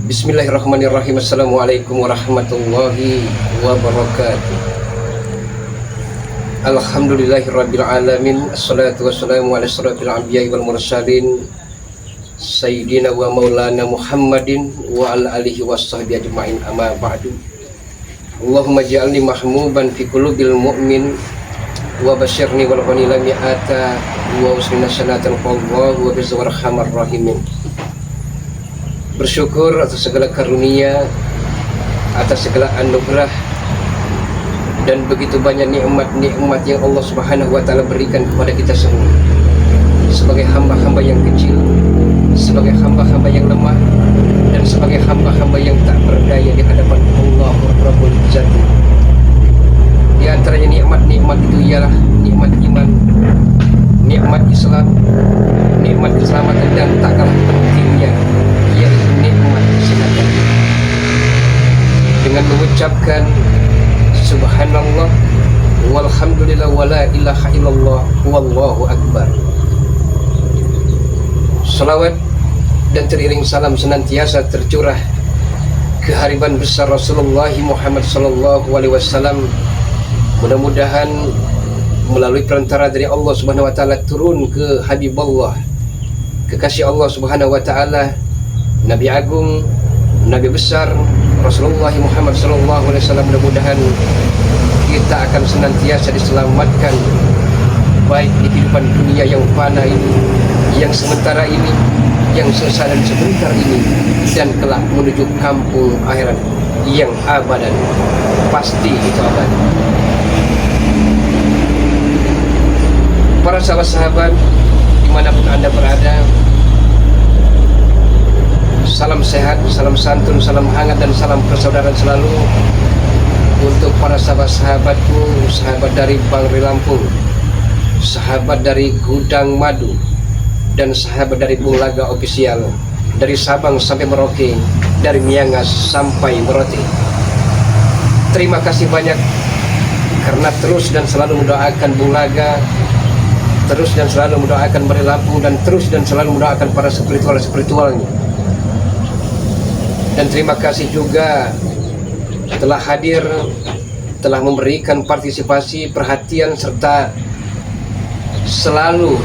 Bismillahirrahmanirrahim. Assalamualaikum warahmatullahi wabarakatuh. Alhamdulillahirabbil alamin. Assalatu wassalamu ala asyrafil anbiya'i wal mursalin sayyidina wa maulana Muhammadin wa ala alihi washabbihi ajma'in, amma ba'du. Allahumma ja'alni mahmuban fi qulubil mu'min wa basyirni wal ghanila mi'ata wa usnina sanatan qallahu wa bizwarhamar rahimin. Bersyukur atas segala karunia, atas segala anugerah, dan begitu banyak nikmat-nikmat yang Allah Subhanahu wa Ta'ala berikan kepada kita semua. Sebagai hamba-hamba yang kecil, sebagai hamba-hamba yang lemah, dan sebagai hamba-hamba yang tak berdaya di hadapan Allah Rabbul Izzati. Di antaranya nikmat-nikmat itu ialah nikmat iman, nikmat Islam, nikmat keselamatan, dan tak kalah pentingnya yaitu nikmat kesehatan. Dengan mengucapkan subhanallah walhamdulillah wala ilaha illallah wallahu akbar, salawat dan teriring salam senantiasa tercurah kehariban besar Rasulullah Muhammad sallallahu alaihi wasallam. Mudah-mudahan melalui perantara dari Allah Subhanahu wa taala turun ke Habibullah, kekasih Allah Subhanahu wa taala, Nabi Agung, Nabi besar Rasulullah Muhammad sallallahu alaihi wasallam. Mudah-mudahan kita akan senantiasa diselamatkan baik di kehidupan dunia yang fana ini, yang sementara ini, yang sesaat dan sebentar ini, dan kelak menuju kampung akhirat yang abadan, pasti itu abadi. Para sahabat-sahabat dimanapun Anda berada, salam sehat, salam santun, salam hangat, dan salam persaudaraan selalu untuk para sahabat-sahabatku, sahabat dari Bangri Lampung, sahabat dari Gudang Madu, dan sahabat dari Bulaga Official, dari Sabang sampai Merauke, dari Miangas sampai Merote. Terima kasih banyak karena terus dan selalu mendoakan Bulaga, terus dan selalu mendoakan Bangri Lampung, dan terus dan selalu mendoakan para spiritualnya. Dan terima kasih juga telah hadir, telah memberikan partisipasi, perhatian, serta selalu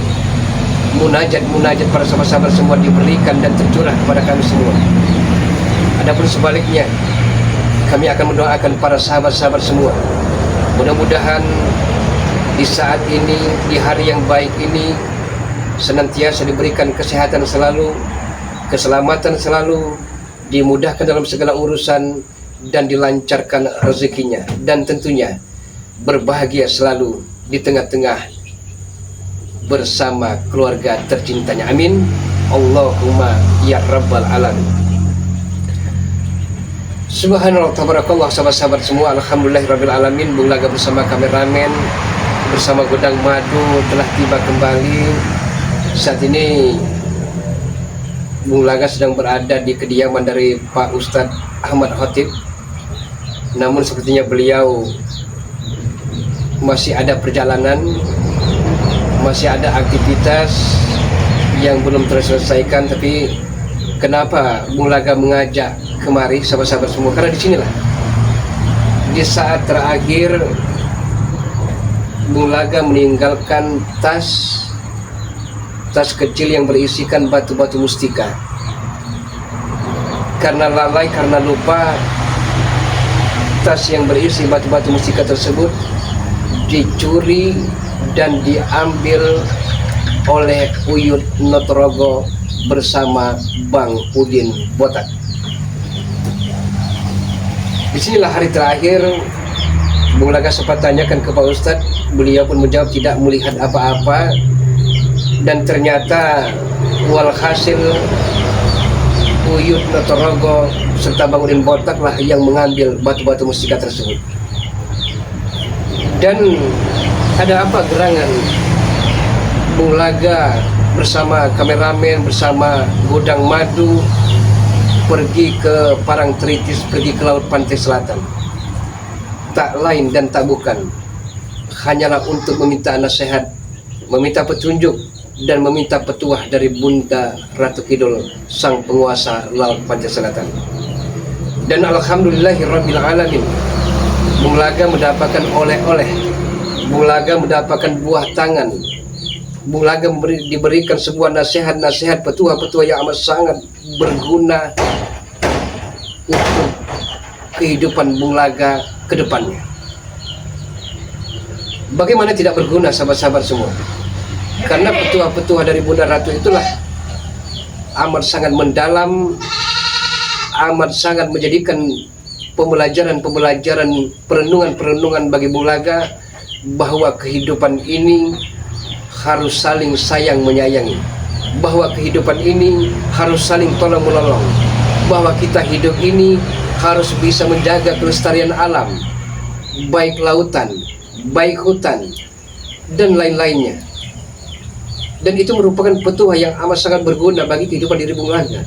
munajat para sahabat-sahabat semua diberikan dan tercurah kepada kami semua. Adapun sebaliknya, kami akan mendoakan para sahabat-sahabat semua. Mudah-mudahan di saat ini, di hari yang baik ini, senantiasa diberikan kesehatan selalu, keselamatan selalu, dimudahkan dalam segala urusan, dan dilancarkan rezekinya, dan tentunya berbahagia selalu di tengah-tengah bersama keluarga tercintanya. Amin Allahumma ya rabbal alamin. Subhanallah, tabarakallah, sahabat-sahabat semua. Alhamdulillahirabbil alamin. Bulaga bersama kameramen, bersama Gudang Madu telah tiba kembali. Saat ini Bulaga sedang berada di kediaman dari Pak Ustadz Ahmad Khotib. Namun sepertinya beliau masih ada perjalanan, masih ada aktivitas yang belum terselesaikan. Tapi kenapa Bulaga mengajak kemari sahabat-sahabat semua? Karena disinilah, di saat terakhir Bulaga meninggalkan tas kecil yang berisikan batu-batu mustika. Karena lalai, karena lupa, tas yang berisi batu-batu mustika tersebut dicuri dan diambil oleh Uyut Notorogo bersama Bang Udin Botak. Disinilah hari terakhir Bulaga sempat tanyakan ke Pak Ustadz. Beliau pun menjawab tidak melihat apa-apa. Dan ternyata walhasil Uyut Notorogo serta Bang Udin Botak lah yang mengambil batu-batu mustika tersebut. Dan ada apa gerangan Bulaga bersama kameramen, bersama Gudang Madu pergi ke Parangtritis, pergi ke Laut Pantai Selatan? Tak lain dan tak bukan, hanyalah untuk meminta nasihat, meminta petunjuk dan meminta petuah dari Bunda Ratu Kidul, sang penguasa Laut Pantai Selatan. Dan alhamdulillahirabbil alamin, Bung Laga mendapatkan oleh-oleh, Bung Laga mendapatkan buah tangan, Bung Laga diberikan sebuah nasihat-nasihat, petuah-petuah yang amat sangat berguna untuk kehidupan Bung Laga ke depannya. Bagaimana tidak berguna, sahabat-sahabat semua? Karena petuah-petuah dari Bunda Ratu itulah amat sangat mendalam, amat sangat menjadikan pembelajaran-pembelajaran, perenungan-perenungan bagi Bung Laga bahwa kehidupan ini harus saling sayang menyayangi, bahwa kehidupan ini harus saling tolong menolong, bahwa kita hidup ini harus bisa menjaga kelestarian alam, baik lautan, baik hutan, dan lain-lainnya. Dan itu merupakan petuah yang amat sangat berguna bagi kehidupan diri Bung Laga.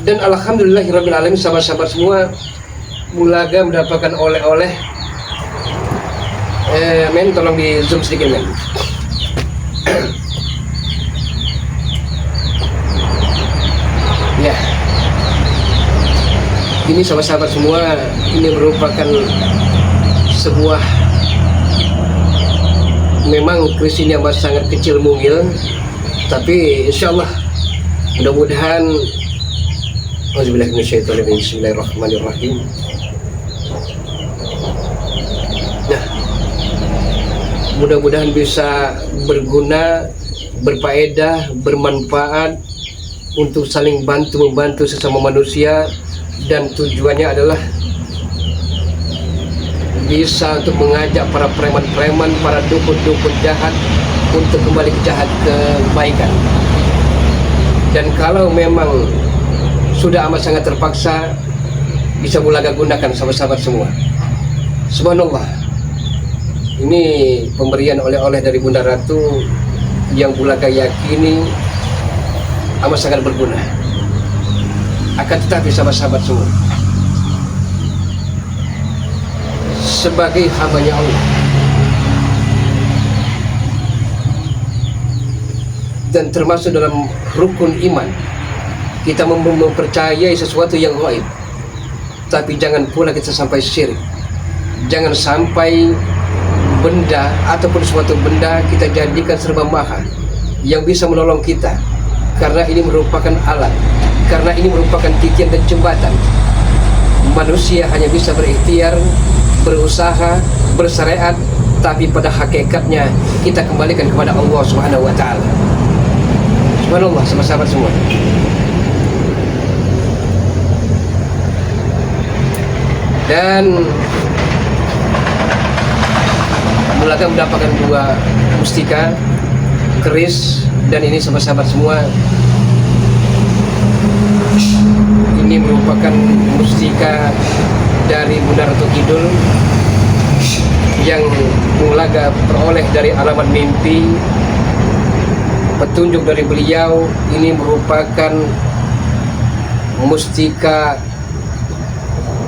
Dan alhamdulillahirabbil alamin, sahabat-sahabat semua, Bung Laga mendapatkan oleh-oleh. Men, tolong di zoom sedikit, men. Ya, ini sahabat-sahabat semua, ini merupakan sebuah, memang kris ini amat sangat kecil mungil, tapi insyaallah mudah-mudahan, bismillahirrahmanirrahim. Nah, mudah-mudahan bisa berguna, berfaedah, bermanfaat untuk saling bantu-membantu sesama manusia, dan tujuannya adalah bisa untuk mengajak para preman-preman, para dukun-dukun jahat untuk kembali ke kebaikan. Dan kalau memang sudah amat sangat terpaksa, bisa Bung Laga gunakan, sahabat-sahabat semua. Subhanallah, ini pemberian oleh-oleh dari Bunda Ratu yang Bung Laga yakini amat sangat berguna. Akan tetapi sahabat-sahabat semua, sebagai hambanya Allah dan termasuk dalam rukun iman, kita mempercayai sesuatu yang gaib, tapi jangan pula kita sampai syirik. Jangan sampai benda ataupun suatu benda kita jadikan serba maha yang bisa menolong kita, karena ini merupakan alat, karena ini merupakan titian dan jembatan. Manusia hanya bisa berikhtiar, berusaha, bersyariat, tapi pada hakikatnya kita kembalikan kepada Allah Subhanahu wa taala. Subhanallah, sahabat-sahabat semua. Dan Bung Laga mendapatkan dua mustika keris, dan ini sahabat-sahabat semua, ini merupakan mustika dari Bunda Ratu Kidul yang Bung Laga peroleh dari alamat mimpi. Petunjuk dari beliau, ini merupakan mustika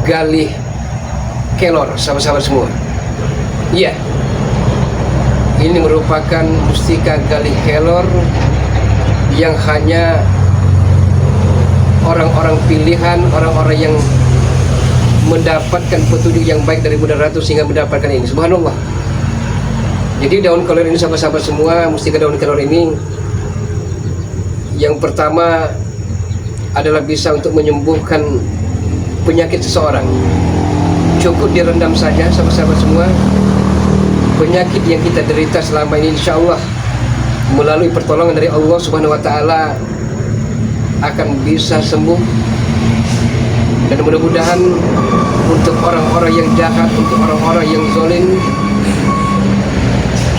galih kelor, sahabat-sahabat semua. Iya, ini merupakan mustika galih kelor yang hanya orang-orang pilihan, orang-orang yang mendapatkan petunjuk yang baik dari Bunda Ratu sehingga mendapatkan ini. Subhanallah. Jadi daun kelor ini, sahabat-sahabat semua, mustika daun kelor ini, yang pertama adalah bisa untuk menyembuhkan penyakit seseorang. Cukup direndam saja, sahabat-sahabat semua, penyakit yang kita derita selama ini, insya Allah melalui pertolongan dari Allah Subhanahu wa taala akan bisa sembuh. Dan mudah-mudahan untuk orang-orang yang jahat, untuk orang-orang yang zalim,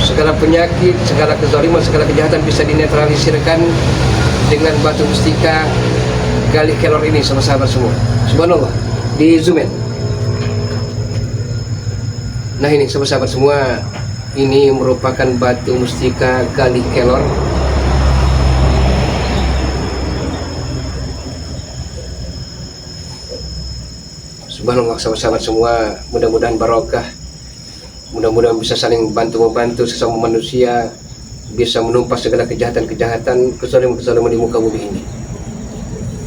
segala penyakit, segala kezaliman, segala kejahatan bisa dinetralisirkan dengan batu mustika galih kelor ini, sahabat-sahabat semua. Subhanallah, di zoom in. Nah ini sahabat-sahabat semua, ini merupakan batu mustika galih kelor. Subhanallah, sahabat-sahabat semua, mudah-mudahan barokah, mudah-mudahan bisa saling bantu-membantu sesama manusia, bisa menumpas segala kejahatan-kejahatan, kezaliman-kezaliman di muka bumi ini.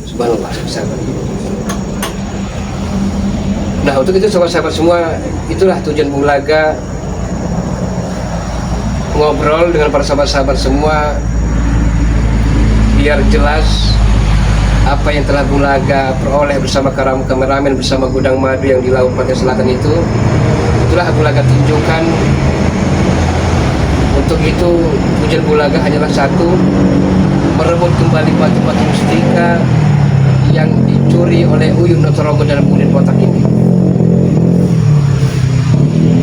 Subhanallah, sahabat. Nah, untuk itu sahabat-sahabat semua, itulah tujuan Bung Laga ngobrol dengan para sahabat-sahabat semua, biar jelas apa yang telah Bung Laga peroleh bersama kameramen bersama Gudang Madu yang di Laut Pantai Selatan itu. Itulah Bung Laga tunjukkan. Untuk itu tujuan Bung Laga hanyalah satu, merebut kembali batu-batu mustika yang dicuri oleh Uyun Notorogo dalam kulit botak ini.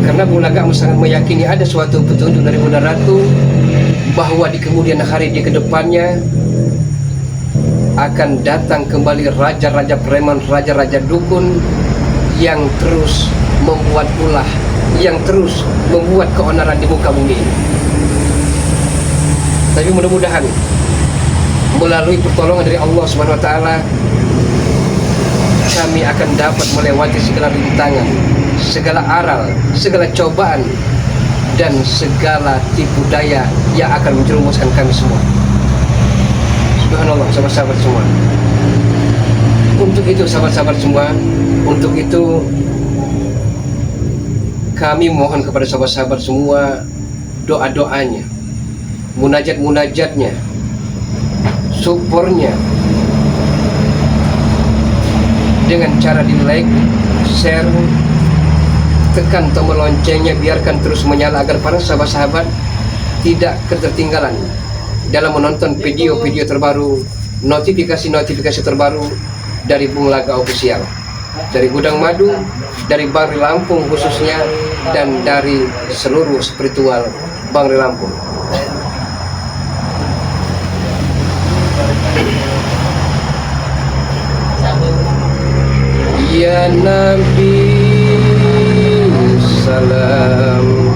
Karena Bung Laga sangat meyakini ada suatu petunjuk dari Bunda Ratu bahwa di kemudian hari di kedepannya akan datang kembali raja-raja preman, raja-raja dukun yang terus membuat ulah, yang terus membuat keonaran di muka bumi ini. Tapi mudah-mudahan melalui pertolongan dari Allah Subhanahu wa taala kami akan dapat melewati segala rintangan, segala aral, segala cobaan dan segala tipu daya yang akan menjerumuskan kami semua. Subhanallah, sahabat-sahabat semua. Untuk itu sahabat-sahabat semua, untuk itu kami mohon kepada sahabat-sahabat semua doa-doanya, munajat-munajatnya, supportnya dengan cara di like, share, tekan tombol loncengnya, biarkan terus menyala agar para sahabat-sahabat tidak ketertinggalan dalam menonton video-video terbaru, notifikasi-notifikasi terbaru dari Bung Laga Official, dari Gudang Madu, dari Bangri Lampung khususnya, dan dari seluruh spiritual Bangri Lampung. Ya Nabi salam,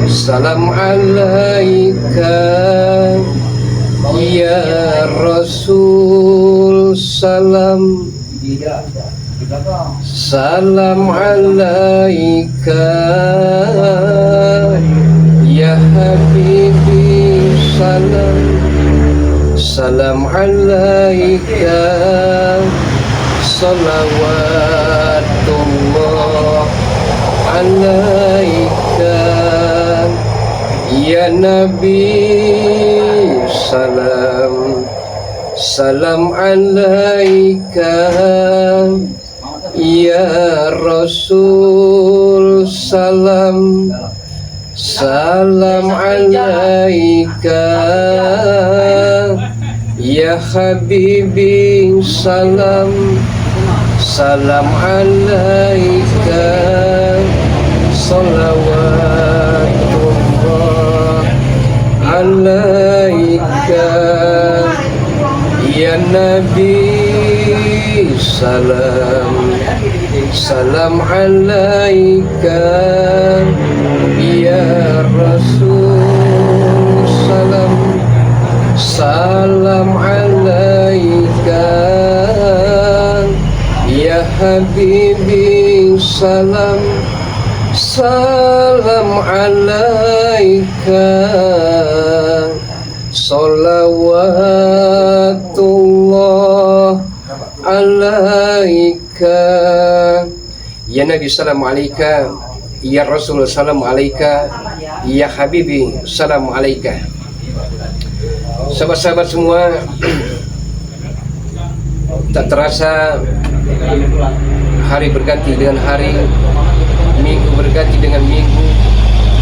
salam alaika, ya Rasul salam, salam alaika, ya Habibi salam, salam alaika, salawatullah alaika, ya Nabi salam, salam alaika, ya Rasul salam, salam alaika, ya Habibi salam, salam alaika, salawatullah alaika, ya Nabi salam, salam alaika, ya Rasul salam, salam alaika, ya Habibi salam, salam alaika, salawatullah alaika, ya Nabi salam alaika, ya Rasul salam alaika, ya Habibi salam alaika. Sahabat-sahabat semua, tak terasa hari berganti dengan hari, minggu berganti dengan minggu,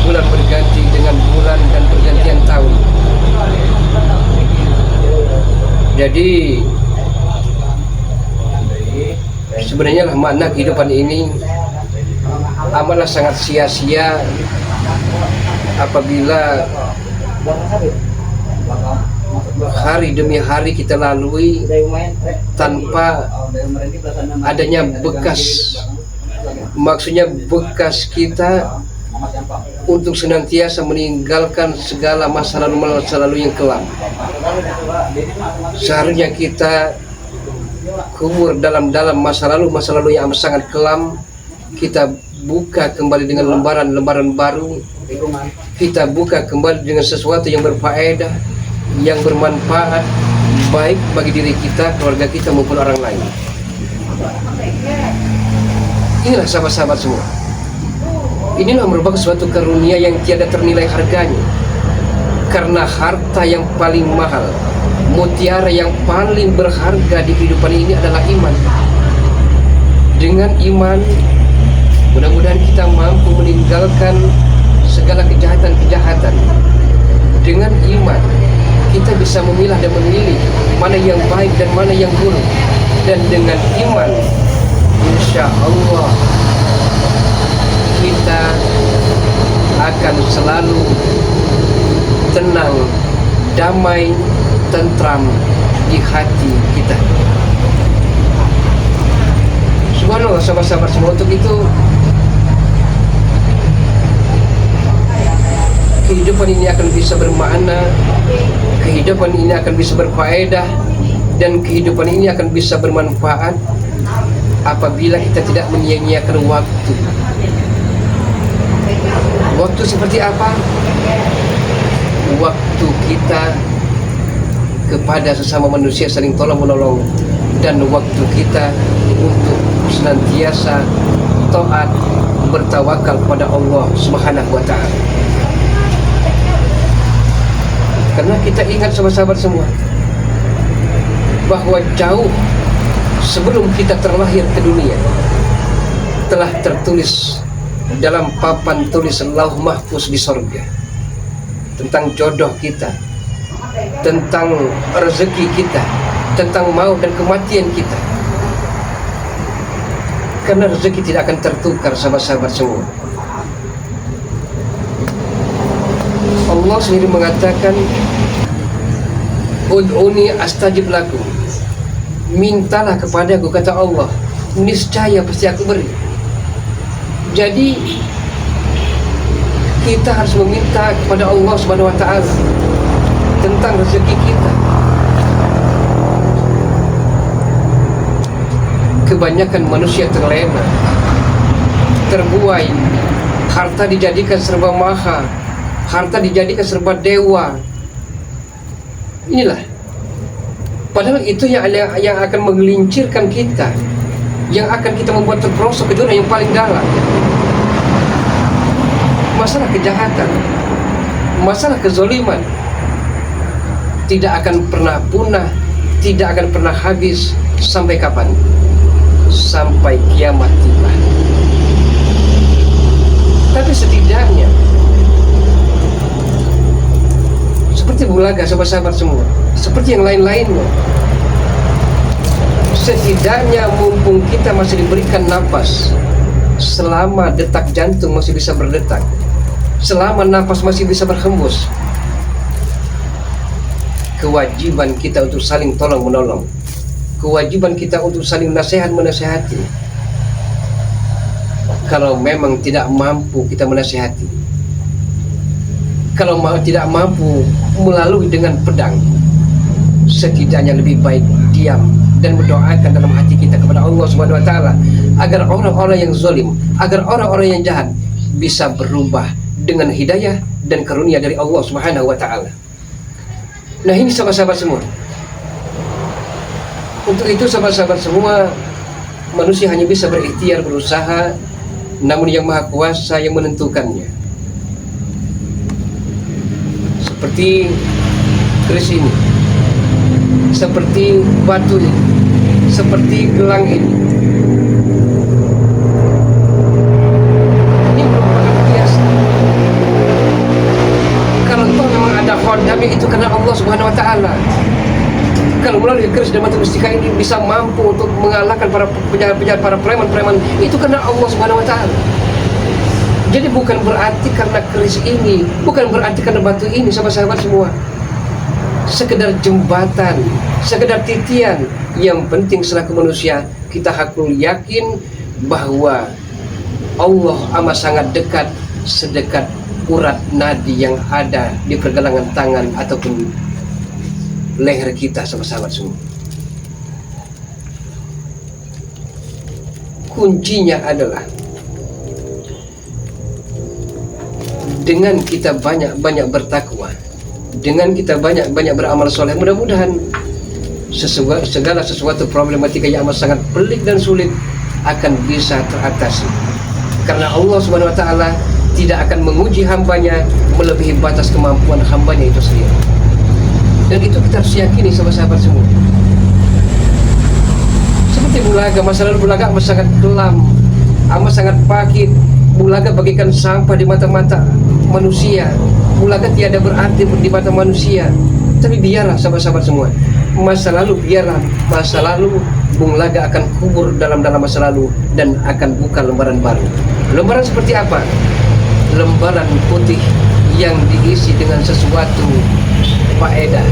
bulan berganti dengan bulan, dan pergantian tahun. Jadi sebenarnya lah makna kehidupan ini amatlah sangat sia-sia apabila hari demi hari kita lalui tanpa adanya bekas, maksudnya bekas kita untuk senantiasa meninggalkan segala masa lalu yang kelam. Seharusnya kita kubur dalam masa lalu yang sangat kelam, kita buka kembali dengan lembaran baru kita buka kembali dengan sesuatu yang berfaedah, yang bermanfaat, baik bagi diri kita, keluarga kita maupun orang lain. Inilah sahabat-sahabat semua, inilah merupakan suatu karunia yang tiada ternilai harganya. Karena harta yang paling mahal, mutiara yang paling berharga di kehidupan ini adalah iman. Dengan iman, mudah-mudahan kita mampu meninggalkan segala kejahatan-kejahatan. Dengan iman, kita bisa memilah dan memilih mana yang baik dan mana yang buruk. Dan dengan iman, insya Allah kita akan selalu tenang, damai, tentram di hati kita. Subhanallah sahabat-sahabat semua, untuk itu kehidupan ini akan bisa bermakna, kehidupan ini akan bisa berfaedah, dan kehidupan ini akan bisa bermanfaat apabila kita tidak menyia-nyiakan waktu. Waktu seperti apa? Waktu kita kepada sesama manusia saling tolong-menolong, dan waktu kita untuk senantiasa taat, bertawakal kepada Allah Subhanahu wa Ta'ala. Karena kita ingat sahabat-sahabat semua, bahwa jauh sebelum kita terlahir ke dunia telah tertulis dalam papan tulis Lauh Mahfuz di sorga tentang jodoh kita, tentang rezeki kita, tentang maut dan kematian kita. Karena rezeki tidak akan tertukar sahabat-sahabat semua. Allah sendiri mengatakan, Ud'uni astajib lakum, mintalah kepadaku, kata Allah, niscaya pasti aku beri. Jadi kita harus meminta kepada Allah Subhanahu wa Ta'ala tentang rezeki kita. Kebanyakan manusia terlena, terbuai, harta dijadikan serba mahal, harta dijadikan serba dewa. Inilah, padahal itu yang akan menggelincirkan kita, yang akan kita membuat terperosok ke jurang yang paling dalam. Masalah kejahatan, masalah kezaliman tidak akan pernah punah, tidak akan pernah habis. Sampai kapan? Sampai kiamat tiba. Tapi setidaknya seperti bulaga sahabat-sahabat semua, seperti yang lain-lainnya, setidaknya mumpung kita masih diberikan napas, selama detak jantung masih bisa berdetak, selama napas masih bisa berhembus, kewajiban kita untuk saling tolong menolong, kewajiban kita untuk saling nasihat menasihati. Kalau memang tidak mampu kita menasihati, kalau tidak mampu melalui dengan pedang, setidaknya lebih baik diam dan mendoakan dalam hati kita kepada Allah Subhanahu wa Ta'ala agar orang-orang yang zalim, agar orang-orang yang jahat bisa berubah dengan hidayah dan karunia dari Allah Subhanahu wa Ta'ala. Nah, ini sahabat-sahabat semua. Untuk itu sahabat-sahabat semua, manusia hanya bisa berikhtiar, berusaha, namun Yang Maha Kuasa yang menentukannya. Seperti keris ini, seperti batu ini, seperti gelang ini. Ini merupakan biasa. Kalau toh memang ada khodamnya, itu karena Allah Subhanahu wa Ta'ala. Kalau melalui keris dan batu mustika ini bisa mampu untuk mengalahkan para penjahat-penjahat, para preman-preman, itu karena Allah Subhanahu wa Ta'ala. Jadi bukan berarti karena keris ini, bukan berarti karena batu ini, sahabat-sahabat semua. Sekedar jembatan, sekedar titian. Yang penting selaku manusia, kita hakul yakin bahwa Allah amat sangat dekat, sedekat urat nadi yang ada di pergelangan tangan ataupun leher kita, sahabat-sahabat semua. Kuncinya adalah dengan kita banyak-banyak bertakwa, dengan kita banyak-banyak beramal soleh, mudah-mudahan segala sesuatu problematika yang amat sangat pelik dan sulit akan bisa teratasi. Karena Allah Subhanahu wa taala tidak akan menguji hambanya melebihi batas kemampuan hambanya itu sendiri. Dan itu kita harus yakini sahabat-sahabat semua. Seperti bulaga, masa lalu bulaga amat sangat kelam, amat sangat pahit. Bulaga bagaikan sampah di mata-mata manusia. Bulaga tiada berarti di mata manusia. Tapi biarlah sahabat-sahabat semua, biarlah masa lalu Bung Laga akan kubur dalam masa lalu dan akan buka lembaran baru. Lembaran seperti apa? Lembaran putih yang diisi dengan sesuatu faedah,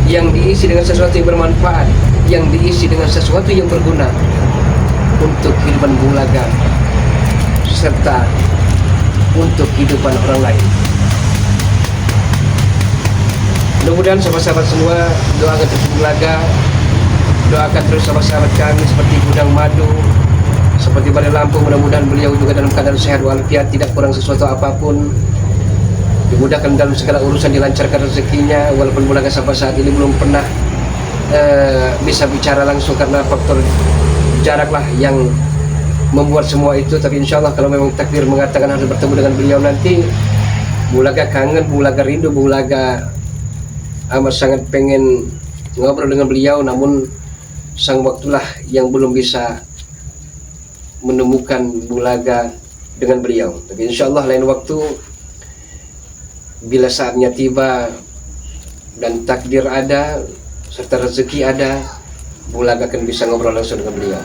yang diisi dengan sesuatu yang bermanfaat, yang diisi dengan sesuatu yang berguna untuk kehidupan Bung Laga serta untuk kehidupan orang lain. Mudah-mudahan sahabat-sahabat semua doakan terus Bung Laga, doakan terus sahabat-sahabat kami seperti Gudang Madu, seperti Balai Lampung. Mudah-mudahan beliau juga dalam keadaan sehat walafiat, tidak kurang sesuatu apapun, dimudahkan dalam segala urusan, dilancarkan rezekinya. Walaupun Bung Laga sampai saat ini belum pernah bisa bicara langsung karena faktor jaraklah yang membuat semua itu, tapi insya Allah kalau memang takdir mengatakan harus bertemu dengan beliau nanti, Bung Laga kangen, Bung Laga rindu, Bung Laga amat sangat pengen ngobrol dengan beliau, namun sang waktulah yang belum bisa menemukan Bung Laga dengan beliau. Tapi insya Allah lain waktu, bila saatnya tiba dan takdir ada serta rezeki ada, Bung Laga akan bisa ngobrol langsung dengan beliau.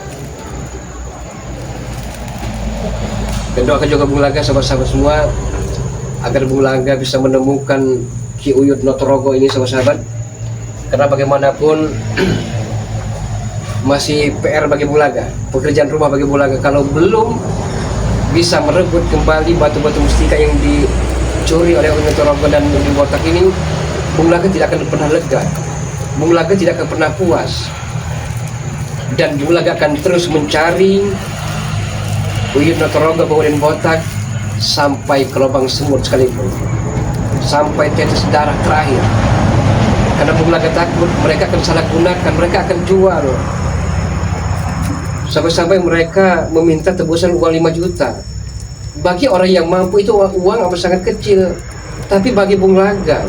Dan doakan juga Bung Laga, sahabat-sahabat semua, agar Bung Laga bisa menemukan Ki Uyut Notorogo ini, sahabat-sahabat. Karena bagaimanapun masih PR bagi Bung Laga, pekerjaan rumah bagi Bung Laga. Kalau belum bisa merebut kembali batu-batu mustika yang dicuri oleh Uyut Notorogo dan Udi Botak ini, Bung Laga tidak akan pernah lega, Bung Laga tidak akan pernah puas, dan Bung Laga akan terus mencari Uyut Notorogo, Udi Botak sampai ke lubang semut sekalipun, sampai tetes darah terakhir. Karena Bung Laga takut mereka akan salah gunakan, mereka akan jual, sampai-sampai mereka meminta tebusan uang 5 juta. Bagi orang yang mampu itu uang amat sangat kecil, tapi bagi Bung Laga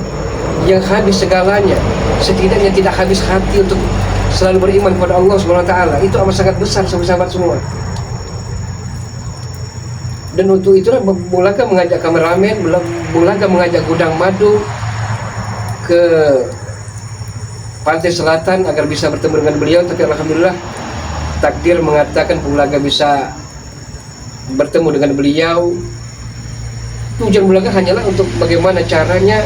yang habis segalanya, setidaknya tidak habis hati untuk selalu beriman kepada Allah Subhanahu wa taala, itu amat sangat besar, sahabat-sahabat semua. Dan untuk itulah Bung Laga mengajak kameramen, Bung Laga mengajak Gudang Madu ke pantai selatan agar bisa bertemu dengan beliau. Tapi alhamdulillah takdir mengatakan Bung Laga bisa bertemu dengan beliau. Tujuan Bung Laga hanyalah untuk bagaimana caranya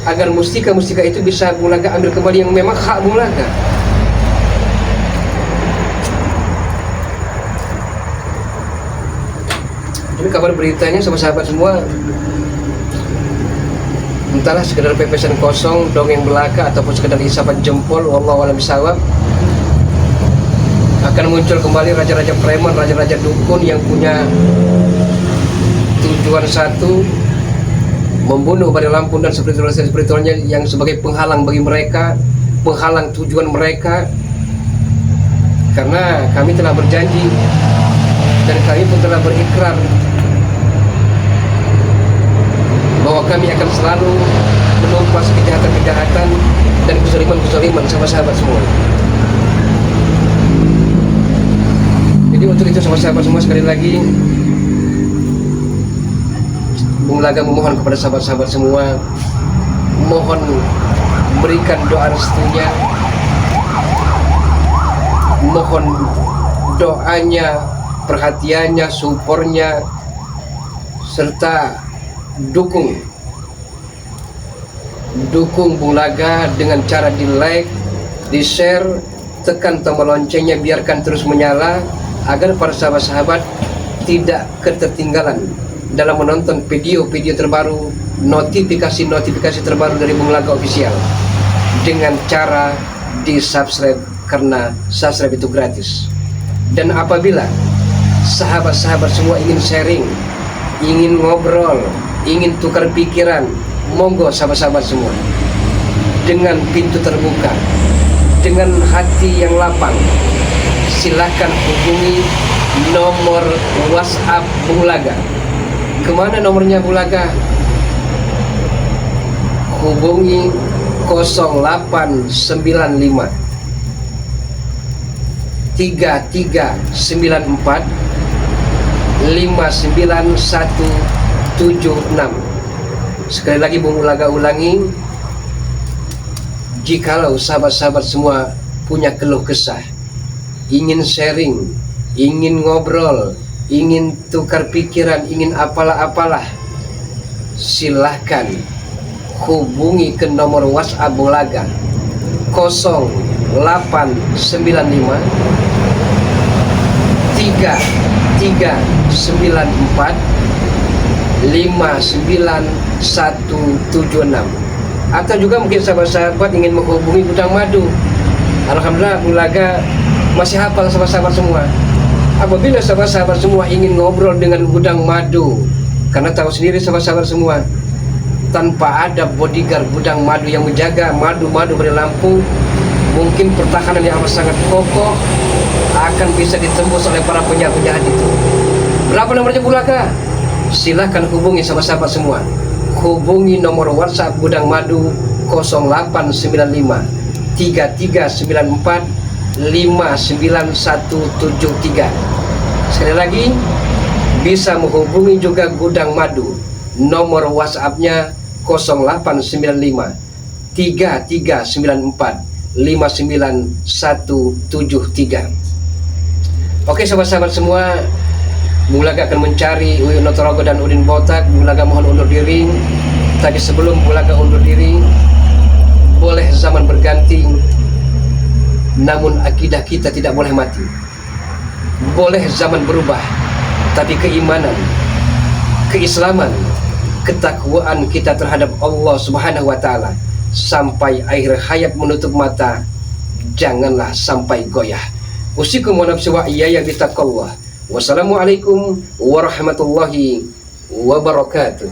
agar mustika-mustika itu bisa Bung Laga ambil kembali yang memang hak Bung Laga. Jadi kabar beritanya sahabat-sahabat semua, entahlah sekedar pepesan kosong, dongeng belaka, ataupun sekedar isapan jempol, wallahu a'lam bishawab, akan muncul kembali raja-raja preman, raja-raja dukun yang punya tujuan satu, membunuh Balai Lampung dan spiritualnya yang sebagai penghalang bagi mereka, penghalang tujuan mereka. Karena kami telah berjanji dan kami pun telah berikrar bahwa kami akan selalu menumpas kejahatan-kejahatan dan kezaliman-kezaliman sahabat-sahabat semua. Jadi untuk itu sahabat-sahabat semua, sekali lagi Bung Laga memohon kepada sahabat-sahabat semua, mohon berikan doa restunya, mohon doanya, perhatiannya, supportnya, serta dukung Bung Laga dengan cara di like, di share, tekan tombol loncengnya, biarkan terus menyala agar para sahabat-sahabat tidak ketertinggalan dalam menonton video-video terbaru, notifikasi terbaru dari Bung Laga Official dengan cara di subscribe, karena subscribe itu gratis. Dan apabila sahabat-sahabat semua ingin sharing, ingin ngobrol, ingin tukar pikiran, monggo sahabat-sahabat semua, dengan pintu terbuka, dengan hati yang lapang, silahkan hubungi nomor WhatsApp Bung Laga. Kemana nomornya Bung Laga? Hubungi 0895 3394 59176. Sekali lagi Bung Laga ulangi, jikalau sahabat-sahabat semua punya keluh kesah, ingin sharing, ingin ngobrol, ingin tukar pikiran, ingin apalah-apalah, silahkan hubungi ke nomor WhatsApp Bung Laga 0895 3394 59176. Atau juga mungkin sahabat-sahabat ingin menghubungi Gudang Madu. Alhamdulillah Bung Laga masih hafal sahabat-sahabat semua. Apabila sahabat-sahabat semua ingin ngobrol dengan Gudang Madu, karena tahu sendiri sahabat-sahabat semua, tanpa ada bodyguard Gudang Madu yang menjaga madu-madu dari Lampung, mungkin pertahanan yang amat sangat kokoh akan bisa ditembus oleh para penjahat-penjahat itu. Berapa nomornya Bung Laga? Silahkan hubungi sahabat-sahabat semua. Hubungi nomor WhatsApp Gudang Madu 0895 3394 59173. Sekali lagi, bisa menghubungi juga Gudang Madu. Nomor WhatsApp-nya 0895 3394 59173. Oke sahabat-sahabat semua, Bung Laga akan mencari Uyut Notorogo dan Udin Botak. Bung Laga mohon undur diri. Tapi sebelum Bung Laga undur diri, boleh zaman berganti, namun akidah kita tidak boleh mati. Boleh zaman berubah, tapi keimanan, keislaman, ketakwaan kita terhadap Allah Subhanahu wa Ta'ala sampai akhir hayat menutup mata, janganlah sampai goyah. Usikum wa nafsi wa iyaya bitaqwallah. Wassalamualaikum warahmatullahi wabarakatuh.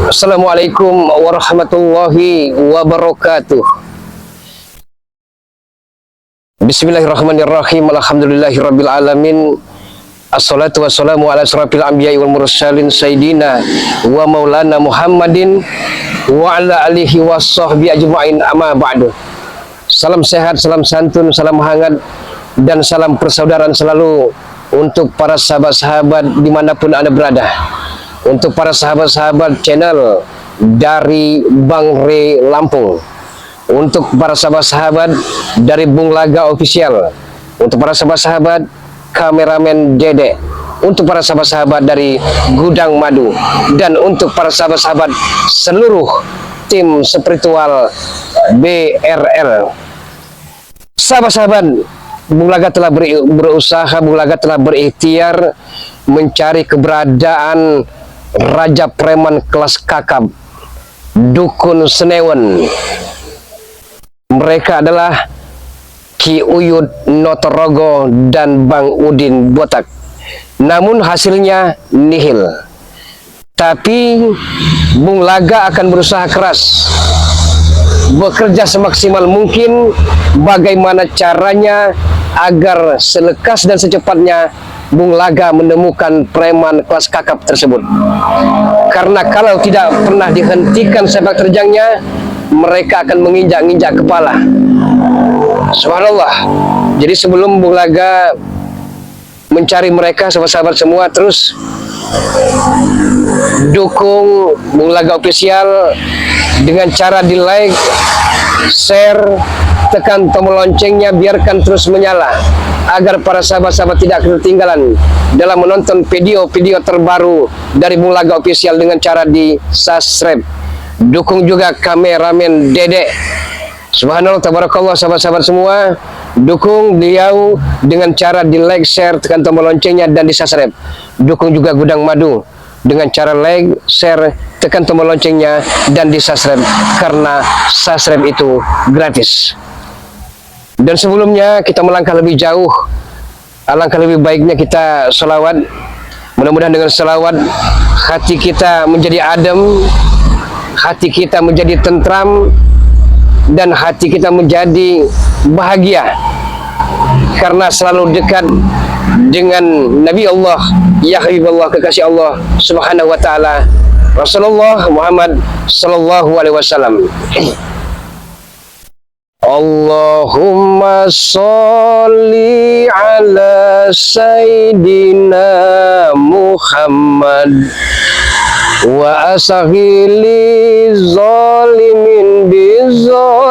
Assalamualaikum warahmatullahi wabarakatuh. Bismillahirrahmanirrahim. Alhamdulillahirabbil alamin. Assalatu wassalamu ala asrafil anbiya'i wal mursalin sayyidina wa maulana Muhammadin wa ala alihi washabbihi ajma'in, amma ba'du. Salam sehat, salam santun, salam hangat, dan salam persaudaraan selalu untuk para sahabat-sahabat dimanapun Anda berada. Untuk para sahabat-sahabat channel dari Bang Re Lampung, untuk para sahabat-sahabat dari Bung Laga Official, untuk para sahabat-sahabat kameramen Dede, untuk para sahabat-sahabat dari Gudang Madu, dan untuk para sahabat-sahabat seluruh tim spiritual BRL. Sahabat-sahabat, Bung Laga telah berusaha, Bung Laga telah berikhtiar mencari keberadaan Raja Preman kelas kakap, Dukun Senewen. Mereka adalah Ki Uyut Notorogo dan Bang Udin Botak. Namun hasilnya nihil. Tapi Bung Laga akan berusaha keras, bekerja semaksimal mungkin bagaimana caranya agar selekas dan secepatnya Bung Laga menemukan preman kelas kakap tersebut. Karena kalau tidak pernah dihentikan sepak terjangnya, mereka akan menginjak-injak kepala. Subhanallah. Jadi sebelum Bung Laga mencari mereka, sahabat-sahabat semua, terus dukung Bung Laga Official dengan cara di like, share, tekan tombol loncengnya, biarkan terus menyala agar para sahabat-sahabat tidak ketinggalan dalam menonton video-video terbaru dari Bung Laga Official dengan cara di subscribe. Dukung juga kameramen Dede. Subhanallah, tabarakallah, sahabat-sahabat semua, dukung beliau dengan cara di like, share, tekan tombol loncengnya, dan di subscribe. Dukung juga Gudang Madu dengan cara like, share, tekan tombol loncengnya, dan di subscribe, karena subscribe itu gratis. Dan sebelumnya kita melangkah lebih jauh, Alangkah lebih baiknya kita selawat. Mudah-mudahan dengan selawat hati kita menjadi adem, hati kita menjadi tentram, dan hati kita menjadi bahagia karena selalu dekat dengan Nabi Allah, ya Habibullah, kekasih Allah Subhanahu wa taala, Rasulullah Muhammad sallallahu alaihi wasallam. Allahumma sholli ala Sayyidina Muhammad wa asghili zalimin bizalimin.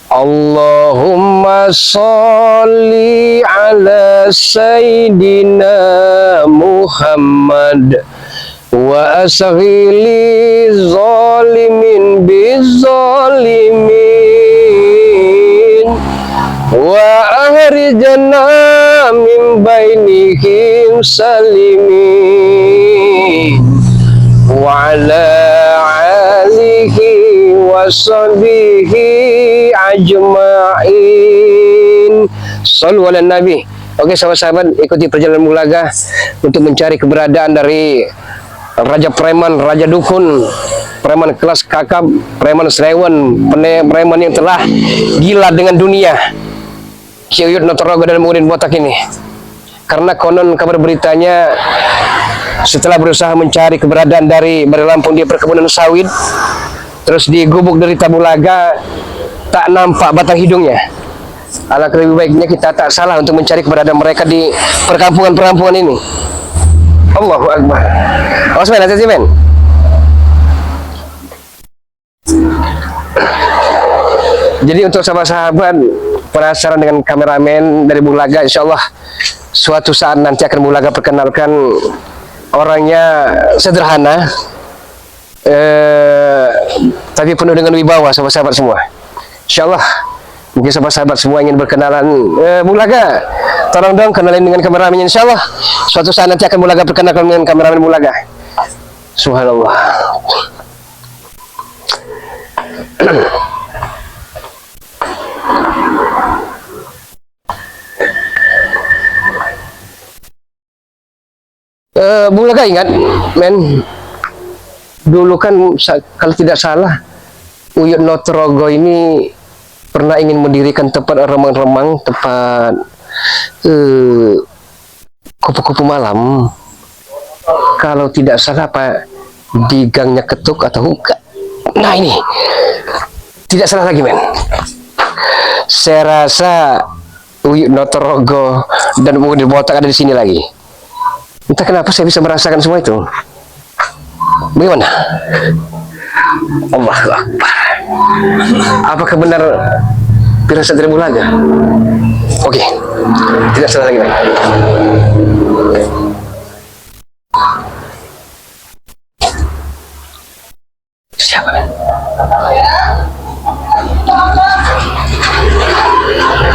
Allahumma sholli ala Sayyidina Muhammad wa asghili zalimin bizalimin wa ahrijna min bainihim salimin wa ala alihi wa sahbihi ajma'in. Shallu ala nabi. Oke sahabat-sahabat, ikuti perjalanan Bulaga untuk mencari keberadaan dari Raja Preman, Raja Dukun, preman kelas kakap, preman Slewan, preman yang telah gila dengan dunia, Ki Uyut Notorogo dan Muhyiddin Botak ini. Karena konon kabar beritanya setelah berusaha mencari keberadaan dari Lampung di perkebunan sawit, terus digubuk dari Tabulaga, tak nampak batang hidungnya. Alangkah lebih baiknya kita tak salah untuk mencari keberadaan mereka di perkampungan-perkampungan ini. Allahu Akbar. Awas men, hati-hati men. Jadi untuk sahabat-sahabat penasaran dengan kameramen dari Bulaga, insya Allah suatu saat nanti akan Bulaga perkenalkan. Orangnya sederhana, tapi penuh dengan wibawa sahabat-sahabat semua. Insya Allah mungkin sahabat-sahabat semua ingin berkenalan Bulaga, tolong dong kenalin dengan kameramennya. Insya Allah suatu saat nanti akan Bulaga perkenalkan dengan kameramen Bulaga. Subhanallah. Bulaga ingat men, dulu kan kalau tidak salah Uyut Notorogo ini pernah ingin mendirikan tempat remang-remang, tempat kupu-kupu malam. Kalau tidak salah apa di gangnya Ketuk atau enggak. Nah ini tidak salah lagi men, saya rasa Uyut Notorogo dan Muhyiddin Botak ada di sini lagi. Entah kenapa saya bisa merasakan semua itu. Bagaimana? Allahu Akbar. Apakah benar firasat dari Bulaga? Oke, tidak salah lagi. Siapa?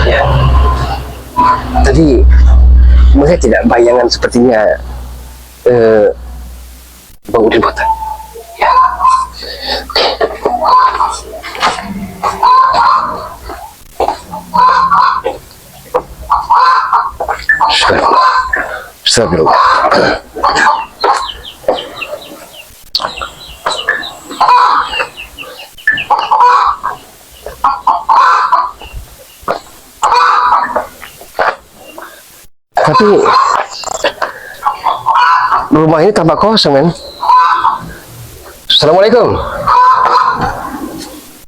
Ya. Tadi melihat tidak bayangan sepertinya Bang Muhyiddin Botak. Ya. Astagfirullah. Tapi rumah ini tampak kosong men. Assalamualaikum.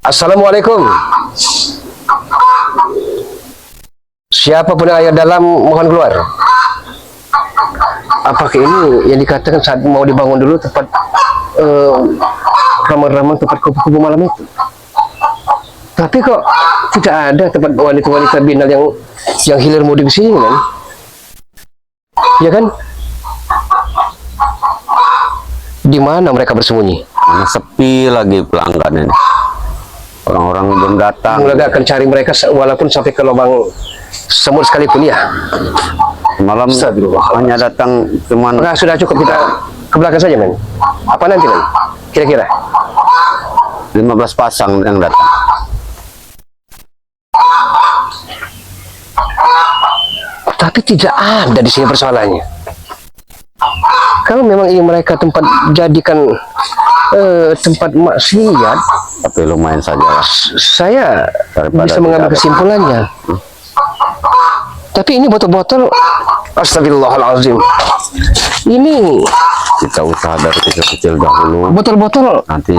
Assalamualaikum. Siapapun yang ada dalam mohon keluar. Apakah ini yang dikatakan saat mau dibangun dulu tempat ramang-ramang tempat kupu-kupu malam itu? Tapi kok tidak ada tempat wanita-wanita binal yang hilir mudik di sini kan? Ya kan? Di mana mereka bersembunyi? Sepi lagi pelanggan ini. Orang-orang belum datang. Bulaga akan cari mereka walaupun sampai ke lubang semut sekalipun ya. Malam hanya datang cuman. Nah, sudah cukup kita ke belakang saja men. Apa nanti men? Kira-kira 15 pasang yang datang. Tapi tidak ada di sini persoalannya. Kalau memang ini mereka tempat jadikan tempat maksiat, Tapi lumayan saja lah. saya Daripada bisa mengambil tidak ada. kesimpulannya. Tapi ini botol-botol, astagfirullahaladzim. Ini Kita usaha dari kecil-kecil dahulu. botol-botol Nanti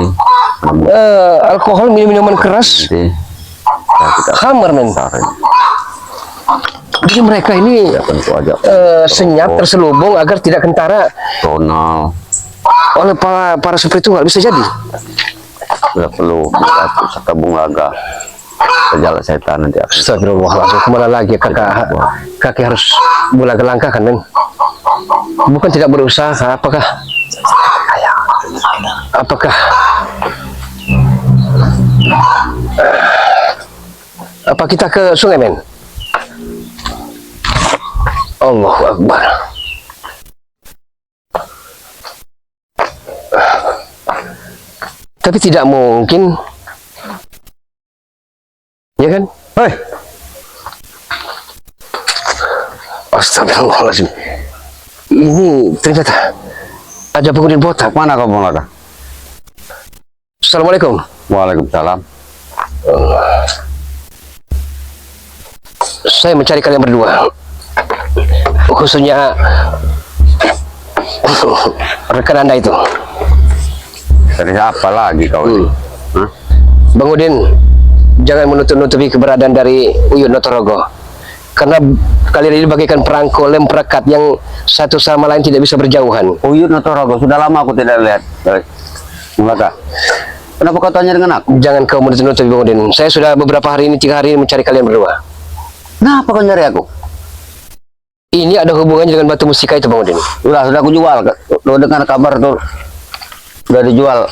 alkohol, minuman keras, nanti ya kita khamar men. saring. Jadi mereka ini Ya tentu aja. senyap terselubung agar tidak kentara Tonal. oleh para spiritual, bisa jadi. Tidak perlu beratu serta bunga Kejala setan nanti akan. Astagfirullahaladzim, kemana lagi kakek harus mulai langkah kan men? Bukan tidak berusaha, apakah apa kita ke sungai men? Allahu Akbar. Tapi tidak mungkin, ya kan? Hei, astagfirullahaladzim. Ini ternyata ada penghuni botak. Mana kamu Laka? Assalamualaikum. Waalaikumsalam. Saya mencari kalian berdua, khususnya rekan Anda itu. Dari apa lagi kau ini? Hah? Bang Udin, jangan menutup-nutupi keberadaan dari Uyut Notorogo. Karena kalian ini bagaikan perangko lem perekat yang satu sama lain tidak bisa berjauhan. Uyut Notorogo, sudah lama aku tidak lihat. Laka, kenapa kau tanya dengan aku? Jangan kau menutup-nutupi Bang Udin. Saya sudah beberapa hari ini, 3 hari ini mencari kalian berdua. Kenapa kau nyari aku? Ini ada hubungannya dengan batu mustika itu Bang Udin. Sudah aku jual. Lo dengar kabar tuh? Sudah dijual.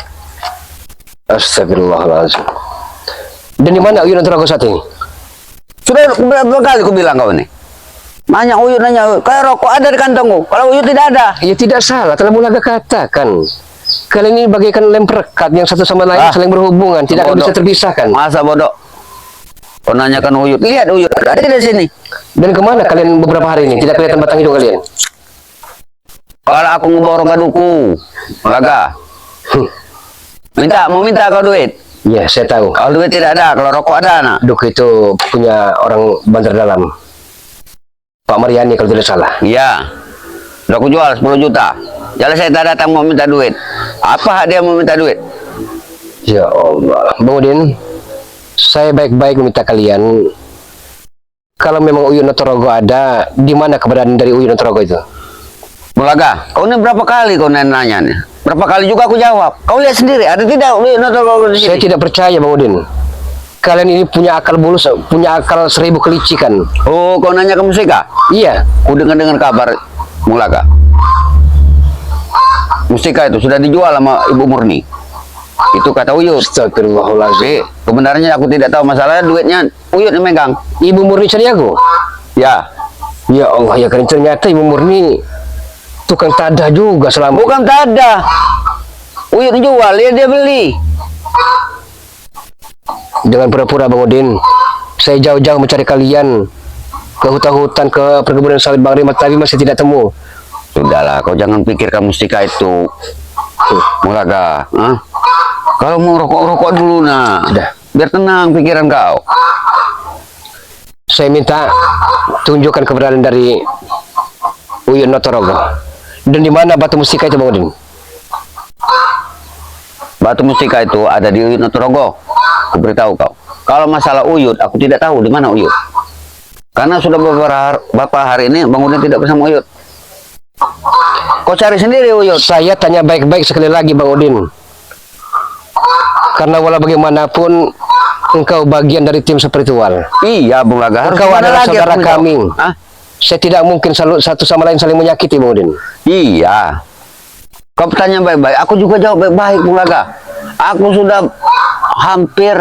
Astagfirullahaladzim. Dan di mana Uyut Notorogo saat ini? Sudah berapa kali aku bilang kau ini? Nanya Uyut, nanya Uyut. Kayak rokok ada di kantongku. Kalau Uyut tidak ada. Ya tidak salah, telah Mulaga katakan. Kalian ini bagaikan lem perekat yang satu sama lain saling berhubungan, tidak akan Bodoh. bisa terpisahkan. Masa bodoh? Kau nanyakan Uyut. Lihat Uyut, ada di sini. Dan kemana kalian beberapa hari ini? Tidak kelihatan batang hidung kalian. Kalau aku ngeborong gaduku, Mulaga. Mau minta kau duit? Ya, saya tahu. Kalau duit tidak ada, kalau rokok ada, nak. Duk itu punya orang Bantar Dalam, Pak Mariani kalau tidak salah. Iya. Udah aku jual 10 juta. Jadi saya tak datang mau minta duit. Apa hak dia mau minta duit? Ya Allah, Bang Udin, saya baik-baik meminta kalian. Kalau memang Uyut Notorogo ada, di mana keberadaan dari Uyut Notorogo itu? Mulaga, kau ini berapa kali kau nanya nih? Berapa kali juga aku jawab? Kau lihat sendiri, ada tidak Uyut Notorogo di sini? Saya tidak percaya Bang Udin. Kalian ini punya akal bulus, punya akal 1000 kelicikan. Oh, kau nanya ke Mustika? Iya. Aku dengar kabar Mulaga. Mustika itu sudah dijual sama Ibu Murni. Itu kata Uyut. Astagfirullahaladzim. Tapi kebenarannya aku tidak tahu, masalahnya duitnya Uyut yang megang. Ibu Murni Caniago? Ya. Ya Allah, ya kan ternyata Ibu Murni tukang tadah juga selama. Bukan tada. Uyut jual, dia beli. Dengan pura-pura Bang Udin, saya jauh-jauh mencari kalian ke hutan-hutan, ke perkebunan sawit Bang Rimat, tapi masih tidak temu. Sudahlah, kau jangan pikirkan Mustika itu. Mulaga, ah? Kalau mau rokok-rokok dulu, nah. Sudah. Biar tenang pikiran kau. Saya minta tunjukkan keberadaan dari Uyut Notorogo. Dan di mana batu mustika itu Bang Udin? Batu Mustika itu ada di Uyut Notorogo. Aku beritahu kau. Kalau masalah Uyut, aku tidak tahu di mana Uyut. Karena sudah beberapa hari ini Bang Udin tidak bersama Uyut. Kau cari sendiri Uyut. Saya tanya baik-baik sekali lagi Bang Udin. Karena walau bagaimanapun engkau bagian dari tim spiritual. Iya, Bung Laga. Engkau adalah saudara kami. Hah? Saya tidak mungkin satu sama lain saling menyakiti Bang Udin. Iya. Kau bertanya baik-baik. Aku juga jawab baik-baik, Bung Laga. Aku sudah hampir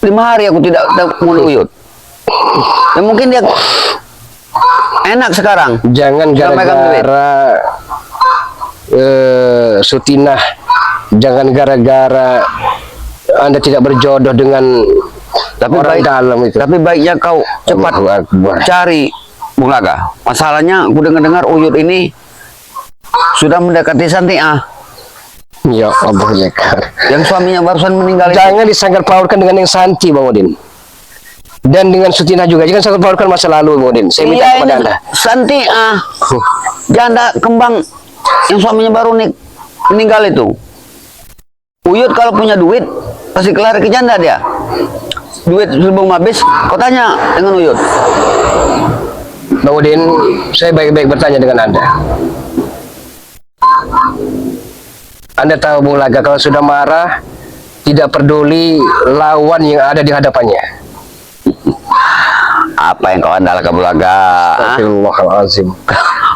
5 hari aku tidak ketemu Uyut. Ya mungkin dia enak sekarang. Jangan gara-gara Sutinah, jangan gara-gara Anda tidak berjodoh dengan Tapi orang baik, dalam itu. tapi baiknya kau cepat Allahu Akbar. cari Bung Laga, masalahnya aku dengar Uyut ini sudah mendekati Santia. Ya Allah ya kan. Yang suaminya barusan meninggal itu. Jangan disangkut pautkan dengan yang Santi, Bang Udin. Dan dengan Sutina juga. Jangan sangkut pautkan masa lalu, Bang Udin. Saya minta Iya, kepada ini Anda. Santia. Janda kembang yang suaminya baru meninggal itu. Uyut kalau punya duit pasti kelar ke janda dia. Duit sebelum habis, kau tanya dengan Uyut. Bang Udin, saya baik-baik bertanya dengan Anda. Anda tahu Bung Laga kalau sudah marah tidak peduli lawan yang ada di hadapannya. Apa yang kau andalkan Bung Laga? Astagfirullahaladzim.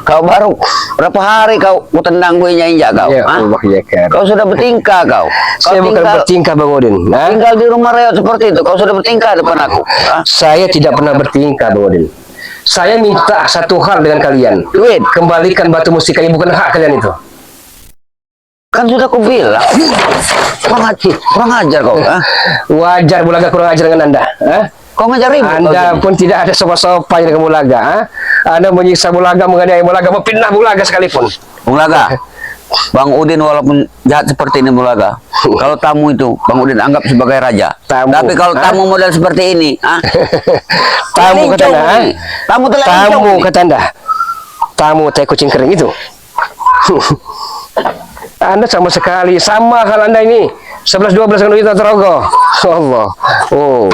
Kau baru berapa hari kau tendang gue injak kau? Ya Allah ya kan. Kau sudah bertingkah kau. Saya bukan bertingkah Bang Udin. Tinggal di rumah reot seperti itu. Kau sudah bertingkah depan aku. Saya tidak pernah bertingkah Bang Udin. Saya minta satu hal dengan kalian. Duit. Kembalikan batu mustika ini, bukan hak kalian itu. Kan sudah aku bilang. Kurang ajar kau. Wajar Bung Laga kurang ajar dengan Anda. Kau ngajar ribut. Anda pun tidak ada sopan-sopan dengan Bung Laga. Anda menyiksa Bung Laga, menganiaya Bung Laga, memfitnah Bung Laga sekalipun. Bung Laga, Bang Udin walaupun jahat seperti ini Bung Laga, kalau tamu itu Bang Udin anggap sebagai raja. Tamu. Tapi kalau tamu model seperti ini, Tamu kata Anda. Tamu telah Tamu kata Anda. Tamu teh kucing kering itu. Anda sama sekali sama hal Anda ini 11-12 dengan Uyut Notorogo. Allah. Oh.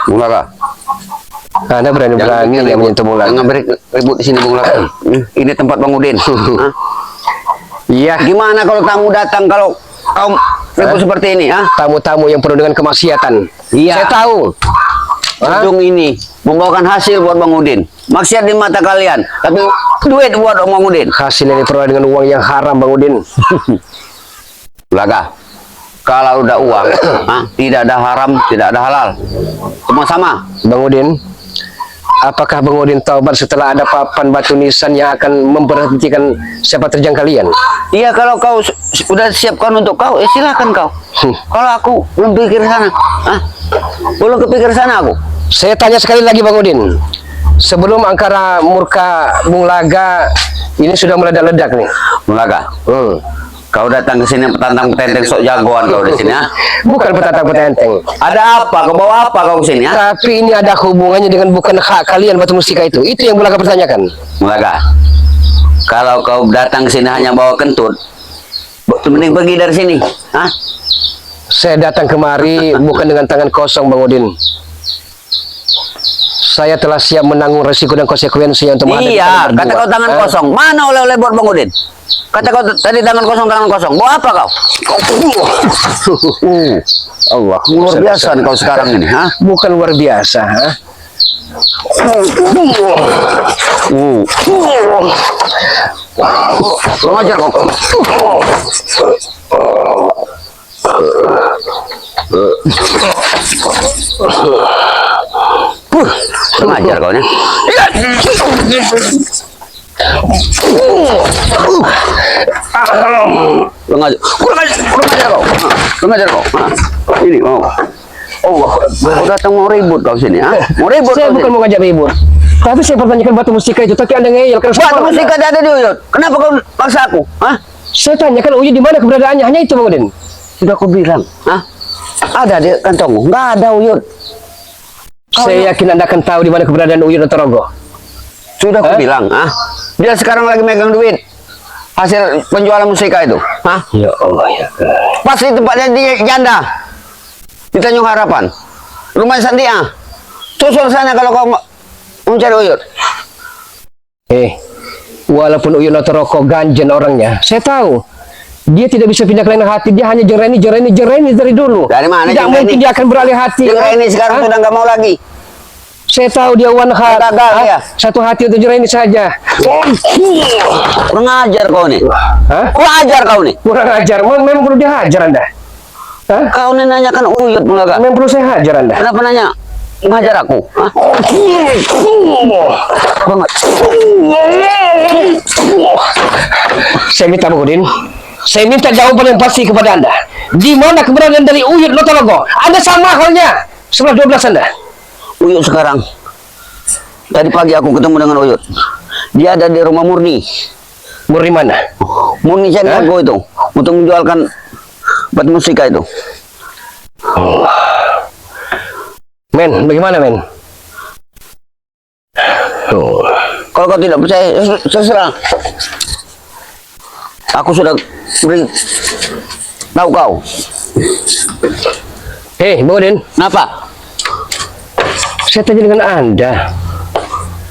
Bung Laga, Anda berani-berani yang menyentuh Bung Laga. jangan beri ribut di sini Bung Laga. Ini tempat Bang Udin. Iya. Gimana kalau tamu datang kalau kau ribut seperti ini? Tamu-tamu yang penuh dengan kemaksiatan. Iya. Saya tahu. Ujung ini membawakan hasil buat Bang Udin. Maksiat di mata kalian, tapi duit buat Bang Udin. Hasil yang diperoleh dengan uang yang haram Bang Udin. Laga, kalau udah uang, tidak ada haram, tidak ada halal, semua sama. Bang Udin, apakah Bang Udin taubat setelah ada papan batu nisan yang akan memberhentikan sepak terjang kalian? Iya, kalau kau sudah siapkan untuk kau, silakan kau. Kalau aku belum pikir sana, belum kepikir sana aku. Saya tanya sekali lagi Bang Udin, sebelum angkara murka Bung Laga ini sudah meledak-ledak nih. Bung Laga, kau datang ke sini petantang-petenteng sok jagoan kau di sini, Bukan petantang-petenteng. Ada apa? Kau bawa apa kau ke sini, Tapi ini ada hubungannya dengan bukan hak kalian batu mustika itu. Itu yang Bung Laga pertanyakan. Bung Laga, kalau kau datang ke sini hanya bawa kentut, mending pergi dari sini, Saya datang kemari bukan dengan tangan kosong Bang Udin. Saya telah siap menanggung resiko dan konsekuensi untuk menghadapi Iya, kalian kata berdua. kau tangan kosong. Mana oleh-oleh buat Bang Udin? Kata kau tadi tangan kosong. Bawa apa kau? Allah, Luar biasa nih kau sekarang ini, Bukan luar biasa, Kurang ajar kau. Kurang ajar kau nih. Kurang ajar kau. Ini mau. Kau datang mau ribut kau sini, Mau ribut Saya kau bukan sini. mau ngajak ribut. Tapi saya pertanyakan batu mustika itu, tapi Anda ngeyel. Batu mustika ada di Uyut. Kenapa kau paksa aku? Saya tanyakan Uyut di mana keberadaannya, hanya itu Bang Udin. Sudah aku bilang, ada di kantongmu. Nggak ada Uyut. Saya yakin Anda akan tahu di mana keberadaan Uyut Notorogo. Sudah aku bilang, dia sekarang lagi megang duit hasil penjualan musika itu, Ya Allah ya. pas di tempatnya di janda di Tanjung Harapan, rumah Santia. Susul sana kalau kau mencari Uyut. Walaupun Uyut Notorogo ganjen orangnya, saya tahu dia tidak bisa pindah ke lain hati. Dia hanya jereni dari dulu. Dari mana Tidak Jengreni? mungkin dia akan beralih hati. Ini sekarang sudah nggak mau lagi. Saya tahu dia one heart. Gagal ya. Satu hati untuk Jereni saja. Kurang ajar kau nih. Kurang ajar kau nih. Kurang ajar. Memang perlu dihajar Anda. Kau nih nanyakan Uyut Bulaga. Memang perlu saya hajar Anda. Kenapa nanya? Ngajar aku. Banget. Saya minta Bang Udin, saya minta jawaban yang pasti kepada Anda. Di mana keberadaan dari Uyut Notorogo? Anda sama halnya 11-12 Anda. Uyut sekarang Tadi pagi aku ketemu dengan Uyut. Dia ada di rumah Murni. Murni mana? Murni Sandiago itu untuk menjualkan batu mustika itu. Men, bagaimana men? Kalau kau tidak percaya, terserah. Aku sudah beri tahu kau. Hei, Bang Udin, Kenapa? saya tanya dengan Anda.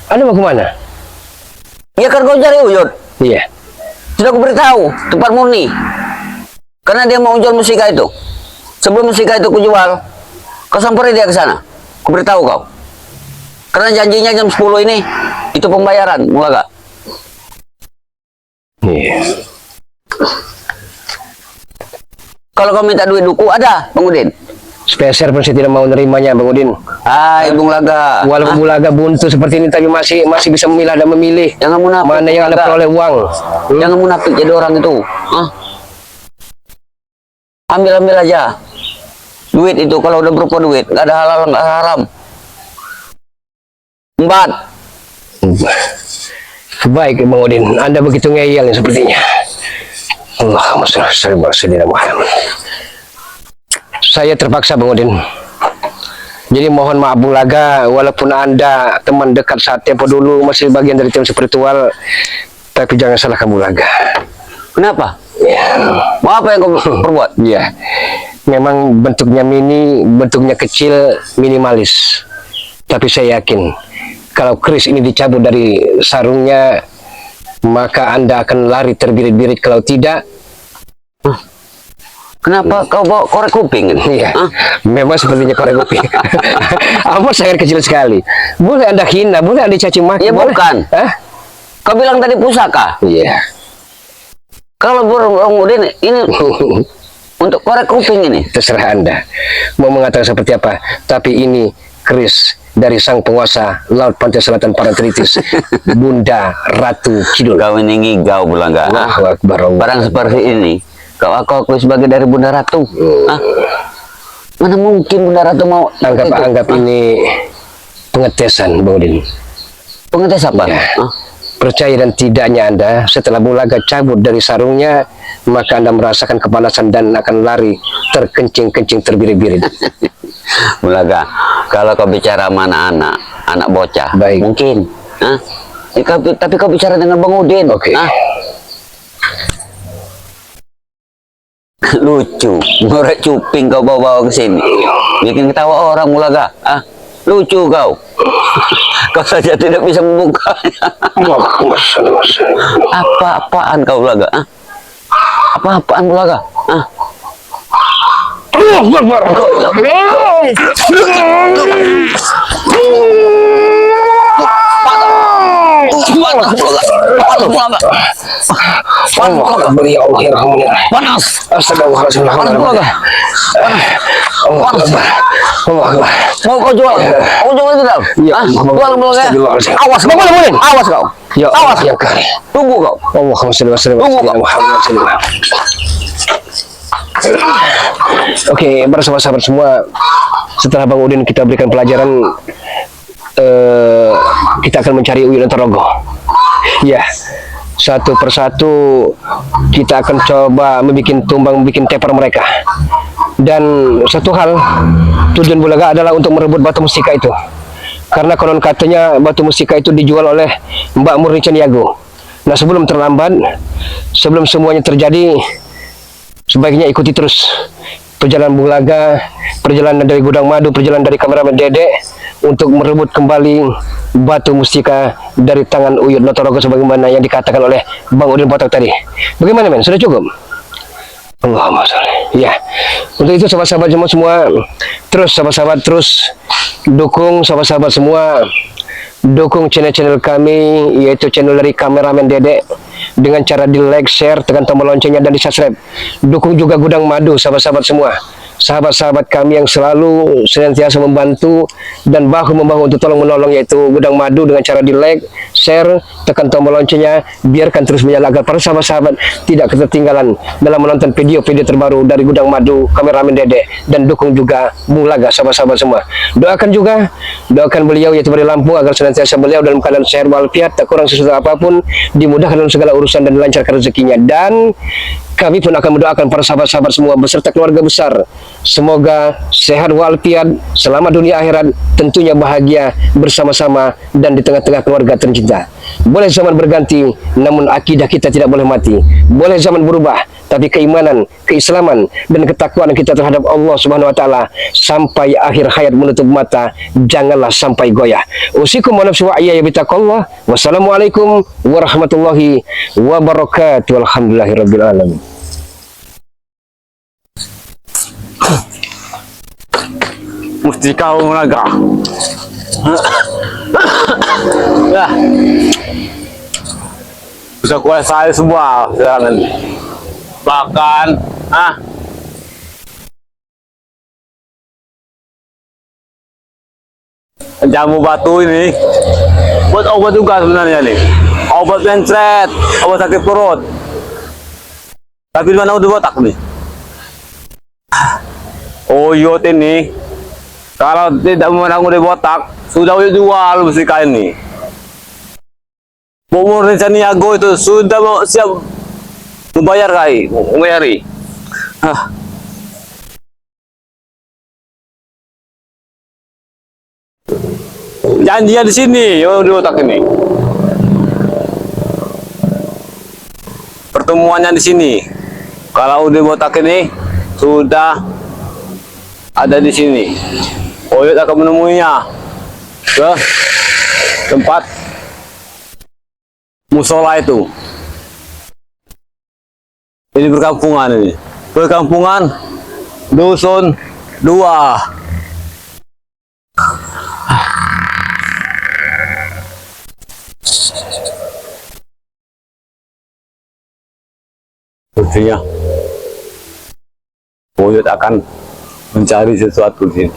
Anda mau kemana? Ya kan kau cari Uyut. Iya. Sudah aku beritahu tempat Murni. Karena dia mau jual musika itu. Sebelum musika itu kujual, kau samperin dia ke sana. Aku beritahu kau. Karena janjinya jam 10 ini itu pembayaran, mulai gak? Iya. Kalau kau minta duit duku ada, Bang Udin. Spesial pun saya tidak mau nerimanya, Bang Udin. Hai, Bung Laga. Walaupun Bung Laga buntu seperti ini, tapi masih bisa memilah dan memilih Jangan munafik. mana yang Anda Laga. peroleh uang. Jangan munafik jadi orang itu. Ambil aja. Duit itu kalau udah berupa duit, nggak ada halal, nggak haram. Empat. Baik, Bang Udin. Anda begitu ngeyel sepertinya. Allahumma sholli ala sayyidina Muhammad. Saya terpaksa, Bang Udin. Jadi mohon maaf Bung Laga, walaupun Anda teman dekat saat tempo dulu, masih bagian dari tim spiritual, tapi jangan salahkan Bung Laga. Kenapa? Ya. Mau apa yang kau perbuat? Ya, memang bentuknya mini, bentuknya kecil, minimalis. Tapi saya yakin, kalau keris ini dicabut dari sarungnya, maka Anda akan lari terbirit-birit. Kalau tidak, Kenapa kau bawa korek kuping? iya, memang sepertinya korek kuping. Amat sangat kecil sekali. Boleh Anda hina, boleh Anda caci maki. Ya boleh. bukan. Hah? Kau bilang tadi pusaka. Iya. Kalau Bang Udin ini untuk korek kuping ini. Terserah Anda mau mengatakan seperti apa, tapi ini keris dari sang penguasa Laut Pantai Selatan Parangtritis, Bunda Ratu Kidul. Kau ini ngigau pulang enggak? Allahu Akbar, Allah. Barang seperti ini kau aku sebagai dari Bunda Ratu. Mana mungkin Bunda Ratu mau Anggap ini pengetesan, Bang Udin. pengetes apa? Ya. Percaya dan tidaknya Anda, setelah Bung Laga cabut dari sarungnya, maka Anda merasakan kepanasan dan akan lari terkencing-kencing terbirit-birit. Bulaga, kalau kau bicara mana anak bocah, Baik. mungkin. Ya, tapi kau bicara dengan Bang Udin. Oke. Lucu, ngorek cuping kau bawa-bawa ke sini, bikin ketawa orang Bulaga. Lucu kau. Kau saja tidak bisa membukanya. Apa-apaan kau Bulaga? Apa-apaan Bulaga? Panas. Astagfirullahaladzim. Mau kau jual? Mau jual tidak? Ya, jual Bulaga. Astagfirullahaladzim. Awas kau. Awas kau. Ya, Awas. ya kali. Tunggu kau. Allahumma shalli wa sallim ala sayyidina Muhammad sallallahu alaihi wasallam. Oke, para sahabat-sahabat semua, setelah Bang Udin kita berikan pelajaran, kita akan mencari Uyut Antorogo. Ya, satu persatu kita akan coba membuat tumbang, membuat teper mereka. Dan satu hal, tujuan Bulaga adalah untuk merebut batu mustika itu. Karena konon katanya batu mustika itu dijual oleh Mbak Murni Sandiago. Nah, sebelum terlambat, sebelum semuanya terjadi, sebaiknya ikuti terus perjalanan Bulaga, perjalanan dari Gudang Madu, perjalanan dari kameramen Dede untuk merebut kembali batu mustika dari tangan Uyut Notorogo sebagaimana yang dikatakan oleh Bang Udin Potok tadi. Bagaimana men? Sudah cukup? Allahumma sholli. Ya. Untuk itu sahabat-sahabat semua, terus sahabat-sahabat terus dukung sahabat-sahabat semua, dukung channel-channel kami, yaitu channel dari kameramen Dede, dengan cara di like, share, tekan tombol loncengnya dan di subscribe. Dukung juga Gudang Madu sahabat-sahabat semua. sahabat-sahabat kami yang selalu senantiasa membantu dan bahu-membahu untuk tolong menolong, yaitu Gudang Madu, dengan cara di like, share, tekan tombol loncengnya, biarkan terus menyala agar para sahabat-sahabat tidak ketertinggalan dalam menonton video-video terbaru dari Gudang Madu, kameramen Dede, dan dukung juga Bung Laga, sahabat-sahabat semua. Doakan beliau, yaitu dari Lampung, agar senantiasa beliau dalam keadaan sehat walafiat, tak kurang sesuatu apapun, dimudahkan dalam segala urusan dan dilancarkan rezekinya. Dan kami pun akan mendoakan para sahabat-sahabat semua beserta keluarga besar, semoga sehat walafiat, selamat dunia akhirat, tentunya bahagia bersama-sama dan di tengah-tengah keluarga tercinta. Boleh zaman berganti, namun akidah kita tidak boleh mati. Boleh zaman berubah, tapi keimanan, keislaman, dan ketakwaan kita terhadap Allah Subhanahu wa taala sampai akhir hayat menutup mata, janganlah sampai goyah. Usikum wa nafsi wa iyaya bitaqallah. Wassalamualaikum warahmatullahi wabarakatuh. Alhamdulillahirabbil alamin. Mustika Bung Laga. Ya. Bisa kuasai semua serangan. Bahkan, jamu batu ini buat obat juga sebenarnya nih. Obat mencret, obat sakit perut. Tapi di mana udah botak nih? Oyot ini kalau tidak menanggung di botak sudah jual mustika ini. Umur Niago itu sudah siap membayar kai, membayari. Janjinya di sini, di botak ini. Pertemuannya di sini. Kalau di botak ini sudah ada di sini. Oyot akan menemuinya ke tempat musola itu. Ini perkampungan ini. Perkampungan Dusun 2. Buktinya Oyot akan mencari sesuatu di sini.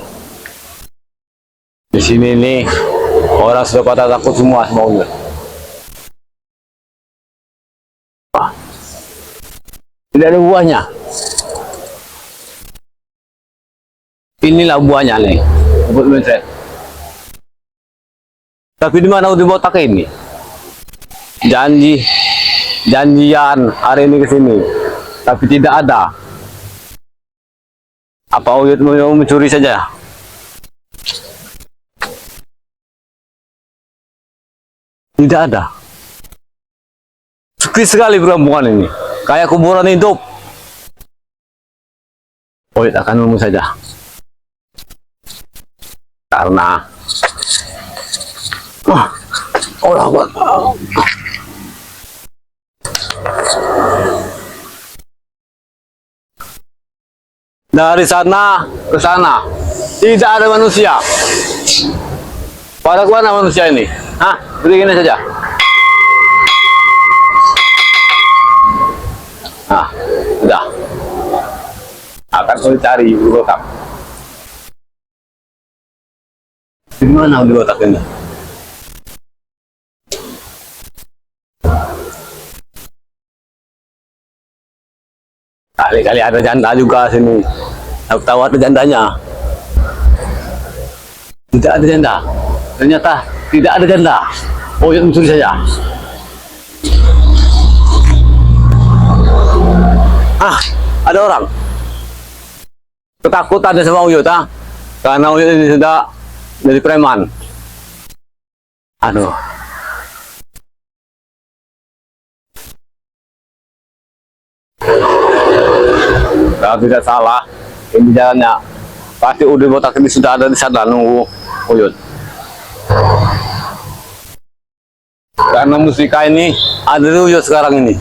Di sini nih orang sudah pada takut semua semuanya. Tidak ada buahnya. Inilah buahnya nih, rumput mencret. Tapi di mana di botak ini? Janjian hari ini ke sini, tapi tidak ada. Apa Oyot mau mencuri saja? Tidak ada. Sepi sekali perkampungan ini, kayak kuburan hidup. Oyot akan nunggu saja, karena orang dari sana ke sana tidak ada manusia. Pada mana manusia ini? Begini saja. Sudah. Akan kau cari di botak. Di mana di botak ini? Kali-kali ada janda juga sini. Aku tahu ada jandanya. Tidak ada janda. Ternyata tidak ada janda. Oyot mencuri saja. Ada orang. Ketakutan sama Oyot, karena Oyot ini sudah dari preman. Aduh. Kalau tidak salah, ini jalannya pasti udah botak ini sudah ada di sana nunggu Oyot. Karena mustika ini ada di Oyot sekarang ini.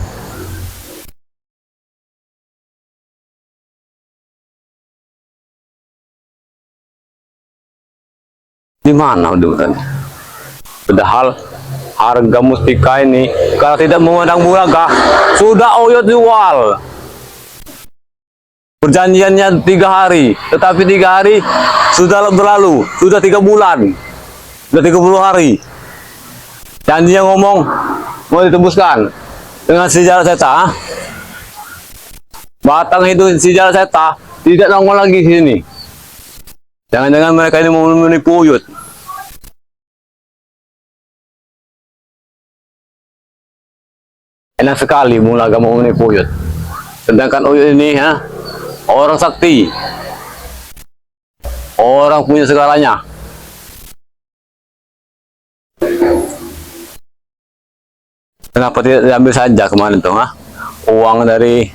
Di mana udah? Padahal harga mustika ini kalau tidak memandang Bung Laga sudah Oyot jual. Perjanjiannya 3 hari, tetapi 3 hari sudah berlalu, sudah 3 bulan, sudah 30 hari. Janjinya ngomong mau ditembuskan dengan sejarah seta. Batang itu sejarah seta tidak nongol lagi di sini. Jangan-jangan mereka ini mau menipu Uyut. Enak sekali Mulaga mau menipu Uyut. Sedangkan Uyut ini orang sakti, orang punya segalanya. Kenapa tidak diambil saja kemarin tuh, uang dari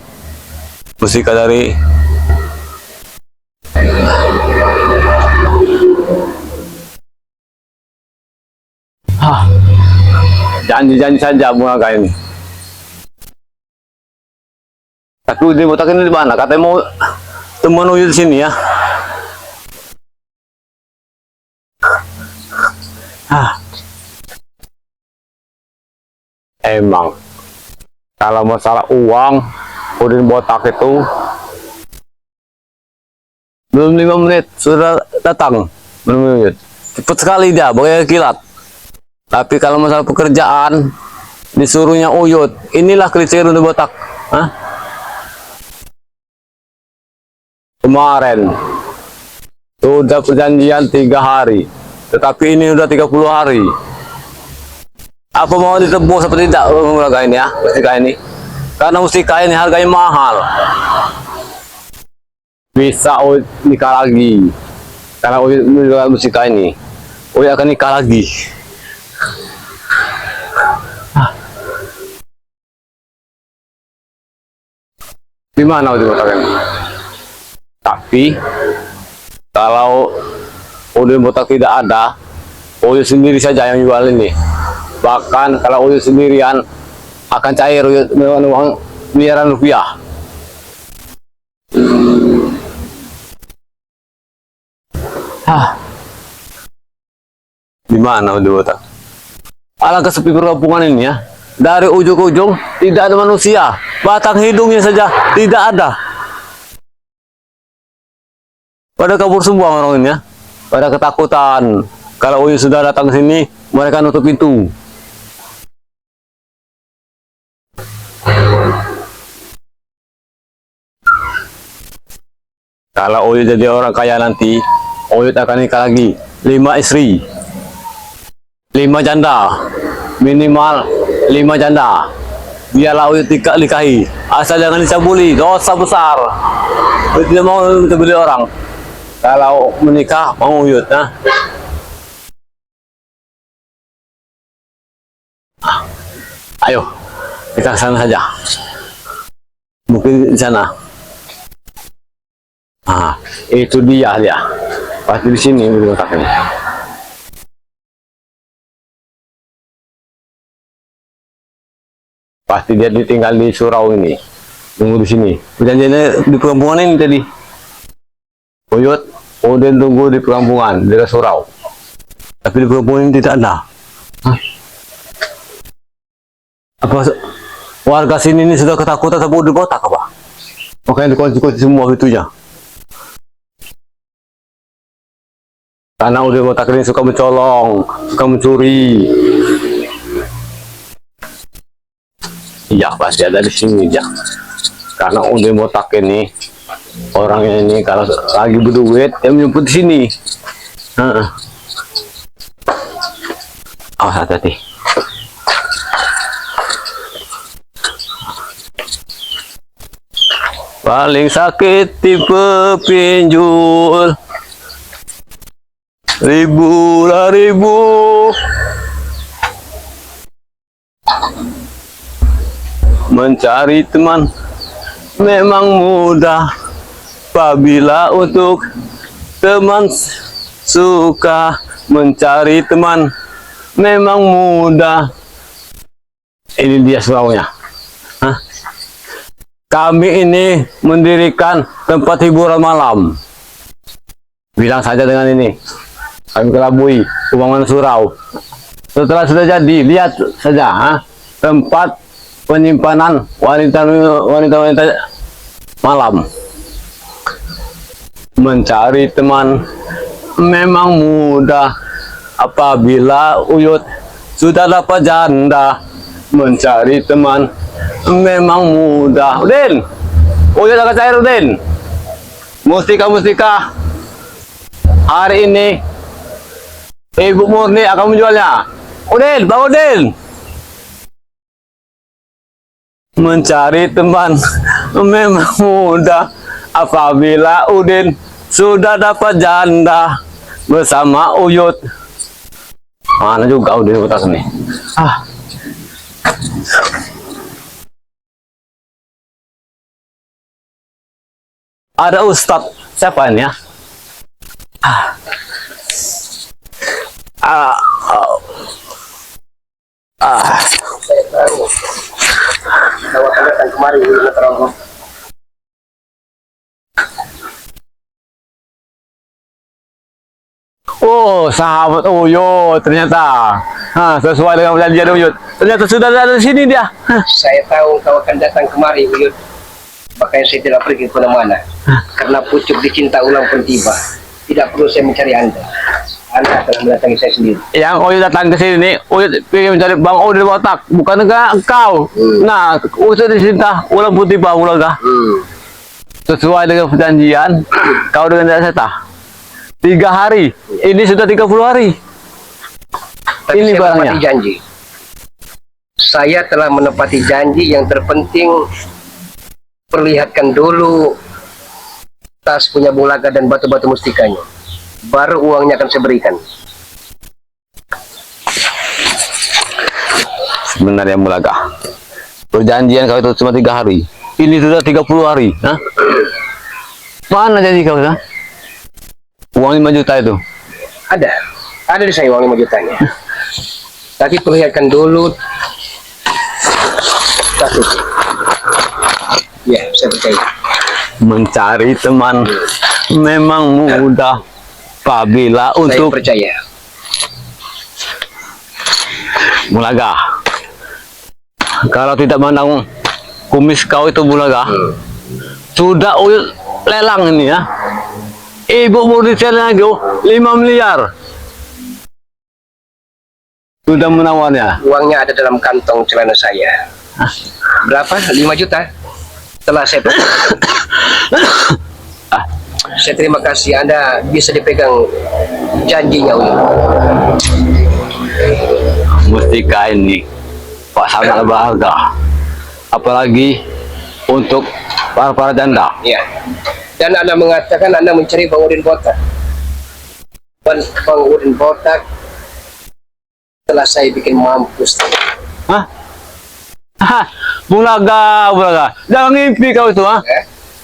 musika dari janji-janji saja Mulaga ini. Tapi di botak ini di mana? Katanya mau temuan Uyut di sini ya. Emang kalau masalah uang, Udin botak itu belum 5 menit sudah datang. Belum. Cepat sekali dia, bagai kilat. Tapi kalau masalah pekerjaan, disuruhnya Uyut. Inilah kriteria Udin botak. Kemarin sudah perjanjian 3 hari, tetapi ini sudah 30 hari. Apa mau ditebus seperti tidak Mulaga ini ya, mustika ini? Karena mustika ini harganya mahal. Bisa nikah lagi. Karena jual mustika ini, akan nikah lagi. Di mana Udin botak ini? Tapi kalau Udin botak tidak ada, Uyut sendiri saja yang jual ini. Bahkan kalau Uyut sendirian akan cair Uyut dengan uang miliaran rupiah. Di mana Udin botak? Alangkah sepi perkampungan ini ya. Dari ujung ke ujung tidak ada manusia. Batang hidungnya saja tidak ada. Pada kabur semua orang ini ya. Pada ketakutan. Kalau Uyut sudah datang ke sini, mereka nutup pintu. Kalau Uyut jadi orang kaya nanti, Uyut akan nikah lagi 5 istri, 5 janda, minimal 5 janda. Biarlah Uyut nikahi, asal jangan dicabuli, dosa besar. Uyut tidak mau dicabuli orang. Kalau menikah mau Uyut, ayo kita ke sana saja. Mungkin di sana. Itu dia. Pasti di sini letaknya. Pasti dia ditinggal di surau ini. Tunggu di sini. Perjanjiannya di perkampungan ini tadi. Uyut, Udin tunggu di perkampungan, di surau. Tapi di perkampungan ini tidak ada. Apa warga sini ini sudah ketakutan sama Udin botak apa? Makanya dikunci-kunci semua itunya. Karena Udin botak ini suka mencolong, suka mencuri. Iya pasti ada di sini ya. Karena Udin botak ini orangnya ini kalau lagi berduit dia menyebut di sini. Awas hati-hati. Paling sakit tipe pinjul, ribu lah ribu. Mencari teman memang mudah, apabila untuk teman suka. Mencari teman memang mudah. Ini dia suraunya. Kami ini mendirikan tempat hiburan malam. Bilang saja dengan ini. Kami kelabui pembangunan surau. Setelah sudah jadi, lihat saja tempat penyimpanan wanita-wanita malam. Mencari teman memang mudah apabila Uyut sudah dapat janda. Mencari teman memang mudah. Udin, Uyut akan cair Udin. Mustika hari ini Ibu Murni akan menjualnya. Udin, bangun Udin. Mencari teman memang mudah apabila Udin sudah dapat janda bersama Uyut. Mana juga Udin kota sini. Ada Ustadz siapa ini ya? Tawakan datang kemari menerogoh. Oh, sahabat Uyut ternyata. Sesuai dengan perjanjian Uyut. Ternyata sudah ada di sini dia. Saya tahu kau akan datang kemari, Uyut. Makanya saya tidak pergi kemana-mana. Karena pucuk dicinta ulang pun tiba. Tidak perlu saya mencari Anda. Anda telah mendatangi saya sendiri. Yang Uyut datang ke sini, Uyut ingin mencari Bang Udin Botak, bukan engkau. Nah, Uyut dicinta ulang pun tiba, Ulaga. Sesuai dengan perjanjian, kau dengan saya 3 hari. Ini sudah 30 hari. Tapi Ini saya barangnya. menepati janji. Saya telah menepati janji. Yang terpenting, perlihatkan dulu tas punya Bulaga dan batu-batu mustikanya. Baru uangnya akan saya berikan. Sebenarnya Bulaga, perjanjian kau itu cuma 3 hari. Ini sudah 30 hari. Mana janji kau? Uang 5 juta itu. Ada di saya uang 5 jutanya. Tapi perlihatkan dulu tas itu. Ya, saya percaya. Mencari teman memang mudah apabila Saya untuk percaya. Bulaga. Kalau tidak mandang kumis kau itu Bulaga, sudah Uyut lelang ini ya. Ibu Murni lagi 5 miliar. Sudah menawarnya. Uangnya ada dalam kantong celana saya. Berapa? 5 juta. Telah saya saya terima kasih. Anda bisa dipegang janjinya, Uyut. Mustika ini Pak sangat berharga. Apalagi untuk para janda. Ya. Dan Anda mengatakan Anda mencari Bang Udin Botak. Bang Udin Botak telah saya bikin mampus. Bulaga. Jangan ngimpi kau itu,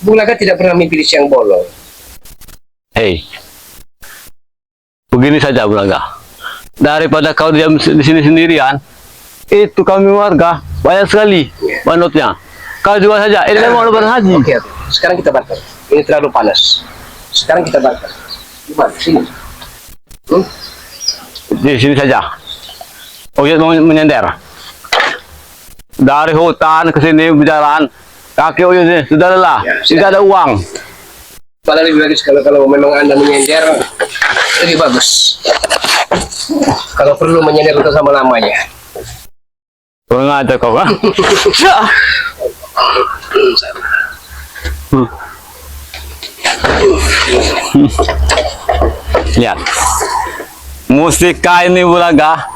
Bulaga tidak pernah mimpi di siang bolong. Hei. Begini saja Bulaga. Daripada kau diam di sini sendirian, itu kami warga banyak sekali manutnya. Kau jual saja. Ini kan mau lebaran haji. Oke. Sekarang kita bakar. Ini terlalu panas. Sekarang kita bakar. Gimana? Sini. Di sini saja. Uyut mau menyender. Dari hutan ke sini berjalan, kaki Uyut ini sudah lelah. Ya, Tidak ada uang. Padahal lebih bagus kalau memang Anda menyender, lebih bagus. Kalau perlu menyender untuk sama lamanya. Kurang ajar kau, Lihat. Mustika ini Bulaga.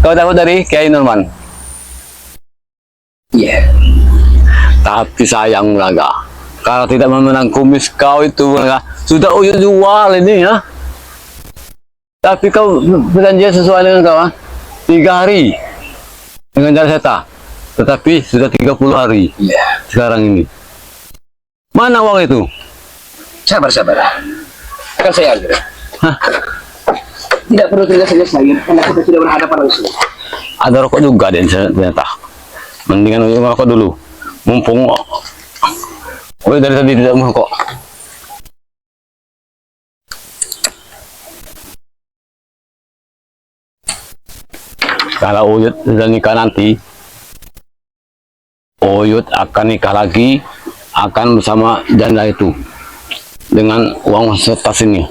Kau dapat dari Kiai Norman. Iya. Tapi sayang Bulaga, kalau tidak memenang kumis kau itu Bulaga, sudah Uyut jual ini ya. Tapi kau berjanji sesuai dengan kau 3 hari dengan cara seta. Tetapi sudah 30 hari Iya. sekarang ini. Mana uang itu? Sabar. Akan saya ambil. Tidak perlu tinggal saya, karena kita sudah berhadapan langsung. Ada rokok juga dan ternyata. Mendingan Uyut merokok dulu. Mumpung Uyut dari tadi tidak merokok. Kalau Uyut sudah nikah nanti, Uyut akan nikah lagi, akan bersama janda itu. dengan uang tas ini.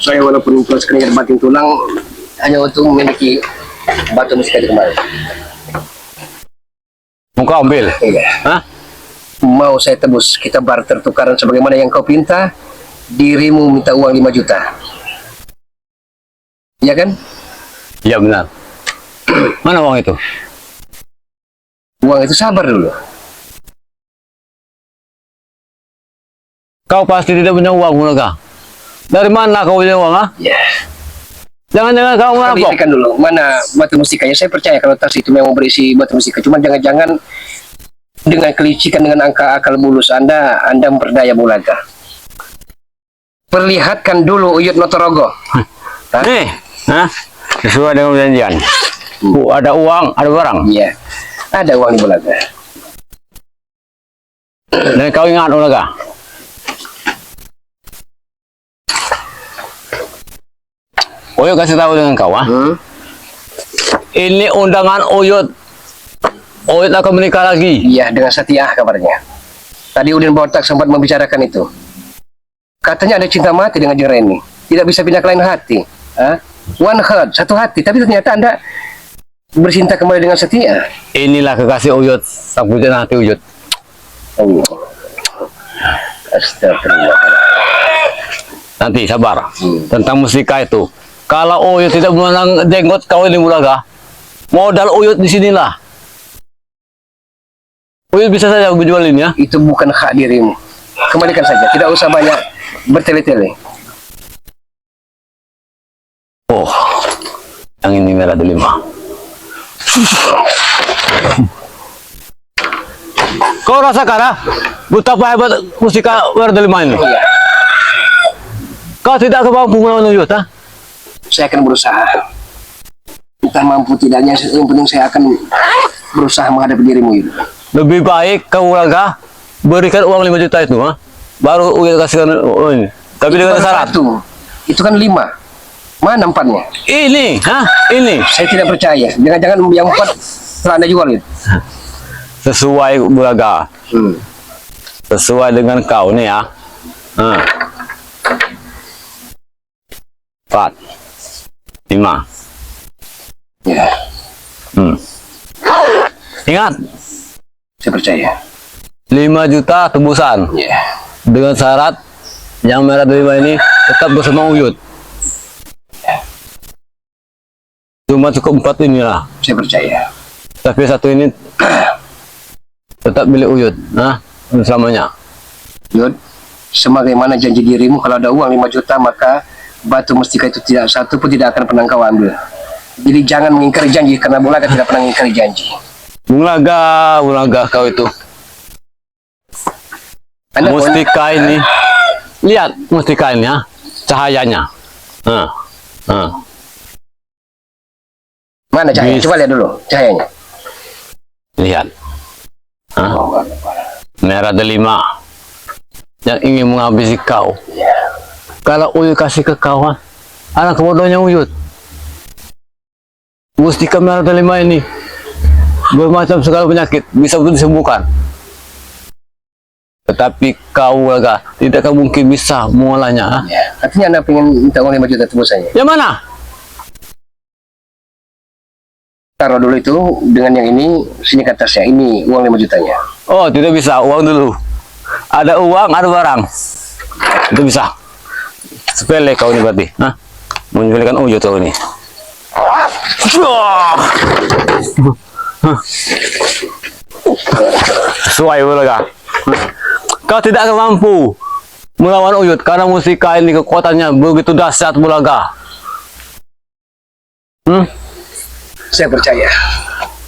Saya walaupun plus keringat batin tulang hanya untuk memiliki batu mustika itu kembali. Mau kau ambil? Iya. Hah? Mau saya tebus, kita barter tukaran sebagaimana yang kau pinta. Dirimu minta uang 5 juta. Iya kan? Iya benar. Mana uang itu? Uang itu sabar dulu. Kau pasti tidak punya uang, Munaga. Dari mana kau punya uang, ah? Ya. Jangan-jangan kau merampok. Lihatkan dulu mana batu mustikanya. Saya percaya kalau tas itu memang berisi batu mustika. Cuma jangan-jangan dengan kelicikan dengan angka akal bulus Anda memperdaya Bulaga. Perlihatkan dulu Uyut Notorogo. Nih, hah? Sesuai dengan perjanjian. Ada uang, ada barang. Iya. Ada uang di Bulaga. Dan kau ingat, Munaga. Uyut kasih tahu dengan kau, ah. Ini undangan Uyut. Uyut akan menikah lagi. Iya, dengan Setia kabarnya. Tadi Udin Botak sempat membicarakan itu. Katanya ada cinta mati dengan Jeng Reni. Tidak bisa pindah ke lain hati. Hah? One heart, satu hati. Tapi ternyata Anda bercinta kembali dengan Setia. Inilah kekasih Uyut, sang pujaan hati Uyut. Allah. Astagfirullah. Nanti sabar. Tentang mustika itu. Kalau Uyut tidak menang jenggot kau ini Mulaga, modal Uyut di sinilah. Uyut bisa saja menjual ini, ya. Itu bukan hak dirimu. Kembalikan saja. Tidak usah banyak bertele-tele. Oh, yang ini merah delima. Kau rasakan, ah, betapa hebat mustika merah delima ini. Iya. Kau tidak mampu melawan Uyut, ah? Saya akan berusaha. Entah mampu tidaknya, yang penting saya akan berusaha menghadapi dirimu itu. Lebih baik kau Mulaga berikan uang 5 juta itu, ah. Baru Uyut kasihkan ini. Tapi dengan syarat. Itu kan 5. Mana 4-nya? Ini, hah? Ini. Saya tidak percaya. Jangan-jangan yang 4 telah Anda jual itu. Sesuai Mulaga. Sesuai dengan kau nih, ya. 4, 5. Ya, Ingat, saya percaya. 5 juta tebusan. Ya, Dengan syarat yang merah delima ini tetap bersama Uyut. Cuma cukup 4 inilah. saya percaya. Tapi satu ini tetap milik Uyut. Nah, selamanya. Yud, sebagaimana janji dirimu, kalau ada uang 5 juta, maka batu mustika itu tidak satu pun tidak akan pernah kau ambil. Jadi jangan mengingkari janji, karena Bulaga tidak pernah mengingkari janji. Bulaga kau itu. Anda Mustika ini, lihat mustika ini, ya, cahayanya. mana cahaya? Bis. Coba lihat dulu cahayanya. Lihat, merah delima yang ingin menghabisi kau. Kalau Uyut kasih ke kawan, anak bodohnya Uyut. Mustika merah delima ini bermacam segala penyakit bisa untuk disembuhkan. Tetapi kau Mulaga tidak akan mungkin bisa mengolahnya. Ha? Ya, artinya Anda ingin minta uang 5 juta tebusannya. Yang mana? Taruh dulu itu dengan yang ini, sini ke atasnya. Ini uang 5 jutanya. Oh, tidak bisa. Uang dulu. Ada uang, ada barang. Itu bisa. Sepele kau ini berarti. Hah? Menjualkan Uyut kau ini. Sesuai Mulaga. Kau tidak akan mampu melawan Uyut karena mustika ini kekuatannya begitu dahsyat Mulaga. Saya percaya.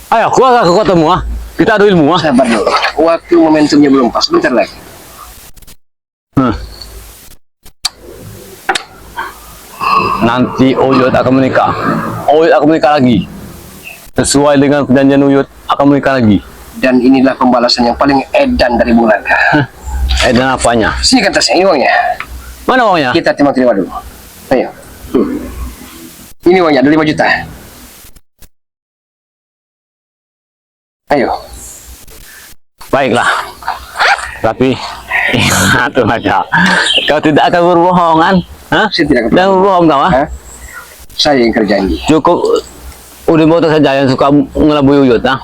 Ayo, keluarkan kekuatanmu, ah. Kita adu ilmu, ah. Sabar dulu. Waktu momentumnya belum pas. Bentar lagi. Nanti Uyut akan menikah. Uyut akan menikah lagi. Sesuai dengan perjanjian Uyut akan menikah lagi. Dan inilah pembalasan yang paling edan dari Bulaga. Dan apanya? Sini ke atasnya. Ini uangnya. Mana uangnya? Kita terima dulu. Ayo. Ini uangnya. Ada 5 juta. Ayo. Baiklah. Tapi ingat Ulaga, kau tidak akan berbohong kan? Hah? Saya tidak akan Tidak berbohong kau, ah? Hah? Saya yang kerjanji. Cukup udah motor saja yang suka ngelabui Uyut, ah.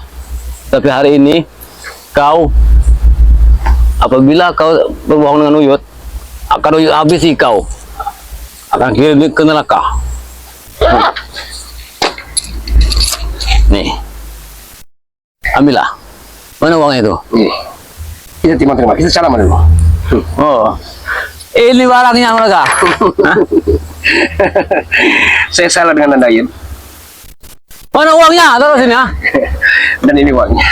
Tapi hari ini kau, apabila kau berbohong dengan Uyut, akan Uyut habisi kau, akan kirim ke neraka. Nih, ambillah. Mana uangnya itu? Nih. Kita terima. Kita salaman dulu. Oh, ini barangnya mereka. Saya salah dengan Anda, Yud. Mana uangnya? Taruh sini, ah. Dan ini uangnya.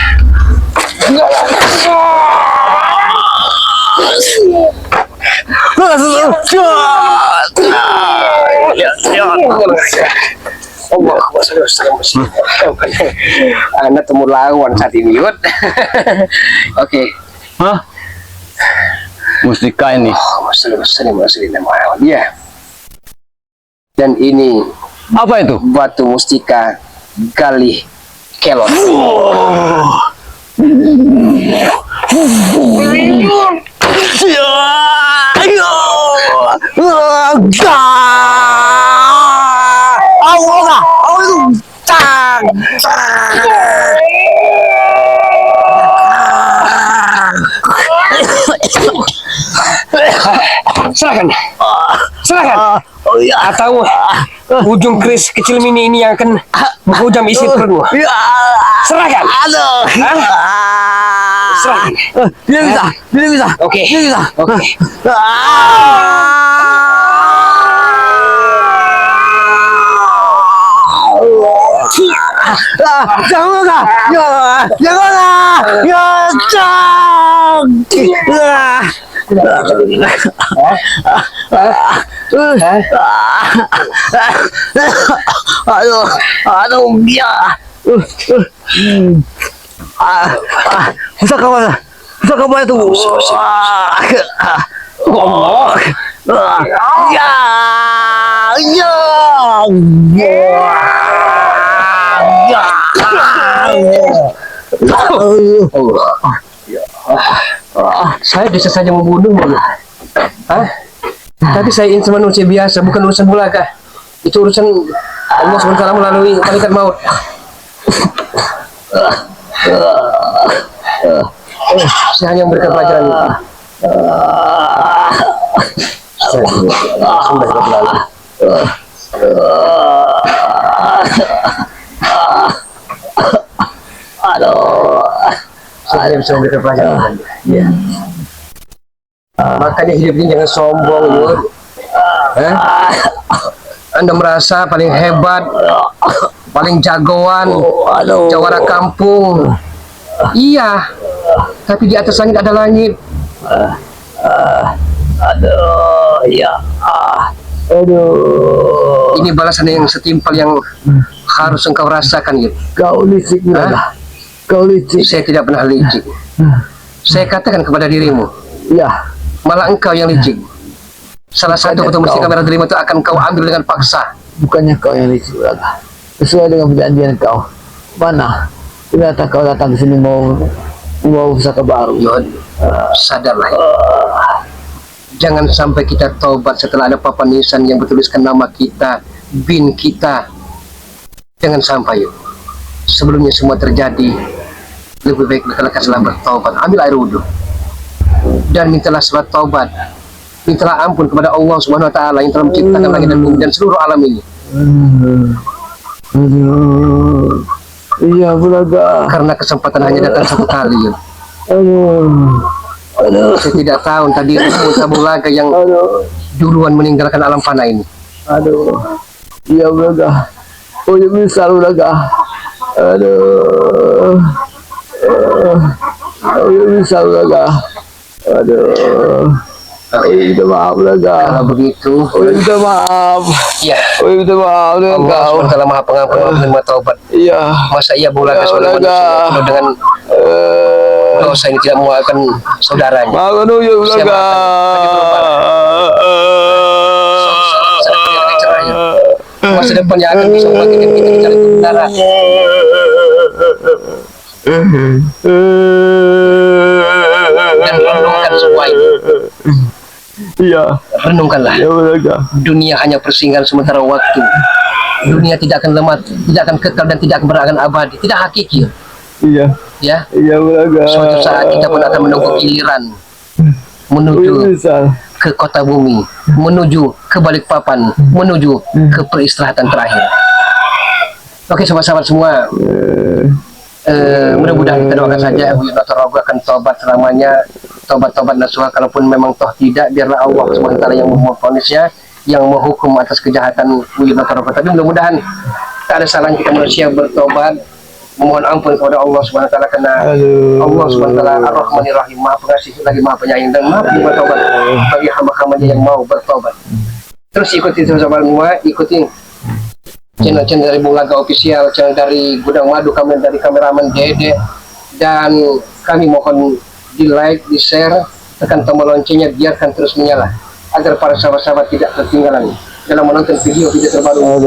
Allah, Anda temu lawan saat ini, Yud. Oke. Hah? Mustika ini. Iya. Dan ini Apa itu? batu mustika Galih Kelot. Serahkan. Atau ujung keris kecil mini ini yang akan menghujam isi perutmu. Serahkan. Hah? Serahkan. Tidak bisa. Oke. Tidak bisa. Oke. Jangan. Aduh, ya. Pusaka mana itu? Allah. Ya, ya, Saya bisa saja membunuhmu. Hah? Tapi saya ini manusia biasa, bukan urusan Ulaga. Itu urusan Allah SWT melalui malaikat maut. Saya hanya memberikan pelajaran. Sudah berlalu. Saya bisa memberikan pelajaran. ya. Makanya hidup ini jangan sombong, Yud. Anda merasa paling hebat, paling jagoan, jawara kampung. Iya, tapi di atas langit ada langit. Aduh, ya. Aduh. Ini balasan yang setimpal yang harus engkau rasakan, Yud. Kau licik, Hah? Kau licik. Saya tidak pernah licik. Saya katakan kepada dirimu, Ya. malah engkau yang licik. Salah satu Bukannya foto mustika kau. merah dirimu itu akan kau ambil dengan paksa. Bukannya kau yang licik, Ulaga. Sesuai dengan perjanjian kau. Mana? Ternyata kau datang ke sini mau pusaka baru. Yud, sadarlah. Jangan sampai kita taubat setelah ada papan nisan yang bertuliskan nama kita, bin kita. Jangan sampai, Yud. Sebelumnya semua terjadi, lebih baik lekas-lekaslah bertaubat. Ambil air wudhu dan mintalah salat taubat. Mintalah ampun kepada Allah Subhanahu wa taala yang telah menciptakan langit dan bumi dan seluruh alam ini. Aduh. Iya, Ulaga. Karena kesempatan hanya datang satu kali, Yud. Aduh. Saya tidak tahu tadi Tabung Laga yang duluan meninggalkan alam fana ini. Aduh. Iya, Ulaga. Oh, ya bisa, Ulaga. Aduh. Oh, ya bisa, Ulaga. Aduh. Oh, ya minta maaf, Ulaga. Kalau begitu, Oh, ya minta maaf. ya Oh, ya minta maaf dengan Allah kau. SWT maha pengampun maha menerima taubat. Iya. Masa ia Bulaga sebagai Ulaga. manusia penuh dengan dosa ini tidak menguatkan saudaranya. Maafkan ya, Ulaga. Masa depan yang akan bisa membagikan kita di jalan kebenaran. semua ini. Iya. Renungkanlah. Ya Bulaga. Dunia hanya persinggahan sementara waktu. Dunia tidak akan lemah, tidak akan kekal dan tidak akan berakan abadi. Tidak hakiki. Iya. Ya. Iya Bulaga. Suatu saat kita pun akan menunggu giliran menuju ke kota bumi, menuju ke Balikpapan, menuju ke peristirahatan terakhir. Oke, sahabat-sahabat semua, mudah-mudahan kita doakan saja Buyut Dr. Rogo akan tobat selamanya, tobat nasuha. Kalaupun memang toh tidak, biarlah Allah SWT yang memvonisnya, yang menghukum atas kejahatan Buyut Dr. Rogo. Tapi mudah-mudahan tak ada salahnya kita manusia bertobat, memohon ampun kepada Allah SWT, karena Allah SWT Ar-Rahmanir Rahim, Maha Pengasih lagi Maha Penyayang dan Maha Penerima Taubat bagi hamba-hambanya yang mau bertobat. Terus ikuti sahabat semua, ikuti channel dari Bulaga Official, channel dari Gudang Madu, kami dari kameramen Dede, dan kami mohon di like, di share, tekan tombol loncengnya, biarkan terus menyala agar para sahabat-sahabat tidak ketinggalan dalam menonton video-video terbaru,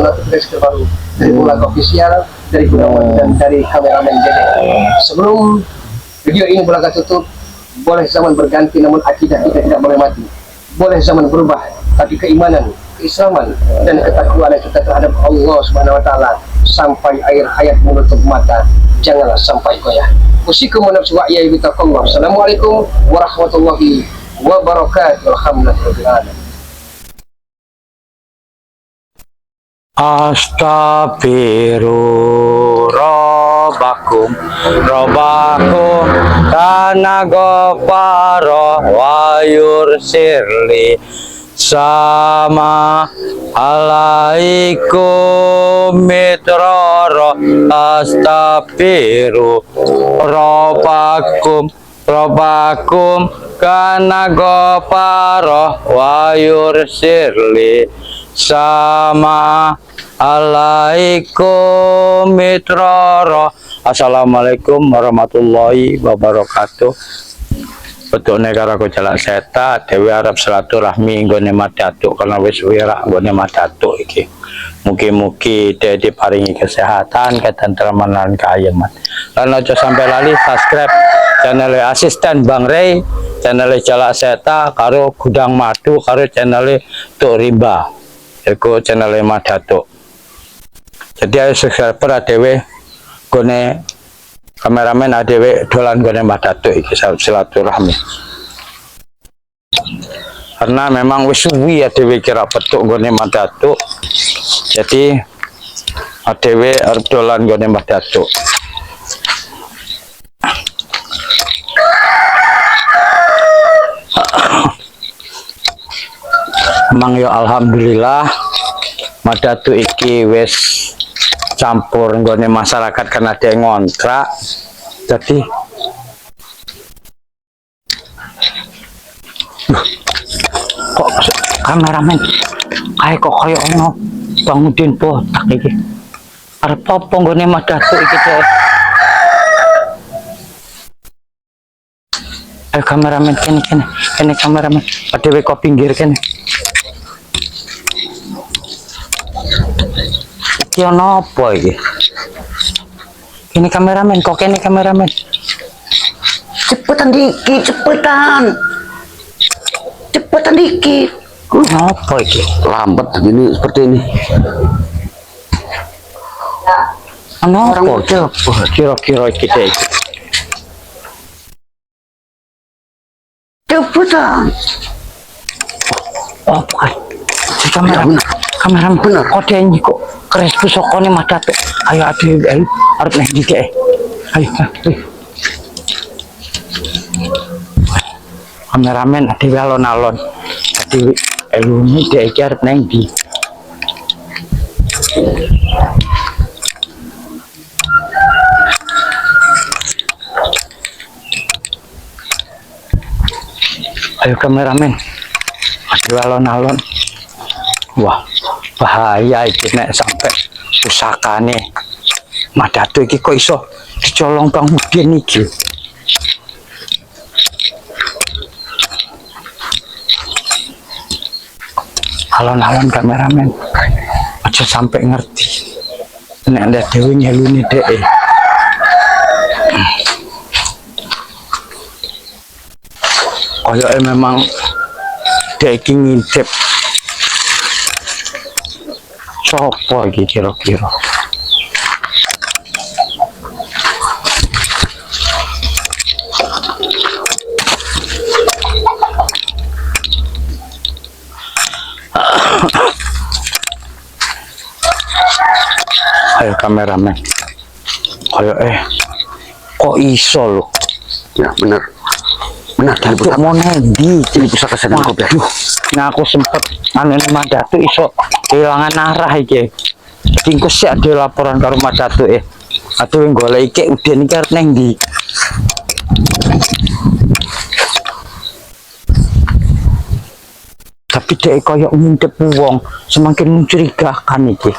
notifikasi terbaru dari Bulaga Official, dari Gudang Madu, dan dari kameramen Dede. Sebelum video ini Bulaga tutup, boleh zaman berganti namun akidah kita tidak boleh mati. Boleh zaman berubah tapi keimanan, keislaman dan ketakwaan kita terhadap Allah Subhanahu wa taala sampai air hayat menutup mata, janganlah sampai goyah. Usikum wa nafsi wa iyaya bitaqallah. Assalamualaikum warahmatullahi wabarakatuh. Alhamdulillahirabbil alamin. Astaghfiru Rabbakum kana ghafara wa yursirli sama alaikum mitrara. Astaghfiru Rabbakum kana ghafara wa yursirli sama alaikum mitrara. Assalamualaikum warahmatullahi wabarakatuh. Betul negara ko jalak seta dewe arab silaturahmi nggone madatuk karena wis wira nggone madatuk iki. Mugi-mugi dadi paringi kesehatan, ketentraman lan kaayman. Lan aja sampai lali subscribe channel asisten Bang Rey, channel jalak seta karo Gudang Madu, karo channel Tuk Rimba. Iku channel Madatuk. Jadi ayo subscriber adewe gone kameramen adewe dolan gone Madatuk iki silaturahmi. Karena memang wis suwi adewe kira petuk gone Madatuk. Jadi adewe arep dolan gone Madatuk. Emang yo alhamdulillah Madatuk iki wis campur nggone masyarakat karena ada yang ngontrak. Jadi kok kameramen kayak kok koyo ono Bang Udin botak iki. Arep apa nggone Madatuk iki teh? Ayo kameramen kene kameramen. Adewe kok pinggir kene. Iki ono apa iki? Ini kameramen, kok kene kameramen. Cepetan dikit, cepetan. Cepetan dikit. Apa iki? Lambat begini seperti ini. Ano orang kira-kira kita iki. Cepetan. Oh, bukan. Si kameramen. Kameramen bener. Kok dia ini kok keres pusokone Madatuk. Ayo aduh arep nek dikek. Ayo. Kameramen adewe alon-alon. Adewe elune dek iki arep nang ndi? Ayo kameramen. Adewe alon-alon. Wah, bahaya iki nek sampai pusakane Madatuk iki kok iso dicolong Bang Udin iki. Alon-alon kameramen. Aja sampai ngerti. Nek ada dewe nyeluni dek. Kayaknya memang dia iki ngintip. Sopo lagi kira-kira? Ayo kameramen. Ayo kok iso lo? Ya benar. Benar tadi Untuk pusaka. mau nendi. Ini pusaka Setan Kober. Waduh, nah aku sempet anu Madatu iso kehilangan arah iki. Engko sik ada laporan karo Madatu Aduh yang golek iki udah iki arep nang ndi? Tapi dia kayak ngintip wong, semakin mencurigakan iki.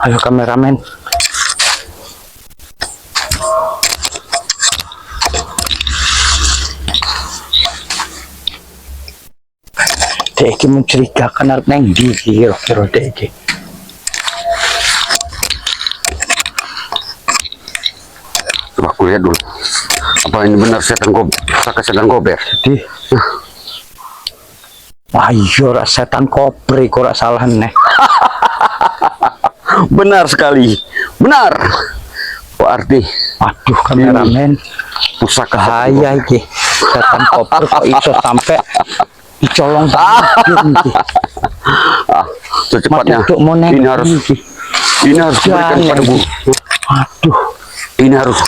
Ayo kameramen. Dek iki mencurigakan arep nang ndi kira-kira dek iki. Coba aku lihat dulu. Apa ini benar pusaka Setan Kober? Di. Wah iya ora setan kobre kok ora salah neh. Benar sekali. Benar. Berarti Aduh kameramen, pusaka bahaya iki. Setan koper kok iso sampai dicolong iki. Secepatnya Madatu mau neng ini harus iki. diberikan kepada guru. Aduh, Ini harus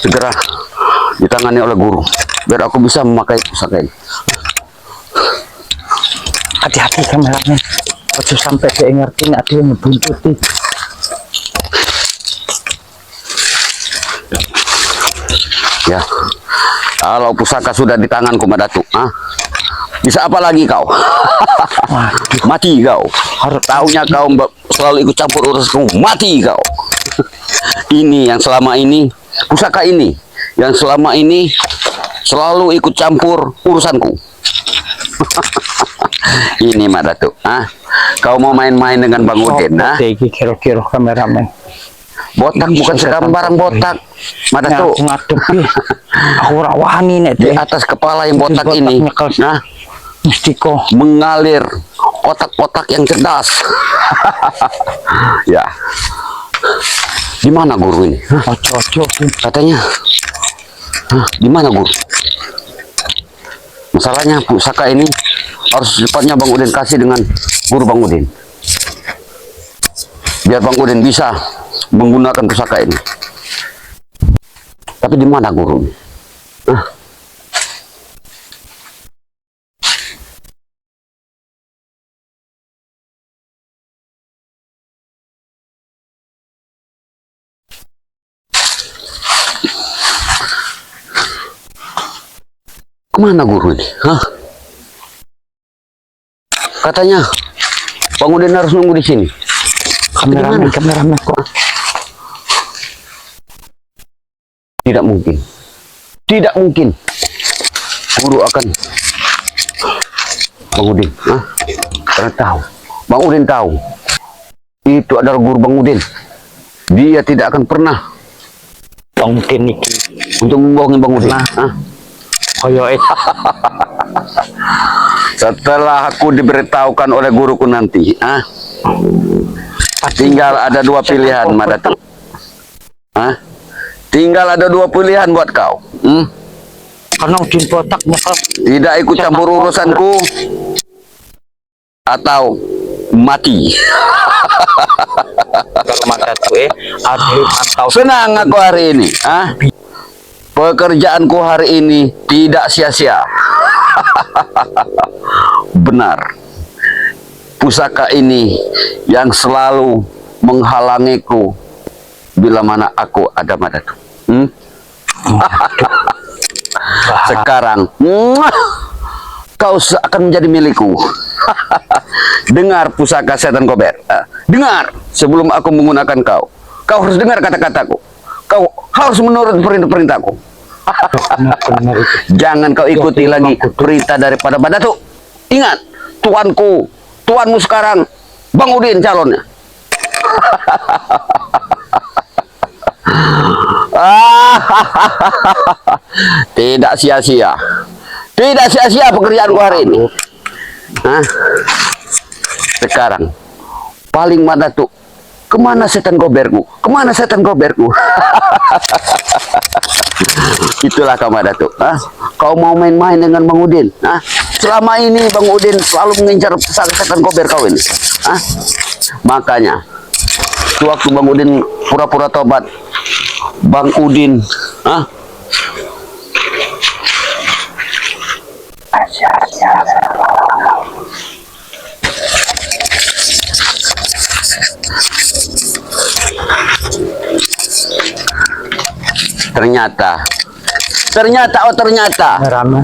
segera ditangani oleh guru biar aku bisa memakai pusaka ini. hati-hati kameramen. Ojo sampai dia ngerti nek dia ngebuntuti. Ya, kalau pusaka sudah di tanganku Madatu, bisa apa lagi kau? Mati kau. Taunya kau selalu ikut campur urusanku, mati kau. Ini yang selama ini, pusaka ini yang selama ini selalu ikut campur urusanku. Ini Madatu, kau mau main-main dengan Bang Udin, Iki kira-kira kameramen. Botak bukan sekambarang botak, Madatu. Aku ngadepi. Aku ora wani nek Di atas kepala yang botak ini, mesti kok mengalir otak-otak yang cerdas. Ya, di mana guru ini? ojo Katanya, di mana guru? Masalahnya pusaka ini harus secepatnya Bang Udin kasih dengan guru Bang Udin, biar Bang Udin bisa menggunakan pusaka ini. Tapi di mana guru? Kemana guru ini? Katanya Bang Udin harus nunggu di sini. kameramen kok Tidak mungkin. Tidak mungkin. Guru akan Bang Udin. Karena tahu. Bang Udin tahu. Itu adalah guru Bang Udin. Dia tidak akan pernah Bang Udin iki untuk membohongi Bang Udin. koyo Setelah aku diberitahukan oleh guruku nanti, tinggal ada dua pilihan, Madatu. Tinggal ada dua pilihan buat kau. karena Udin botak nyekel Tidak ikut campur urusanku atau mati. kalau Madatu ada mantau Senang aku hari ini. Pekerjaanku hari ini tidak sia-sia. Benar. Pusaka ini yang selalu menghalangiku bila mana aku ada Madatu. Sekarang kau akan menjadi milikku. Dengar pusaka Setan Kober. Dengar sebelum aku menggunakan kau. Kau harus dengar kata-kataku. Kau harus menurut perintah-perintahku. benar itu. Jangan kau ikuti lagi perintah daripada Madatu. Ingat, tuanku, tuanmu sekarang Bang Udin calonnya. Tidak sia-sia. Tidak sia-sia pekerjaanku hari ini. Hah? Sekarang paling mana tuh? Kemana setan goberku? Kemana setan goberku? Itulah kau Datuk. Hah? Kau mau main-main dengan Bang Udin? Hah? Selama ini Bang Udin selalu mengincar setan gober kau ini. Hah? Makanya waktu Bang Udin pura-pura tobat, Bang Udin, hah? Ternyata Rame.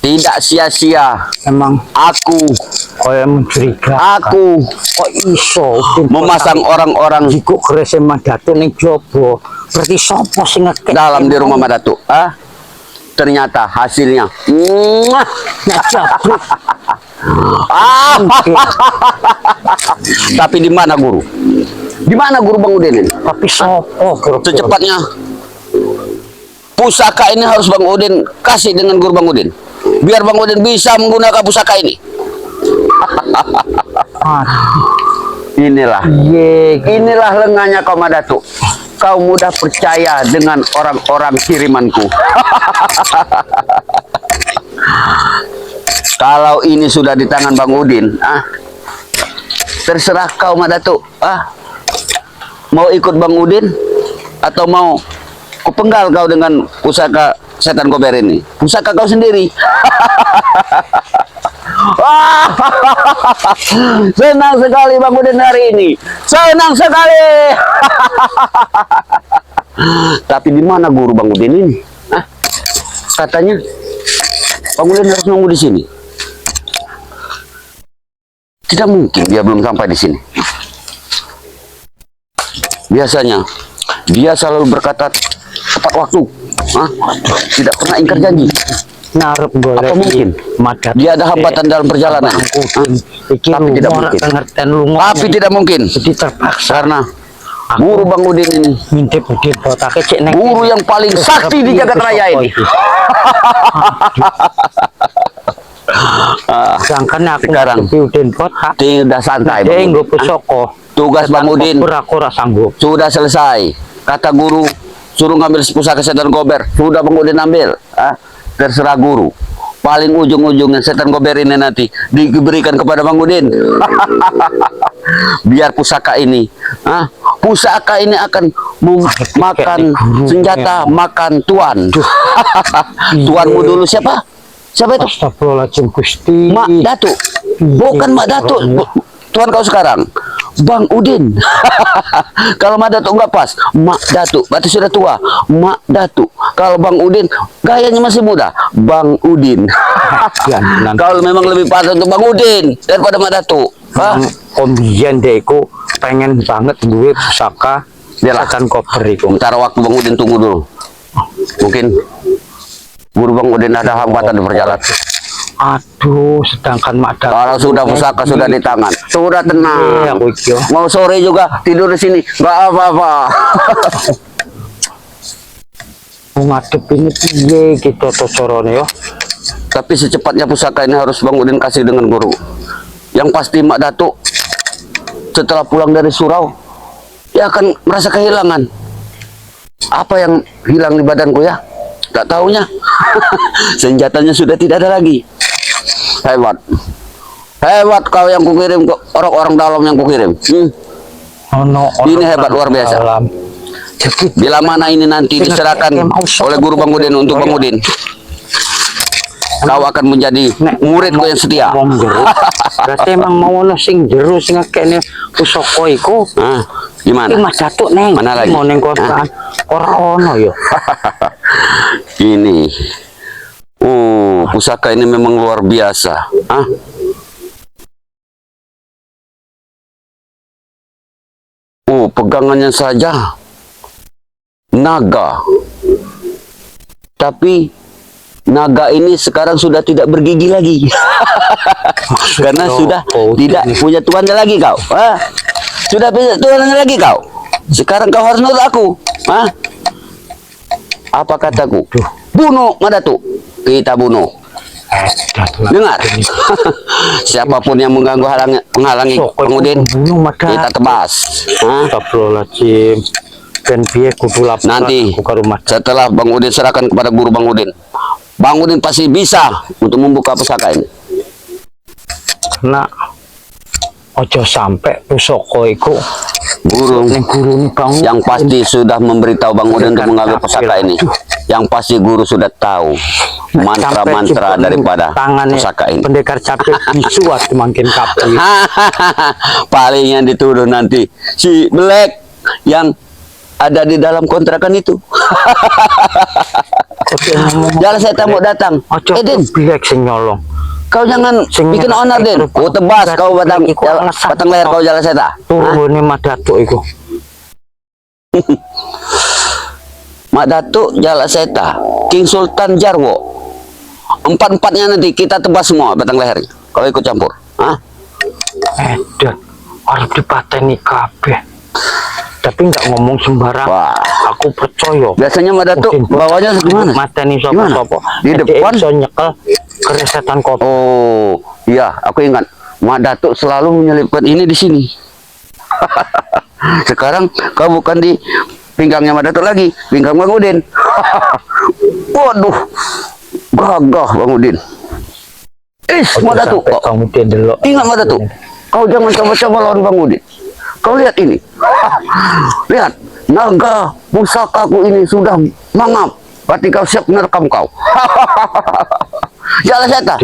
tidak sia-sia Emang aku kaya mencurigakan. aku Kok iso memasang orang-orang jiko keres emang Datuk ning jowo. Berarti sopo sing ngekek dalam di rumah Datuk. Ah, ternyata hasilnya muah. Jabruk. Ah, tapi di mana guru? Di mana guru Bang Udin ini? Tapi sopo kira-kira? Secepatnya pusaka ini harus Bang Udin kasih dengan guru Bang Udin, biar Bang Udin bisa menggunakan pusaka ini. Inilah lengannya kau Datuk. Kau mudah percaya dengan orang-orang kirimanku. Kalau ini sudah di tangan Bang Udin, terserah kau Datuk. Mau ikut Bang Udin atau mau kupenggal kau dengan pusaka setan gober ini? Pusaka kau sendiri. Senang sekali Bang Udin hari ini. Senang sekali. Tapi di mana guru Bang Udin ini? Katanya Bang Udin harus nunggu di sini. Tidak mungkin dia belum sampai di sini. Biasanya dia selalu berkata tepat waktu. Tidak pernah ingkar janji. Narep golek. Apa mungkin dia ada hambatan dalam perjalanan? Tapi tidak mungkin. Tapi tidak mungkin. Jadi terpaksa Karena guru Bang Udin ini ngintip Udin botak cek neng. guru yang paling sakti di jagat raya ini. Sedangkan aku Sekarang Udin botak. tidak santai. Dia Bang nggo Udin. pusaka. Tugas Bang Udin Aku ora sanggup. sudah selesai. Kata guru suruh ngambil pusaka setan gober, sudah Bang Udin ambil. Terserah guru. Paling ujung-ujungnya setan gober ini nanti diberikan kepada Bang Udin. Biar pusaka ini akan makan senjata, makan tuan. Tuanmu dulu siapa? Siapa itu? Astagfirullahaladzim Gusti. Mak Datuk. Bukan Mak Datuk. Tuan kau sekarang Bang Udin. Kalau Mak Datuk nggak pas, Mak Datuk berarti sudah tua. Mak Datuk. Kalau Bang Udin gayanya masih muda, Bang Udin. Kalau memang lebih pas untuk Bang Udin daripada Mak Datuk. Kombian deku pengen banget duwe pusaka setan koper iku. Sementara waktu Bang Udin tunggu dulu. Mungkin guru Bang Udin ada hambatan di perjalanan. Aduh, sedangkan Mak Datuk. Kalau sudah pusaka sudah di tangan, sudah tenang. Mau sore juga tidur di sini, nggak apa-apa. Ngadep ini piye gitu to carane yo. Tapi secepatnya pusaka ini harus Bang Udin kasih dengan guru. Yang pasti Mak Datuk setelah pulang dari surau, dia akan merasa kehilangan. Apa yang hilang di badanku ya? Tak taunya. Senjatanya sudah tidak ada lagi. Hebat. Hebat kau yang kukirim ke orang-orang dalam yang kukirim. Ini hebat luar biasa. Bila mana ini nanti diserahkan oleh guru Bang Udin untuk Bang Udin, kau akan menjadi muridku yang setia. Berarti emang mau ono sing jero sing ngekene pusaka iku. Gimana? Mas Datuk neng. Mana lagi? Mau neng kotaan. Ora ono yo. Ini. Pusaka ini memang luar biasa. Pegangannya saja naga. Tapi naga ini sekarang sudah tidak bergigi lagi. Karena sudah tidak punya tuannya lagi kau. Sudah bisa turun lagi kau. Sekarang kau harus nurut aku. Hah? Apa kataku? Bunuh Madatu. Kita bunuh. Dengar. Siapapun yang mengganggu menghalangi Bang Udin, kita tebas. Hah? Astagfirullahaladzim. Ben piye kudu laporan Nanti aku ke rumah. setelah Bang Udin serahkan kepada guru Bang Udin, Bang Udin pasti bisa untuk membuka pusaka ini. Nak, ojo sampai pusaka iku Guru ning guru Bang yang pasti sudah memberitahu Bang Udin untuk mengambil pusaka ini. Yang pasti guru sudah tahu mantra-mantra daripada pusaka ini. Pendekar capek disuat makin kapal. Paling yang dituduh nanti si Black yang ada di dalam kontrakan itu. Jalan saya tamu datang. Edin, Black sing nyolong. Kau jangan bikin onar, Den. Kau tebas kau batang leher kau jalan saya tak. Turune Madatu iku. Mak Datuk Jala Seta, King Sultan Jarwo. Empat-empatnya nanti kita tebas semua batang lehernya. Kalau ikut campur. Hah? Dan harus dipateni kabeh. Tapi nggak ngomong sembarang. Wah. Aku percaya. Biasanya Mak Datuk bawanya gimana? Mateni sopo-sopo. Di depan iso nyekel keresetan kopi. Oh, iya, aku ingat. Mak Datuk selalu menyelipkan ini di sini. Sekarang kau bukan di pinggangnya Mak Datuk lagi, pinggang Bang Udin. Waduh, gagah Bang Udin. Mak Datuk, Kamu delok. ingat Mak Datuk, kau jangan coba-coba lawan Bang Udin. Kau lihat ini. Lihat, naga pusakaku ini sudah mangap. Berarti kau siap menerkam kau. Jalan seta.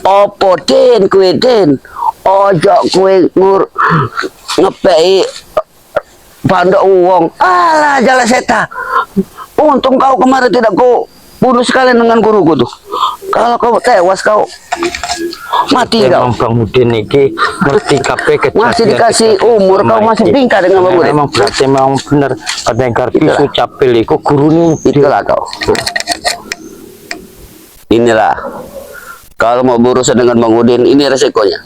Opo Den kue Den. Ojo kue ngepei bandok uang. Alah jalan seta. Untung kau kemarin tidak kau bunuh sekalian dengan guruku tuh. Kalau kau tewas kau mati kau. Bang Udin iki ngerti kabeh kejadian. Masih dikasih umur kau masih tingkah dengan Bang Udin. Memang berarti memang bener pendekar pisu capil iku gurune. Itulah kau. Inilah kalau mau berurusan dengan Bang Udin, ini resikonya.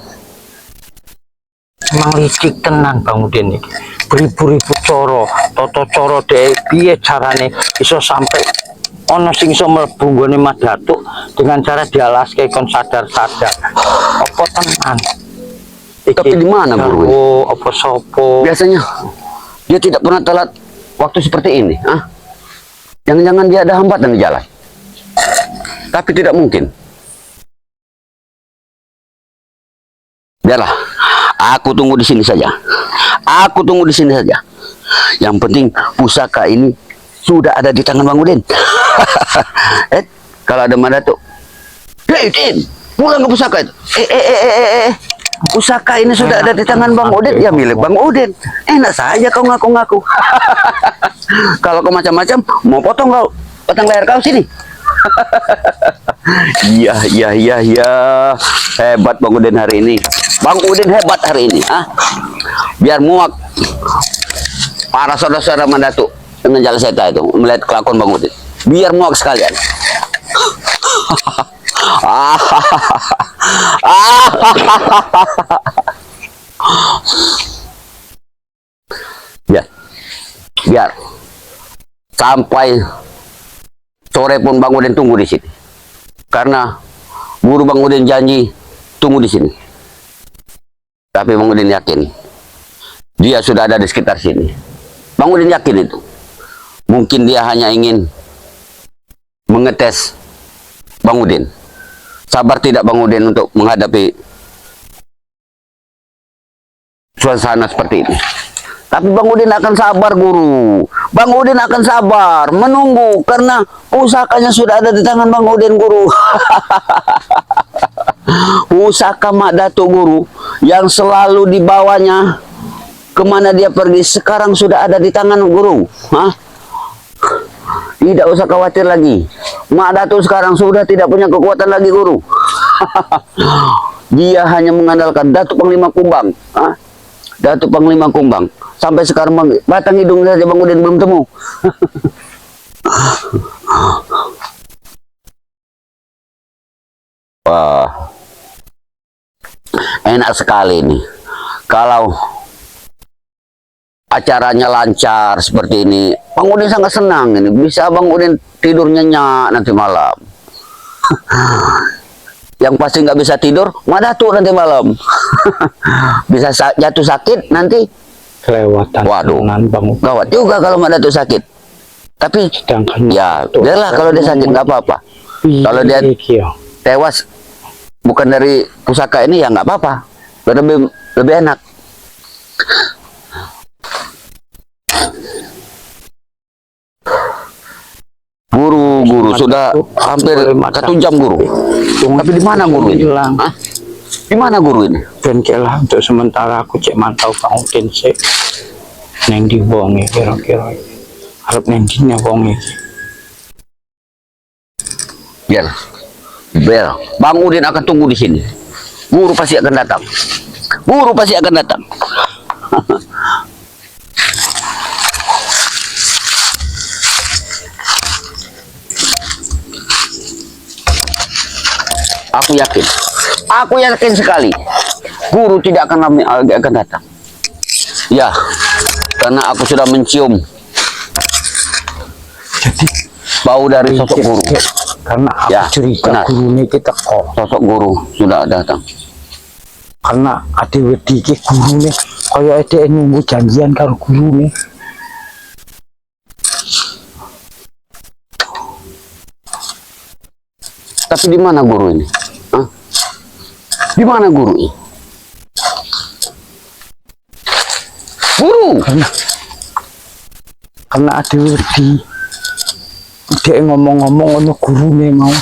Emang licik tenan Bang Udin iki. Beribu-ribu coro, toto coro deh piye carane iso sampai ono sing iso mlebu nggone Madatu dengan cara dialaske kon sadar-sadar. Apa tenan? Tapi di mana guru ini? Apa sopo? Biasanya dia tidak pernah telat waktu seperti ini. Ah, jangan-jangan dia ada hambatan di jalan. Tapi tidak mungkin. Biarlah, aku tunggu di sini saja. Aku tunggu di sini saja. Yang penting pusaka ini sudah ada di tangan Bang Udin. Kalau ada Madatu, Din, pulang ke pusaka itu. Pusaka ini sudah ada di tangan Bang Udin, ya milik Bang Udin. Enak saja kau ngaku-ngaku. Kalau kau macam-macam, mau potong kau, potong leher kau sini. Iya. Hebat Bang Udin hari ini. Bang Udin hebat hari ini. Ah, biar muak para saudara-saudara Madatu dengan Jala Seta itu melihat kelakuan Bang Udin. Biar muak sekalian. Biar sampai sore pun Bang Udin tunggu di sini. Karena guru Bang Udin janji tunggu di sini. Tapi Bang Udin yakin dia sudah ada di sekitar sini. Bang Udin yakin itu. Mungkin dia hanya ingin mengetes Bang Udin. Sabar tidak Bang Udin untuk menghadapi suasana seperti ini. Tapi Bang Udin akan sabar guru. Bang Udin akan sabar menunggu karena pusakanya sudah ada di tangan Bang Udin guru. Pusaka Mak Datuk guru yang selalu dibawanya kemana dia pergi sekarang sudah ada di tangan guru. Hah? Tidak usah khawatir lagi. Mak Datuk sekarang sudah tidak punya kekuatan lagi guru. Dia hanya mengandalkan Datuk Panglima Kumbang. Hah? Datuk Panglima Kumbang. Sampai sekarang batang hidung saja Bang Udin belum temu. Wah, enak sekali nih. Kalau acaranya lancar seperti ini, Bang Udin sangat senang ini. Bisa Bang Udin tidur nyenyak nanti malam. Yang pasti nggak bisa tidur, Madatu nanti malam. Bisa jatuh sakit nanti. Kelewatan. Waduh, Bang Udin. gawat juga kalau Madatu sakit. Tapi Sedangkan ya, biarlah kalau dia sakit nggak apa-apa. Kalau dia tewas bukan dari pusaka ini ya nggak apa-apa. Lebih enak. Guru sudah hampir 1 jam guru. Tapi di mana guru ini? Hah? Di mana guru ini? Dan lah untuk sementara aku cek mantau Bang Udin sih. Neng di wong kira-kira. Harap neng di wong iki. Biar Bang Udin akan tunggu di sini. Guru pasti akan datang. Guru pasti akan datang. Aku yakin sekali guru tidak akan datang. Ya, karena aku sudah mencium bau dari sosok guru. Karena aku Ya, cerita benar. guru ini kita kok. Sosok guru sudah datang. Karena ada wedi ke guru nih, kaya ada nunggu janjian karo guru nih. Tapi di mana guru ini? Hah? Di mana guru ini? Guru! Karena ada wedi. Dia ngomong-ngomong ono guru nih mau.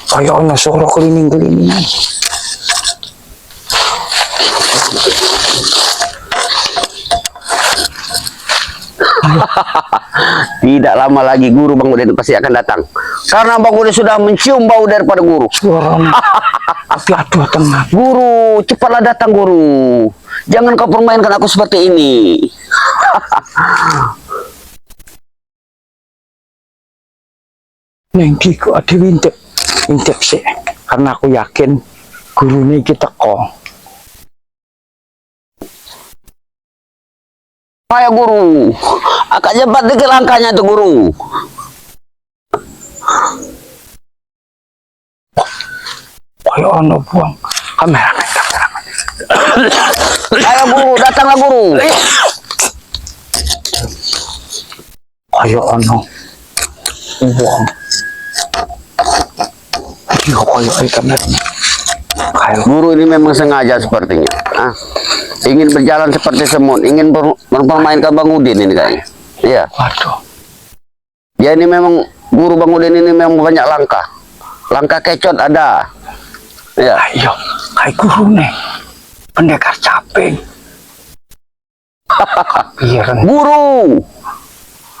Kaya ono suara keliling-kelingan. Tidak lama lagi guru Bang Udin pasti akan datang. Karena Bang Udin sudah mencium bau daripada guru. Suara tapi aduh tenang. Guru, cepatlah datang guru. Jangan kau permainkan aku seperti ini. Neng kiko ada intip sih. Karena aku yakin guru ini kita kok. Ayo guru, agak cepat dikit langkahnya tuh guru. Kaya ono buang kameramen. Ayo guru, datanglah guru. Kaya ono buang. Iya kaya kameramen. Guru ini memang sengaja sepertinya. Ingin berjalan seperti semut, ingin mempermainkan Bang Udin ini kayaknya. Iya. Waduh. Ya ini memang guru Bang Udin ini memang banyak langkah. Langkah kecot ada. Ya. Ayo, kayak guru nih. Pendekar caping. Iya kan. Guru,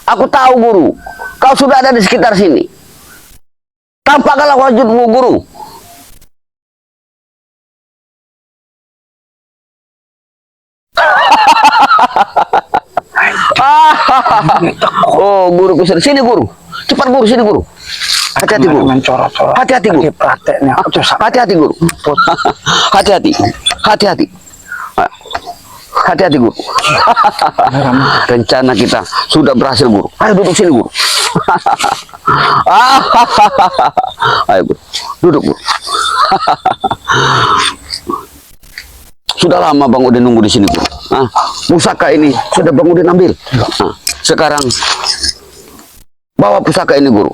aku tahu guru. Kau sudah ada di sekitar sini. Tampakkanlah wajudmu guru. Oh, guru kusir. Sini guru. Cepat guru, sini guru. Hati-hati guru. Hati-hati guru. Hati-hati guru. Hati-hati. Hati-hati. Hati-hati guru. Rencana kita sudah berhasil guru. Ayo duduk sini guru. Ayo guru. Duduk guru. Sudah lama Bang Udin nunggu di sini guru. Pusaka ini sudah Bang Udin ambil. Sekarang bawa pusaka ini guru,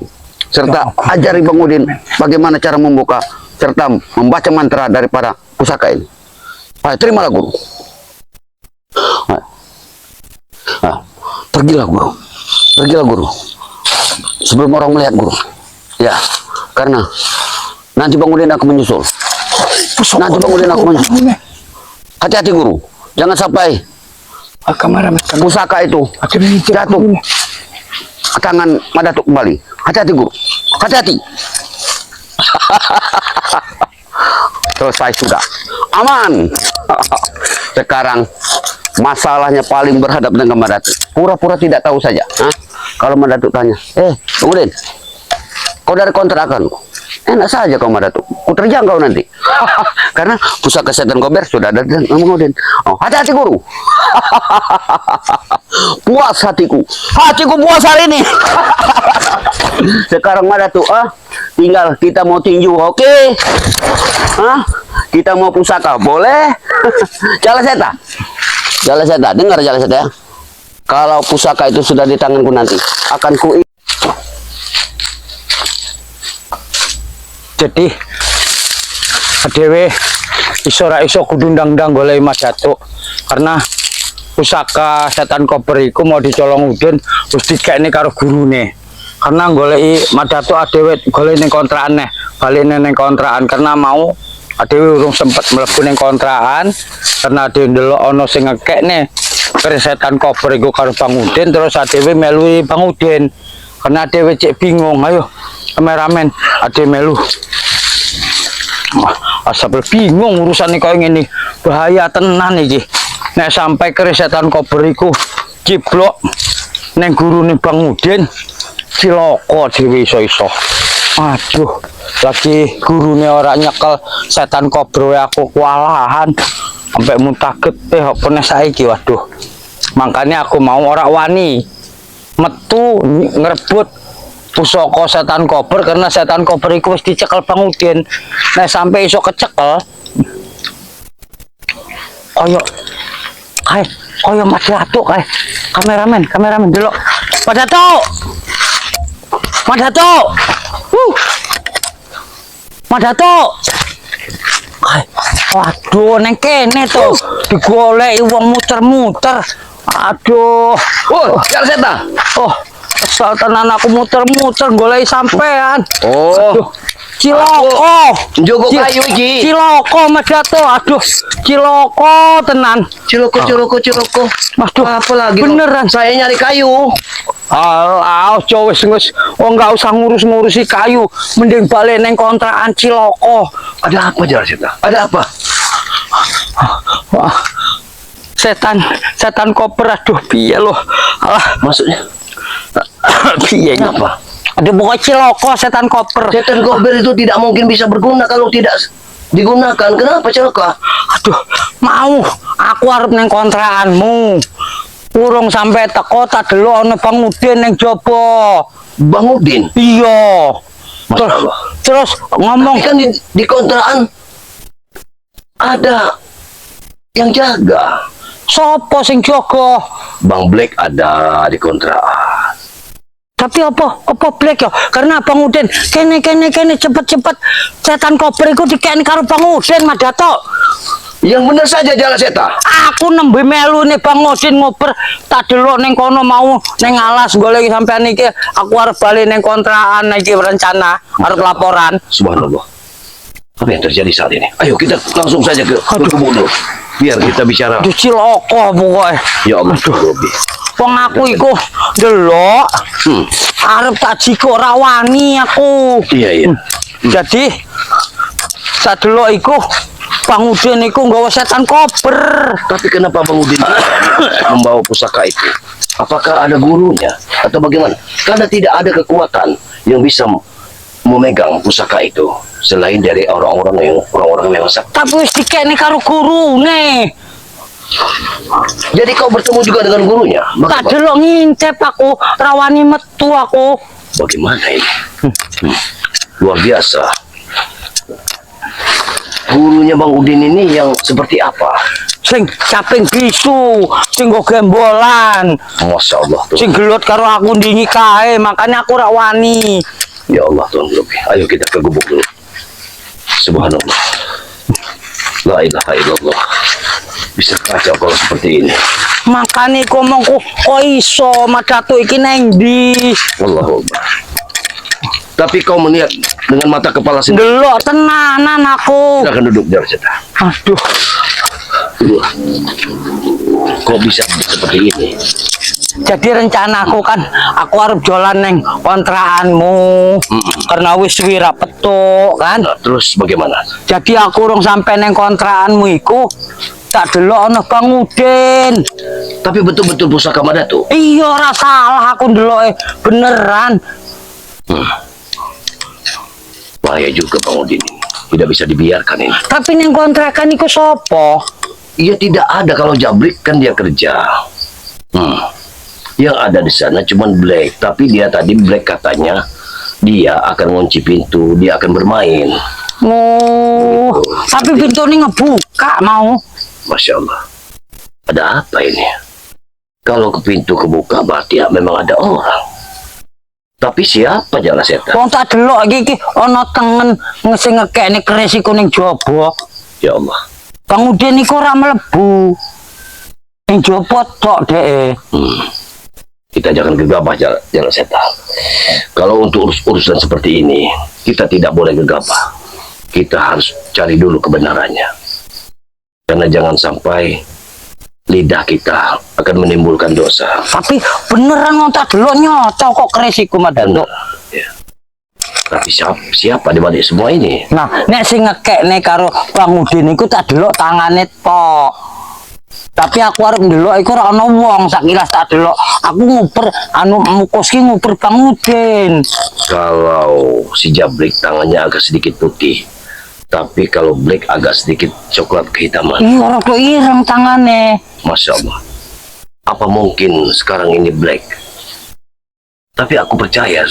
serta ajari Bang Udin bagaimana cara membuka serta membaca mantra daripada pusaka ini. Ayo, terimalah guru. Pergilah guru, pergilah guru. Sebelum orang melihat guru. Ya, karena nanti Bang Udin akan menyusul. Nanti Bang Udin akan menyusul. Hati-hati guru, jangan sampai pusaka itu jatuh ke tangan Madatuk kembali. Hati-hati guru, hati-hati. Selesai sudah, aman. Sekarang masalahnya paling berhadap dengan Madatuk. Pura-pura tidak tahu saja. Kalau Madatuk tanya, Bang Udin, kau dari kontrakan? Enak saja kau Madatu. Ku terjangkau nanti. Karena pusaka setan kober sudah ada dan Bang Udin. Oh, hati-hati guru. Puas hatiku. Hatiku puas hari ini. Sekarang Madatu, tinggal kita mau tinju, oke? Kita mau pusaka, boleh? Jala Seta, dengar Jala Seta ya. Kalau pusaka itu sudah di tanganku nanti, akan ku Jadi dewe iso ra iso kudu ndang-ndang golek Madatu karena pusaka setan kober iku mau dicolong Udin terus dikekne karo gurune. Karena goleki Madatu adewe golek ning kontrakan neh, balik ning kontrakan karena mau adewe urung sempet mlebu ning kontrakan karena adewe ndelok ana sing ngekekne setan kober iku karo Bang Udin terus adewe melu Bang Udin. Karena adewe cek bingung, ayo kameramen adewe melu. Asal bingung urusan ini kau ini bahaya tenan iki. Nek sampai setan kober iku ciblok neng guru nih Bang Udin ciloko dhewe iso-iso. Aduh, lagi gurune ora nyekel setan kober aku kewalahan sampai muntah getih apa nek saiki waduh. Makanya aku mau ora wani metu ngerebut pusaka setan kober karena setan kober iku wis dicekel Bang Udin. Nah sampai iso kecekel koyo Madatu kae. Kameramen delok. Madatu. Waduh neng kene to digoleki wong muter-muter. Aduh. Jala Seta. Kesal tenan aku muter-muter golek sampean. Aduh. Ciloko. Njogo kayu iki. Ciloko Madatu. Aduh, ciloko tenan. Ciloko. Aduh, Apa lagi? beneran Saya nyari kayu. Wis enggak usah ngurusi kayu, mending balik neng kontrakan ciloko. Ada apa Jala Seta? Ada apa? Wah. Setan koper aduh piye loh. Maksudnya? Piye Kenapa? Ada pokoknya ciloko setan koper. Setan kober itu tidak mungkin bisa berguna kalau tidak digunakan. Kenapa celaka? Aduh, mau aku arep neng kontrakanmu. Urung sampai teko tak delok ana Bang Udin neng jopo. Bang Udin? Iya. Masya Allah. Terus ngomong Tapi kan di kontrakan ada yang jaga. sopo sing jaga? Bang Black ada di kontrakan. Tapi apa Black ya? Karena Bang Udin kene cepet setan koper iku dikene karo Bang Udin Madatu. Yang benar saja Jala Seta. Aku nembe melu nih Bang Udin ngoper tak delok ning kono mau ning alas golek sampean iki aku arep bali ning kontrakan iki rencana arep laporan. Subhanallah. Apa yang terjadi saat ini? Ayo kita langsung saja ke kebun dulu. Biar kita bicara. Aduh ciloko pokoknya. Ya Allah. Aduh. Wong aku iku delok arep tak jiko ora wani aku. Iya. Jadi tak delok iku Bang Udin iku nggawa setan koper. Tapi kenapa Bang Udin membawa pusaka itu? Apakah ada gurunya atau bagaimana? Karena tidak ada kekuatan yang bisa memegang pusaka itu selain dari orang-orang yang sakti. Tapi wis dikene karo gurune. Jadi kau bertemu juga dengan gurunya? Tak delok ngintip aku, rawani metu aku. Bagaimana ini? Luar biasa. Gurunya Bang Udin ini yang seperti apa? Sing caping bisu, sing go gembolan, Masya Allah tuh. sing gelut karo aku ndingi kae, makanya aku rak wani. Ya Allah Tuhan lebih. Ayo kita ke gubuk dulu. Subhanallah. La ilaha illallah. Bisa kacau kalau seperti ini. Makanya aku ngomongku, kok iso Madatu iki neng ndi? Allahumma. Tapi kau melihat dengan mata kepala sendiri. Delok tenanan aku. Silahkan duduk Jala Seta. Aduh, Kok bisa seperti ini? jadi rencana aku kan, aku harus jualan neng kontrakanmu. Karena wis wira petuk kan. Nah, terus bagaimana? Jadi aku urung sampai neng kontrakanmu iku, tak delok ana Bang Udin. Tapi betul-betul pusaka Madatu. Iya ora salah aku ndeloke beneran. Bahaya juga Bang Udin ini. Tidak bisa dibiarkan ini. Tapi yang kontrakan iku sopo? Iya tidak ada, kalau Jabrik kan dia kerja. Yang ada di sana cuman Black, tapi dia tadi Black katanya dia akan ngunci pintu, dia akan bermain. Oh, tapi pintu ini ngebuka mau. Masya Allah. Ada apa ini? Kalau ke pintu kebuka berarti ya memang ada orang. Tapi siapa Jala Setan? Wong tak delok iki ana tengen sing ngekekne keris iku ning jaba. Ya Allah. Bang Udin iku ora mlebu. Ning jaba tok dhek. Kita jangan gegabah Jala Setan. Kalau untuk urusan seperti ini, kita tidak boleh gegabah. Kita harus cari dulu kebenarannya. Karena jangan sampai lidah kita akan menimbulkan dosa. Tapi beneran wong tak delok nyocok kok keris iku Madando. Ya. Tapi siapa di balik semua ini? Nah, nek sing ngekekne karo Bang Udin iku tak delok tangane tok. Tapi aku arep ndelok iku ora ana wong, sakilas tak delok. Aku nguper mukoski nguper Bang Udin. Kalau si Jabrik tangannya agak sedikit putih, tapi kalau Black agak sedikit coklat kehitaman. Iya, rada ireng tangane. Masya Allah. Apa mungkin sekarang ini Black? Tapi aku percaya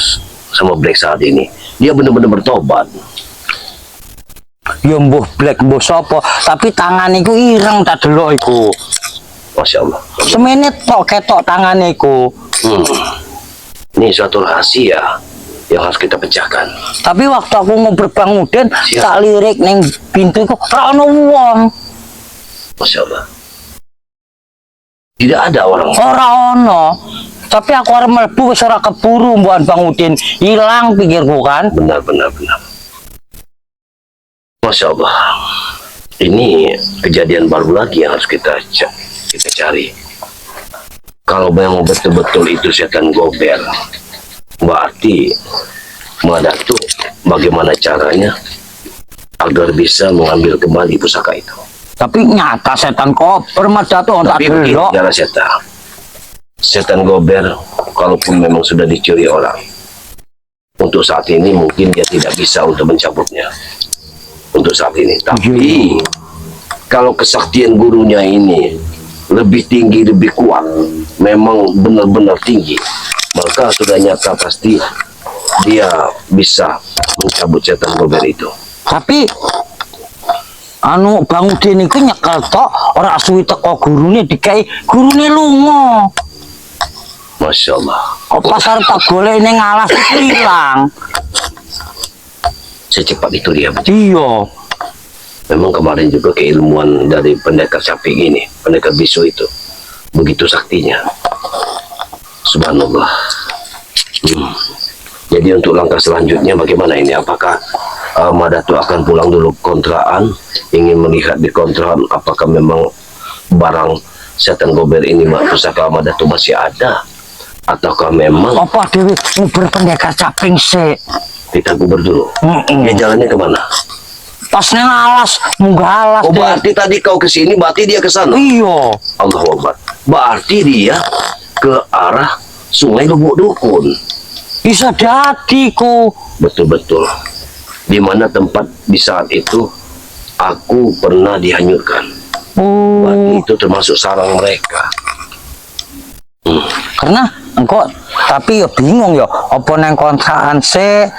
sama Black saat ini. Dia benar-benar bertobat. Ya mbuh Black mbuh sapa, tapi tangan iku ireng tak delok iku. Masya Allah. Semenit tok ketok tangane iku. Ini suatu rahasia yang harus kita pecahkan. Tapi waktu aku ngobrol Bang Udin, Siap. tak lirik ning pintu iku ora ana wong. Masya Allah. Tidak ada orang. Ora ana. Tapi aku arep mlebu wis ora keburu mbuhan Bang Udin. Hilang pikirku kan. Benar. Masya Allah. Ini kejadian baru lagi yang harus kita cari. Kalau memang betul-betul itu setan gober, berarti Madatu bagaimana caranya agar bisa mengambil kembali pusaka itu. Tapi nyata setan koper Madatu tak Tapi begini delok. Jala Setan. Setan gober, kalaupun memang sudah dicuri orang, untuk saat ini mungkin dia tidak bisa untuk mencabutnya. Untuk saat ini. Tapi kalau kesaktian gurunya ini lebih tinggi, lebih kuat, memang benar-benar tinggi, maka sudah nyata pasti dia bisa mencabut setan gober itu. Tapi Bang Udin iku nyekel tok ora suwi teko gurune dikai gurune lunga. Masya Allah. Kok pasar tak golek ning alas iku ilang. Secepat itu dia. Iya. Memang kemarin juga keilmuan dari pendekar Syafik ini, pendekar bisu itu, begitu saktinya. Subhanallah. Jadi untuk langkah selanjutnya bagaimana ini? Apakah Madatu akan pulang dulu kontrakan, ingin melihat di kontrakan apakah memang barang setan gober ini pusaka Madatu masih ada, ataukah memang Apa dhewe nguber pendekar caping sik. kita guber dulu? Ya jalannya kemana? Pas nang alas, munggah alas. Oh Dek. berarti tadi kau ke sini, berarti dia ke sana. Iya. Allahu Akbar. Berarti dia ke arah Sungai Lubuk Dukun. Bisa jadi ku. Betul-betul. Di mana tempat di saat itu aku pernah dihanyutkan. Berarti Oh, itu termasuk sarang mereka. karena engkau tapi ya bingung ya apa nang kontrakan sik.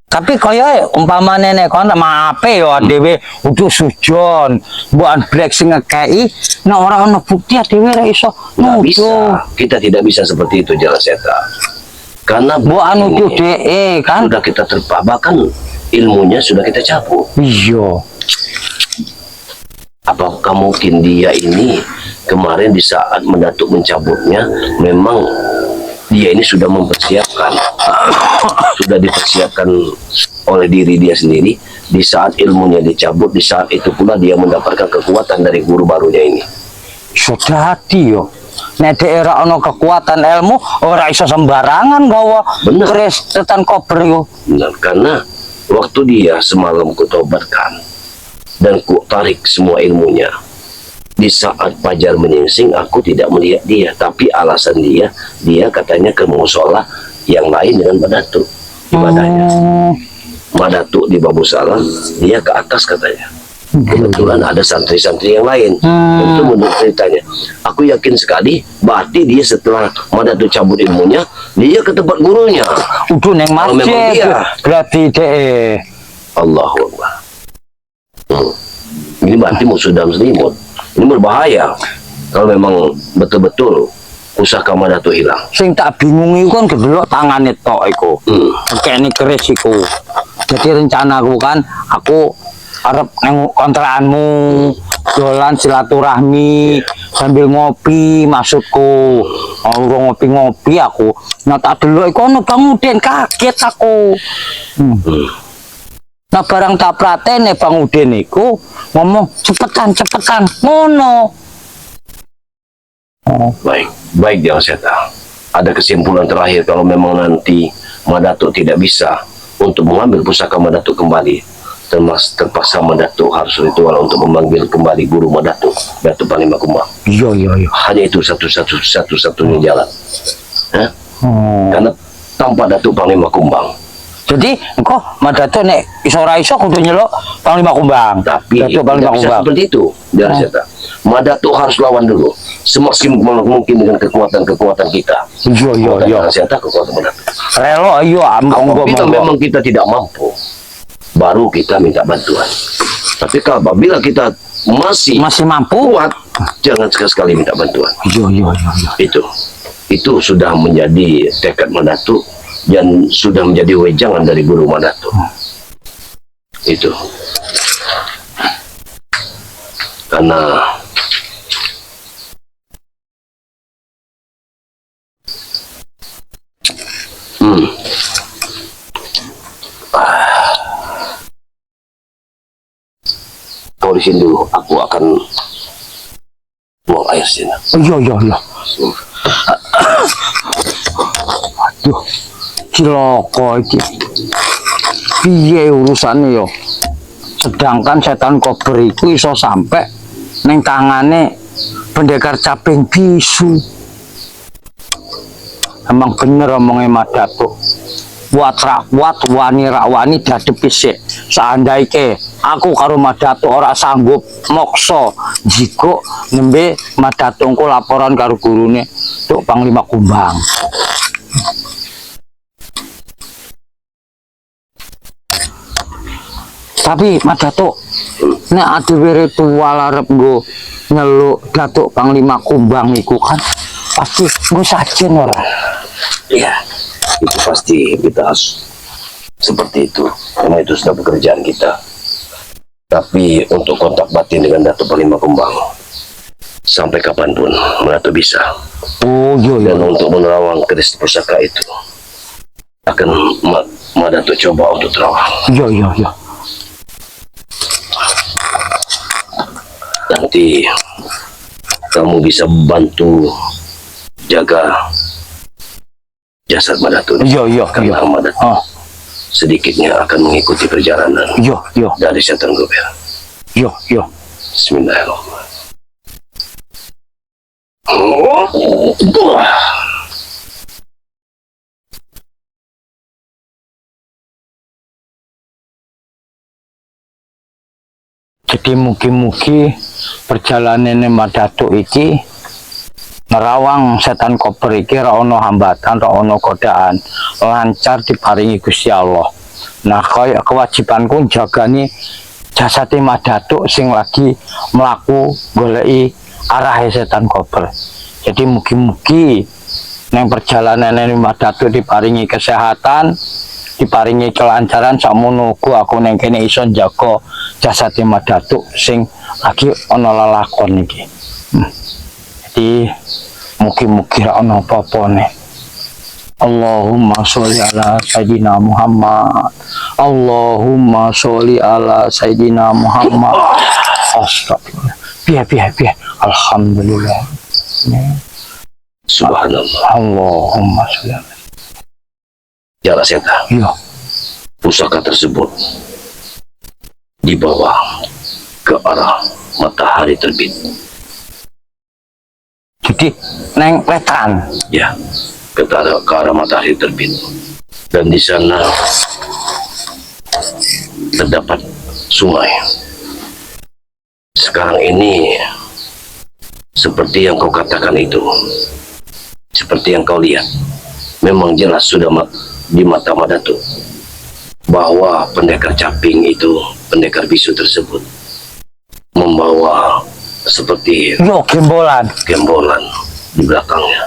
Tapi kaya umpamane nek kon maape ya dhewe udah sujon, mbukan Black sing ngekeki, nek ora ana bukti dhewe ora iso Nggak bisa. nuduh. Kita tidak bisa seperti itu Jala Setan. Karena Mbukan nuduh ini dhek kan. sudah kita bahkan ilmunya sudah kita cabut. Iya. Apakah mungkin dia ini kemarin di saat Mendatuk mencabutnya memang dia ini sudah mempersiapkan, sudah dipersiapkan oleh diri dia sendiri. Di saat ilmunya dicabut, di saat itu pula dia mendapatkan kekuatan dari guru barunya ini. Sudah hati yo. Nek daerah ana kekuatan ilmu ora iso sembarangan gawa Bener. keris setan kober yo. Nah, karena waktu dia semalam kutobatkan dan ku tarik semua ilmunya, di saat fajar menyingsing aku tidak melihat dia, tapi alasan dia katanya ke musola yang lain dengan Madatu ibadahnya. Madatuk di Babu Salam, dia ke atas katanya. Kebetulan ada santri-santri yang lain. Itu menurut ceritanya. Aku yakin sekali, berarti dia setelah Madatuk cabut ilmunya, dia ke tempat gurunya. Udah neng Kalau memang masjid. dia. Berarti deh. Allahu Akbar. Ini berarti musuh dalam selimut. Ini berbahaya. Kalau memang betul-betul pusaka Madatuk hilang. Sing tak bingung itu kan kedelok tangannya tok iku. Kayaknya keris iku. Jadi rencana aku kan, aku arep neng kontrakanmu, dolan silaturahmi sambil ngopi, maksudku. Orang ngopi-ngopi aku. Nah tak delok iku ono Bang Udin, kaget aku. Nah barang tak pratene Bang Udin iku ngomong cepetan ngono. Baik Jang Seta. Ada kesimpulan terakhir kalau memang nanti Madatuk tidak bisa untuk mengambil pusaka Madatuk kembali, terpaksa Madatuk harus ritual untuk memanggil kembali guru Madatuk, Datuk Panglima Kumbang. Iya. Hanya itu satu-satunya jalan. Karena tanpa Datuk Panglima Kumbang. Jadi engkau Madatuk nek iso ora iso kudu nyeluk Panglima Kumbang. Tapi Datuk Panglima tidak bisa Kumbang. seperti itu, Jang Seta. Madatuk harus lawan dulu semaksimal mungkin dengan kekuatan kita. Iya. Jang Seta, kekuatan Madatuk. Relo ayo Apabila monggo. memang kita tidak mampu, baru kita minta bantuan. Tapi kalau apabila kita masih mampu. kuat, jangan sekali-sekali minta bantuan. Iya. Itu sudah menjadi tekad Madatuk dan sudah menjadi wejangan dari guru Madatuk. Itu karena kau di sini dulu, aku akan buang air sini. Iya. Aduh, ciloko iki. Piye urusane yo? Sedangkan setan kober iku iso sampai neng tangane pendekar caping bisu. Emang bener omongnya Madatuk. Buat rakwat wani dadepi sik. Seandainya aku karo Madatuk ora sanggup mokso jiko nembe Madatuk engko laporan karo gurune Tuk Panglima Kumbang. Tapi Madatuk nek adewe ritual arep nggo nyeluk Datuk Panglima Kumbang iku kan pasti nggo sajen ora. Iya, itu pasti kita harus seperti itu. Karena itu sudah pekerjaan kita. Tapi untuk kontak batin dengan Datuk Panglima Kumbang, sampai kapanpun Madatuk bisa. Oh iya. Dan untuk menerawang keris pusaka itu, akan Madatuk coba untuk terawang. Iya. Nanti kamu bisa bantu jaga jasad Madatuk. Iya. Karena Madatuk sedikitnya akan mengikuti perjalanan Iya. dari setan gober. Iya. Bismillahirrahmanirrahim. Jadi mugi-mugi perjalanan Madatuk iki nerawang setan kober iki ra ono hambatan, ra ono godaan, lancar diparingi Gusti Allah. Nah, kaya kewajibanku jagani jasate Madatuk sing lagi mlaku goleki arahe setan kober. Jadi mugi-mugi neng perjalanan Madatuk diparingi kesehatan, diparingi kelancaran sakmono aku neng kene iso njaga jasate Madatuk sing lagi ana lalakon iki. Jadi mugi-mugi ra ana apa-apane. Allahumma sholli ala sayyidina Muhammad. Allahumma sholli ala sayyidina Muhammad. Astagfirullah. Piye. Alhamdulillah. Subhanallah. Allahumma sholli ala. Jala Seta, Iya. pusaka tersebut dibawa ke arah matahari terbit. Jadi neng wetan. Ya, ke arah matahari terbit. Dan di sana terdapat sungai. Sekarang ini seperti yang kau katakan itu, seperti yang kau lihat, memang jelas sudah di mata Madatu bahwa pendekar caping itu, pendekar bisu tersebut membawa seperti Yo, gembolan. gembolan di belakangnya.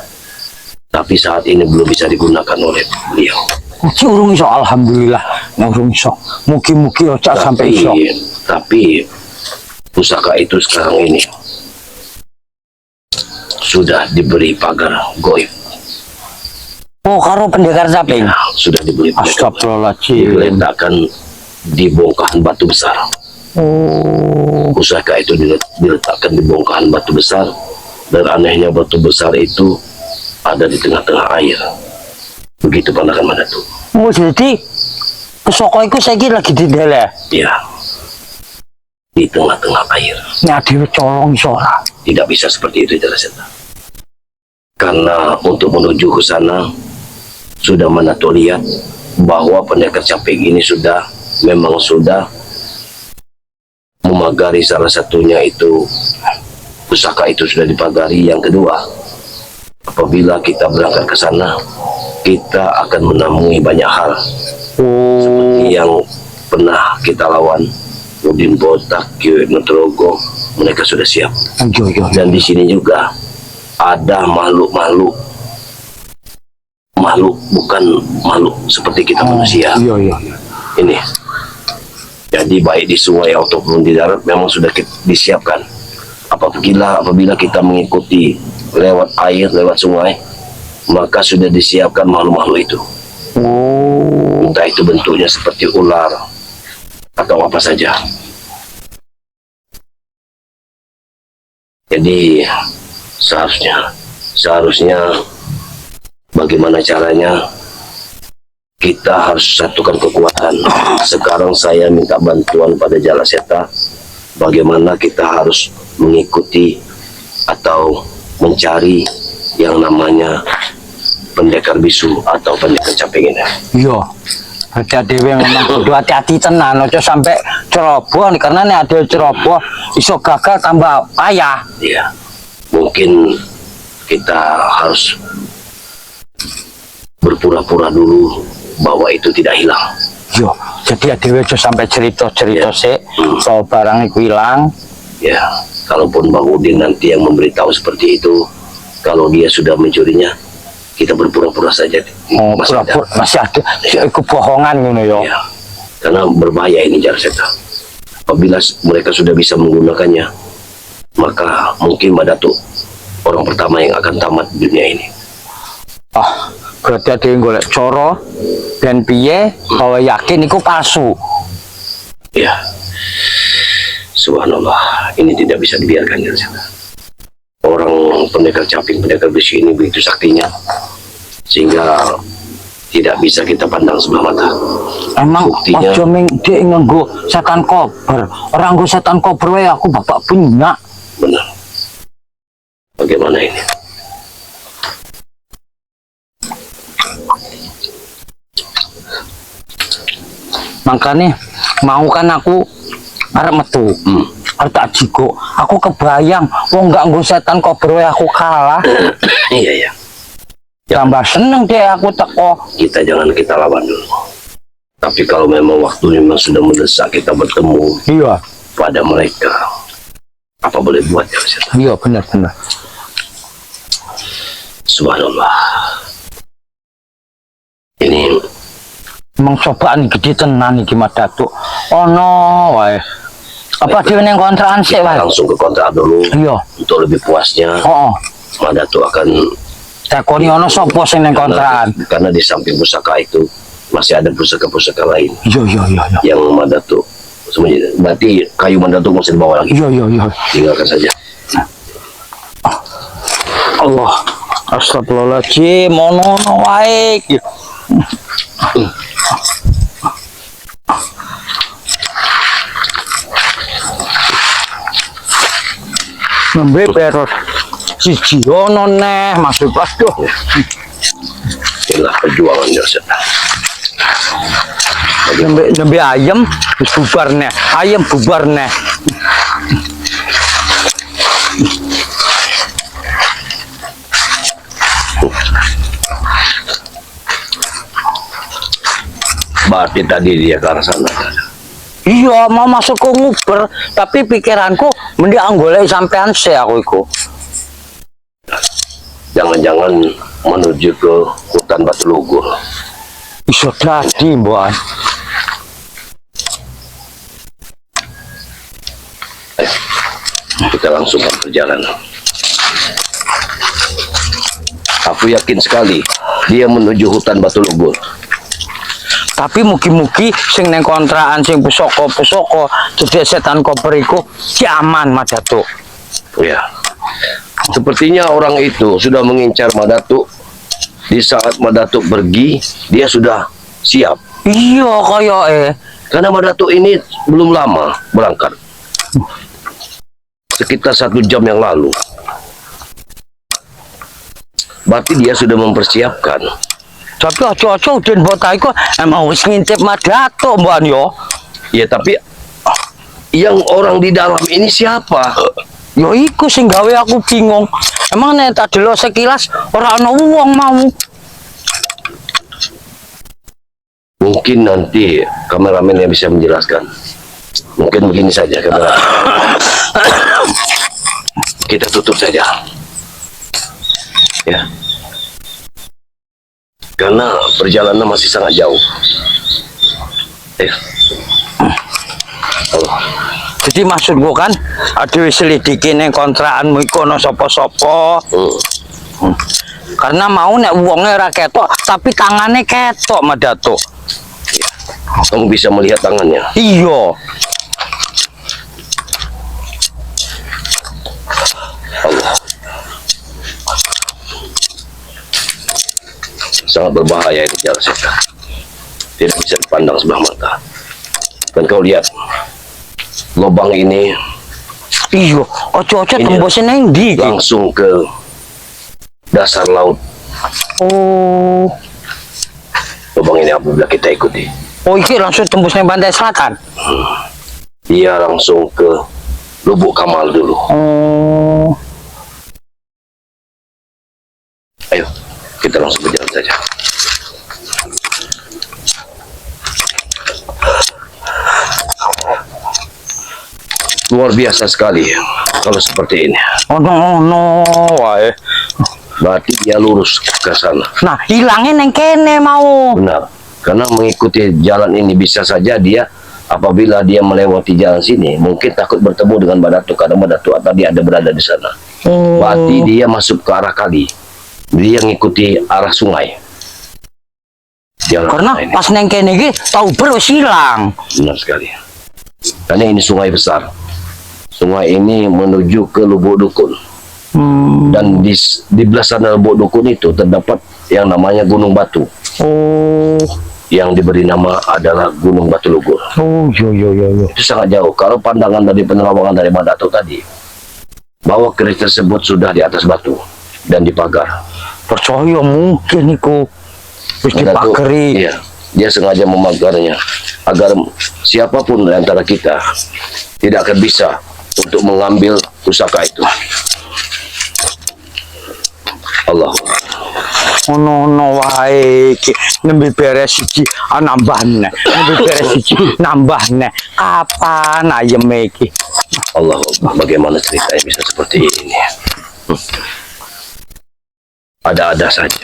Tapi saat ini belum bisa digunakan oleh beliau. Mugi urung iso, alhamdulillah. Nek urung iso. Mugi-mugi ojo sampai iso. Tapi pusaka itu sekarang ini sudah diberi pagar goib. Oh, karo pendekar caping. Ya, sudah diberi pagar goib. Astagfirullahaladzim. Diletakkan di bongkahan batu besar. Oh, Pusaka itu diletakkan di bongkahan batu besar, dan anehnya batu besar itu ada di tengah-tengah air. Begitu pandangan Madatu. oh jadi pusaka iku saiki lagi didele. Ya, di tengah-tengah air. Nek dhewe colong iso ora. Tidak bisa seperti itu, Jalaseta. Karena untuk menuju ke sana sudah Madatu lihat bahwa pendekar caping ini memang sudah memagari salah satunya itu, pusaka itu sudah dipagari. Yang kedua, apabila kita berangkat ke sana, kita akan menemui banyak hal seperti yang pernah kita lawan Udin Botak, Kiwek Nutrogo. Mereka sudah siap. Yo. Dan di sini juga ada makhluk bukan makhluk seperti kita manusia. Iya. Ini jadi baik di sungai ataupun di darat memang sudah disiapkan. Apabila kita mengikuti lewat air, lewat sungai, maka sudah disiapkan makhluk-makhluk itu. Oh, Entah itu bentuknya seperti ular atau apa saja. Jadi seharusnya bagaimana caranya kita harus satukan kekuatan. Sekarang saya minta bantuan pada Jalaseta, bagaimana kita harus mengikuti atau mencari yang namanya pendekar bisu atau pendekar caping ini. iya. Berarti dhewe memang kudu hati-hati tenan, ojo sampai ceroboh, karena nek ada ceroboh iso gagal tambah payah. Ya, mungkin kita harus berpura-pura dulu bahwa itu tidak hilang. Yo, jadi dhewe ojo sampai cerita-cerita sik, bahwa barang iku ilang. Ya, kalaupun Bang Udin nanti yang memberitahu seperti itu, kalau dia sudah mencurinya, kita berpura-pura saja. Oh, Masih ada. pura-pura masih ada. Iku bohongan ngono yo. Ya, karena berbahaya ini Jalaseta. Apabila mereka sudah bisa menggunakannya, maka mungkin Madatu orang pertama yang akan tamat di dunia ini. Ah, berarti ada yang golek coro dan piye bahwa yakin iku palsu. Ya, subhanallah, ini tidak bisa dibiarkan Jalaseta. Orang pendekar caping, pendekar besi ini begitu saktinya, sehingga tidak bisa kita pandang sebelah mata. Emang Buktinya- ojo ming dia nganggo setan kober. Orang nganggo setan kober wae aku bapak punya. Benar. Bagaimana ini? Makanya mau kan aku arep metu. Arep tak jigo. Aku kebayang wong nggak nganggo setan kober wae aku kalah. Iya, ya. Tambah seneng deh aku teko. Kita lawan dulu. Tapi kalau memang waktu memang sudah mendesak kita bertemu Iya. pada mereka, apa boleh buat ya Jalaseta? Iya benar. Subhanallah. Ini Emang cobaan gede tenan iki Madatu. Ono wae. Apa dhewe ning kontrakan sik wae? langsung ke kontrak dulu. Iya. Untuk lebih puasnya, Oh, Madatu akan takoni ono sapa sing ning kontrakan? karena di samping pusaka itu masih ada pusaka-pusaka lain Iya. yang Madatu sembunyi. Berarti kayu Madatu masih dibawa lagi. Iya. Tinggalkan saja. Allah. Astagfirullahaladzim, ono wae iki. Nembe peros siji ono neh maksud aduh. Inilah perjuangan Jalaseta. Nembe ayam wis bubar neh. Ayam bubar neh. Berarti tadi dia ke arah sana. Iya, mau masuk ke nguber, tapi pikiranku mending golek sampean sih aku iku. Jangan-jangan menuju ke hutan Batu Lugur. Iso dadi, Mbak. Kita langsung berjalan. Aku yakin sekali dia menuju hutan Batu Lugur. Tapi mugi-mugi sing neng kontrakan sing pusoko-pusoko jadi setan koper iku aman Madatuk. Ya. Sepertinya orang itu sudah mengincar Madatuk. Di saat Madatuk pergi, dia sudah siap. Iya kaya Karena Madatuk ini belum lama berangkat. Sekitar 1 jam yang lalu. Berarti dia sudah mempersiapkan. tapi aja-aja Udin Bota iku emang wis ngintip Madatuk, Mbak yo. Ya tapi yang orang di dalam ini siapa? Yo iku sing gawe aku bingung. Emang nek tak delok sekilas ora ana wong mau. Mungkin nanti kameramen yang bisa menjelaskan. Mungkin begini saja kameramen. Kita tutup saja. Ya. Karena perjalanan masih sangat jauh. Allah. Jadi maksudku kan ada selidiki neng kontrakanmu iku ana sapa-sapa. Karena mau nek wonge ora ketok tapi tangannya ketok Madatuk. Kamu bisa melihat tangannya. Iya. Allah. Sangat berbahaya ini jalan setan. Tidak bisa dipandang sebelah mata. Dan kau lihat lubang ini Iya, ojo-ojo Ini tembusnya neng ndi iki? langsung ke dasar laut. Oh. Lubang ini apabila kita ikuti, Oh, iki langsung tembus neng pantai selatan. dia langsung ke Lubuk Kamal dulu. Oh. Ayo, kita langsung berjalan saja. Luar biasa sekali kalau seperti ini. Ono wae. Berarti dia lurus ke sana. Nah, hilangnya neng kene mau. Benar. Karena mengikuti jalan ini bisa saja dia apabila dia melewati jalan sini mungkin takut bertemu dengan Madatuk karena Madatuk tadi ada berada di sana. Oh. Berarti dia masuk ke arah kali. Dia ngikuti arah sungai. Jalan Karena ini. pas neng kene iki tau wis hilang. Benar sekali. Karena ini sungai besar. Sungai ini menuju ke Lubuk Dukun. Dan di belah sana Lubuk Dukun itu terdapat yang namanya Gunung Batu. Oh. Yang diberi nama adalah Gunung Batu Lugur. Oh, yo. Itu sangat jauh. Kalau pandangan dari penerawangan dari Madatuk tadi, bahwa keris tersebut sudah di atas batu dan dipagar. Percaya mungkin iku wis Madatuk, dipageri. iya, dia sengaja memagarnya agar siapapun di antara kita tidak akan bisa untuk mengambil pusaka itu. Allah. Ono wae iki nembe beres siji nambah neh. Nembe beres siji nambah neh. Kapan ayeme iki? Allah, bagaimana ceritanya bisa seperti ini? Ada-ada saja.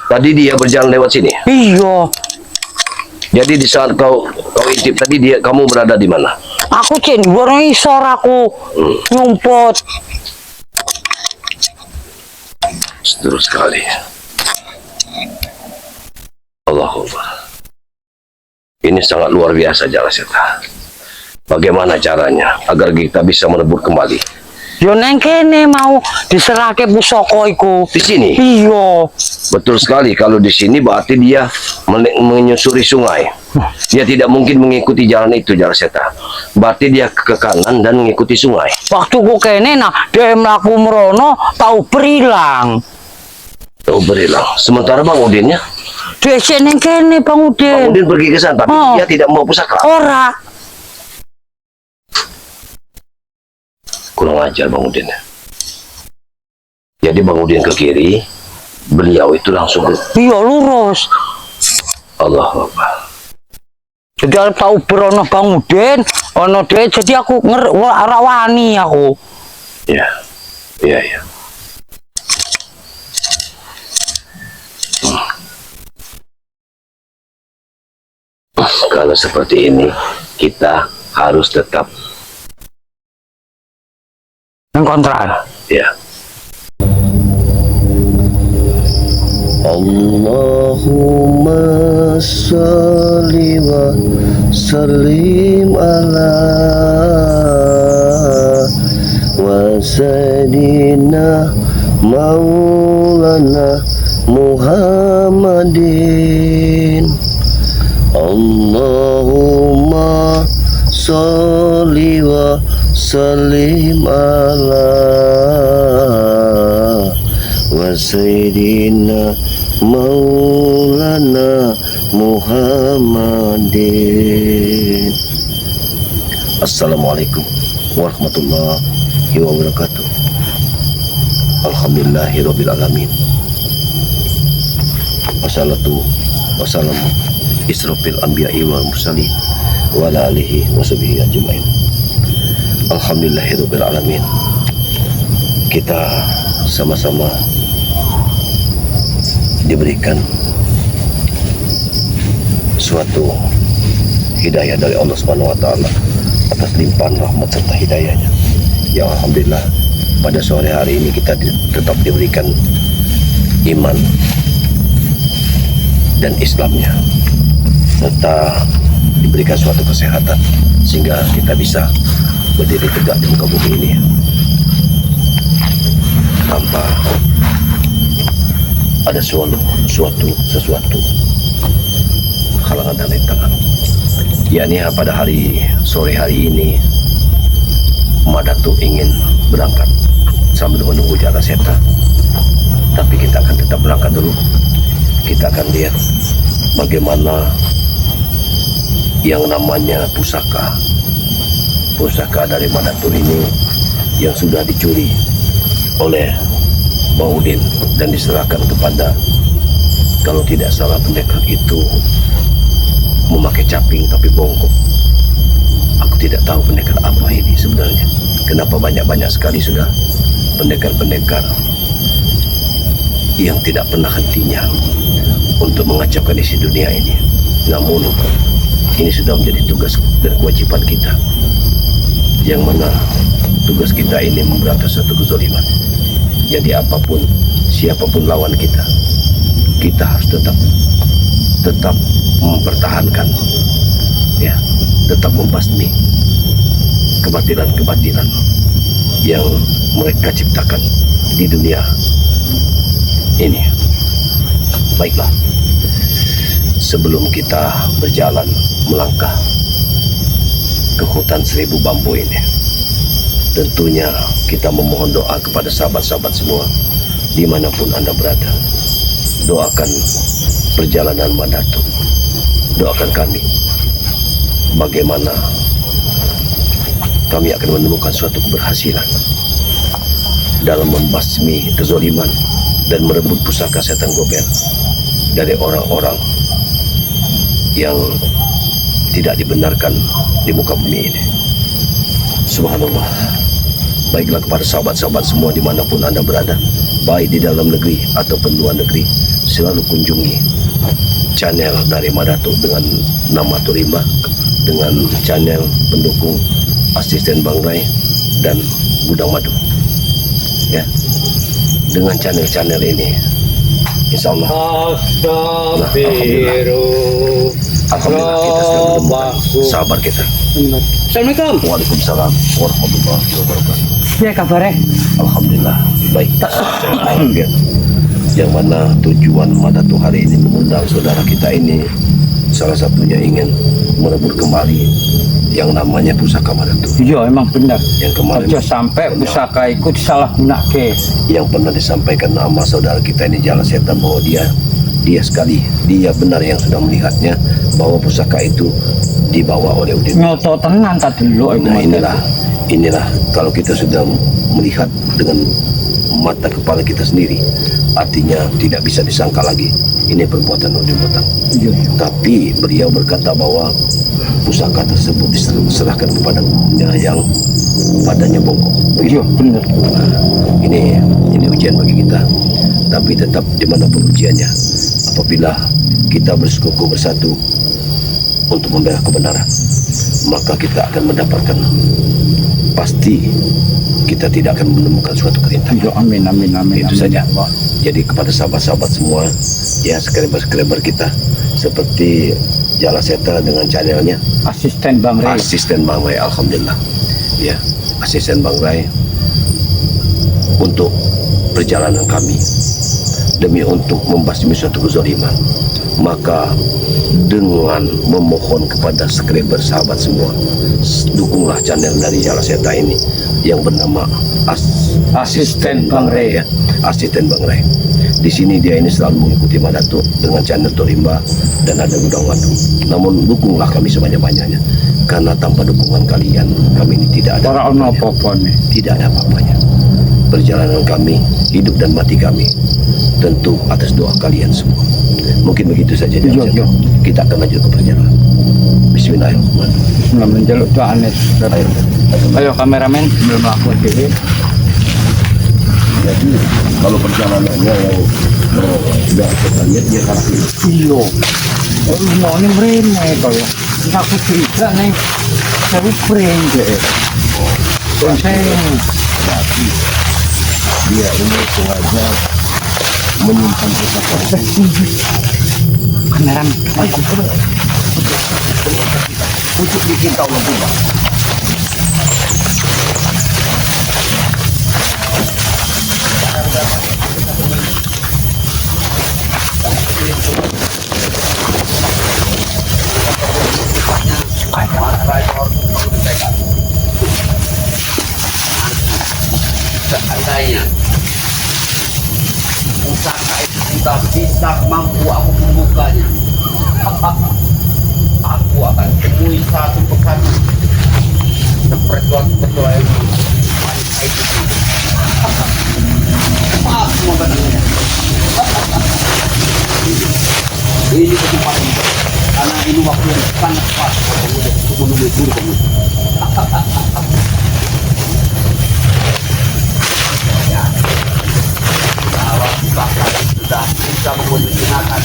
Tadi dia berjalan lewat sini. Iya, Jadi di saat kau intip tadi kamu berada di mana? aku cen gorong isor aku nyumput. Seterus sekali. Allahumma. Ini sangat luar biasa Jalaseta. Bagaimana caranya agar kita bisa menebur kembali? Yo neng kene mau diserahke pusaka iku. Di sini. Iya. Betul sekali, kalau di sini berarti dia menyusuri sungai. Dia tidak mungkin mengikuti jalan itu, jalan setan. Berarti dia ke kanan dan mengikuti sungai. Waktu ku kene nah dia mlaku merono tau berilang. Oh, berilang. Sementara Bang Udinnya, Dia neng kene Bang Bang Udin. Udin pergi ke sana, tapi Oh. dia tidak mau pusaka. Ora. Kurang ajar Bang Udin. Jadi Bang Udin ke kiri, beliau itu langsung ke Iya lurus. Allah Akbar. Jadi aku tahu berono Bang Udin, ono dia jadi aku rawani aku. Ya, iya, iya. Kalau seperti ini, kita harus tetap, Kontra. ya. Allahumma salli wa sallim ala wa sayyidina maulana Muhammadin. Allahumma salli wa sallim ala wa sayyidina maulana Muhammadin. Assalamualaikum warahmatullahi wabarakatuh. Alhamdulillahirabbil alamin. Wassalatu wassalamu israfil anbiya'i wal mursalin wa ala alihi wa sahbihi ajmain. Alhamdulillahirabbil alamin. Kita sama-sama diberikan suatu hidayah dari Allah Subhanahu wa taala atas limpahan rahmat serta hidayahnya. Ya alhamdulillah, pada sore hari ini kita tetap diberikan iman dan Islamnya, serta diberikan suatu kesehatan sehingga kita bisa berdiri tegak di muka bumi ini tanpa ada sesuatu halangan dan rintangan. Yakni pada sore hari ini Madatu ingin berangkat sambil menunggu jalan setan, tapi kita akan tetap berangkat dulu. Kita akan lihat bagaimana yang namanya pusaka dari Madatu ini yang sudah dicuri oleh Bang Udin dan diserahkan kepada, kalau tidak salah pendekar itu memakai caping tapi bongkok. Aku tidak tahu pendekar apa ini sebenarnya. Kenapa banyak sekali sudah pendekar-pendekar yang tidak pernah hentinya untuk mengacaukan isi dunia ini. Namun ini sudah menjadi tugas dan kewajiban kita, yang mana tugas kita ini memberantas suatu kezaliman. Jadi apapun, siapapun lawan kita, kita harus tetap mempertahankan, ya, tetap membasmi kebatilan-kebatilan yang mereka ciptakan di dunia ini. Baiklah, sebelum kita berjalan melangkah ke hutan 1000 bambu ini, tentunya kita memohon doa kepada sahabat-sahabat semua dimanapun Anda berada. Doakan perjalanan Madatu, doakan kami bagaimana kami akan menemukan suatu keberhasilan dalam membasmi kezaliman dan merebut pusaka setan gober dari orang-orang yang tidak dibenarkan di muka bumi ini. Subhanallah. Baiklah, kepada sahabat-sahabat semua dimanapun Anda berada, baik di dalam negeri ataupun luar negeri, selalu kunjungi channel dari Madatu dengan nama Turimba, dengan channel pendukung asisten Bang Rai dan Gudang Madu, ya. Dengan channel-channel ini, insya Allah, alhamdulillah kita sedang menemukan sahabat kita. Assalamualaikum. Waalaikumsalam warahmatullahi wabarakatuh. Ya kabarnya? Alhamdulillah baik. Alhamdulillah. Yang mana tujuan Madatu hari ini mengundang saudara kita ini, salah satunya ingin merebut kembali yang namanya pusaka Madatu. Iya emang benar. Yang kemarin Aja sampai pusaka itu disalahgunake. yang pernah disampaikan nama saudara kita ini Jala Setan bahwa dia benar yang sudah melihatnya bahwa pusaka itu dibawa oleh Udin. Nyoto tenan tadi lo Nah inilah kalau kita sudah melihat dengan mata kepala kita sendiri, artinya tidak bisa disangka lagi ini perbuatan Udin Botak. Iya. Tapi beliau berkata bahwa pusaka tersebut diserahkan kepada yang padanya bongkok. Iya benar. Ini ujian bagi kita. Tapi tetap dimanapun ujiannya, apabila kita bersekuku bersatu untuk membela kebenaran, maka kita akan mendapatkan, pasti kita tidak akan menemukan suatu kerintangan. Iya amin. Itu saja. Jadi kepada sahabat-sahabat semua, ya skreber kita seperti Jala Seta dengan channelnya Asisten Bang Rey. Asisten Bang Ray, alhamdulillah. Ya, asisten Bang Ray untuk perjalanan kami demi untuk membasmi suatu kezaliman. Maka dengan memohon kepada skreber sahabat semua, dukunglah channel dari Jala Seta ini yang bernama Asisten Bang Rey. Ya, Asisten Bang Ray. Di sini dia ini selalu mengikuti Madatu dengan channel Torimba dan ada Gudang Wadu. Namun dukunglah kami sebanyak-banyaknya, karena tanpa dukungan kalian kami ini tidak ada Ora ono apa-apa nih. tidak ada apa-apanya. Perjalanan kami, hidup dan mati kami tentu atas doa kalian semua. Mungkin begitu saja. Iya. Kita akan lanjut ke perjalanan. Bismillahirrahmanirrahim. Sebelum menjaluk doa nih. Ayo kameramen sebelum aku TV. Jadi kalau perjalanannya yang sudah kita lihat dia kalah ini. Iya. Mau nih merene kalau aku cerita nih, saya keren deh. Saya Dia ini sengaja menyimpan pusaka itu. kameramen. Untuk bikin tahu lebih. Seandainya pusaka itu sudah bisa mampu aku membukanya, aku akan temui satu pekan seperti yang wanita itu. Maaf semua benarnya. Ini kesempatan karena ini waktu yang sangat pas untuk menemui guru kamu. Kalau bahkan sudah bisa menggunakan,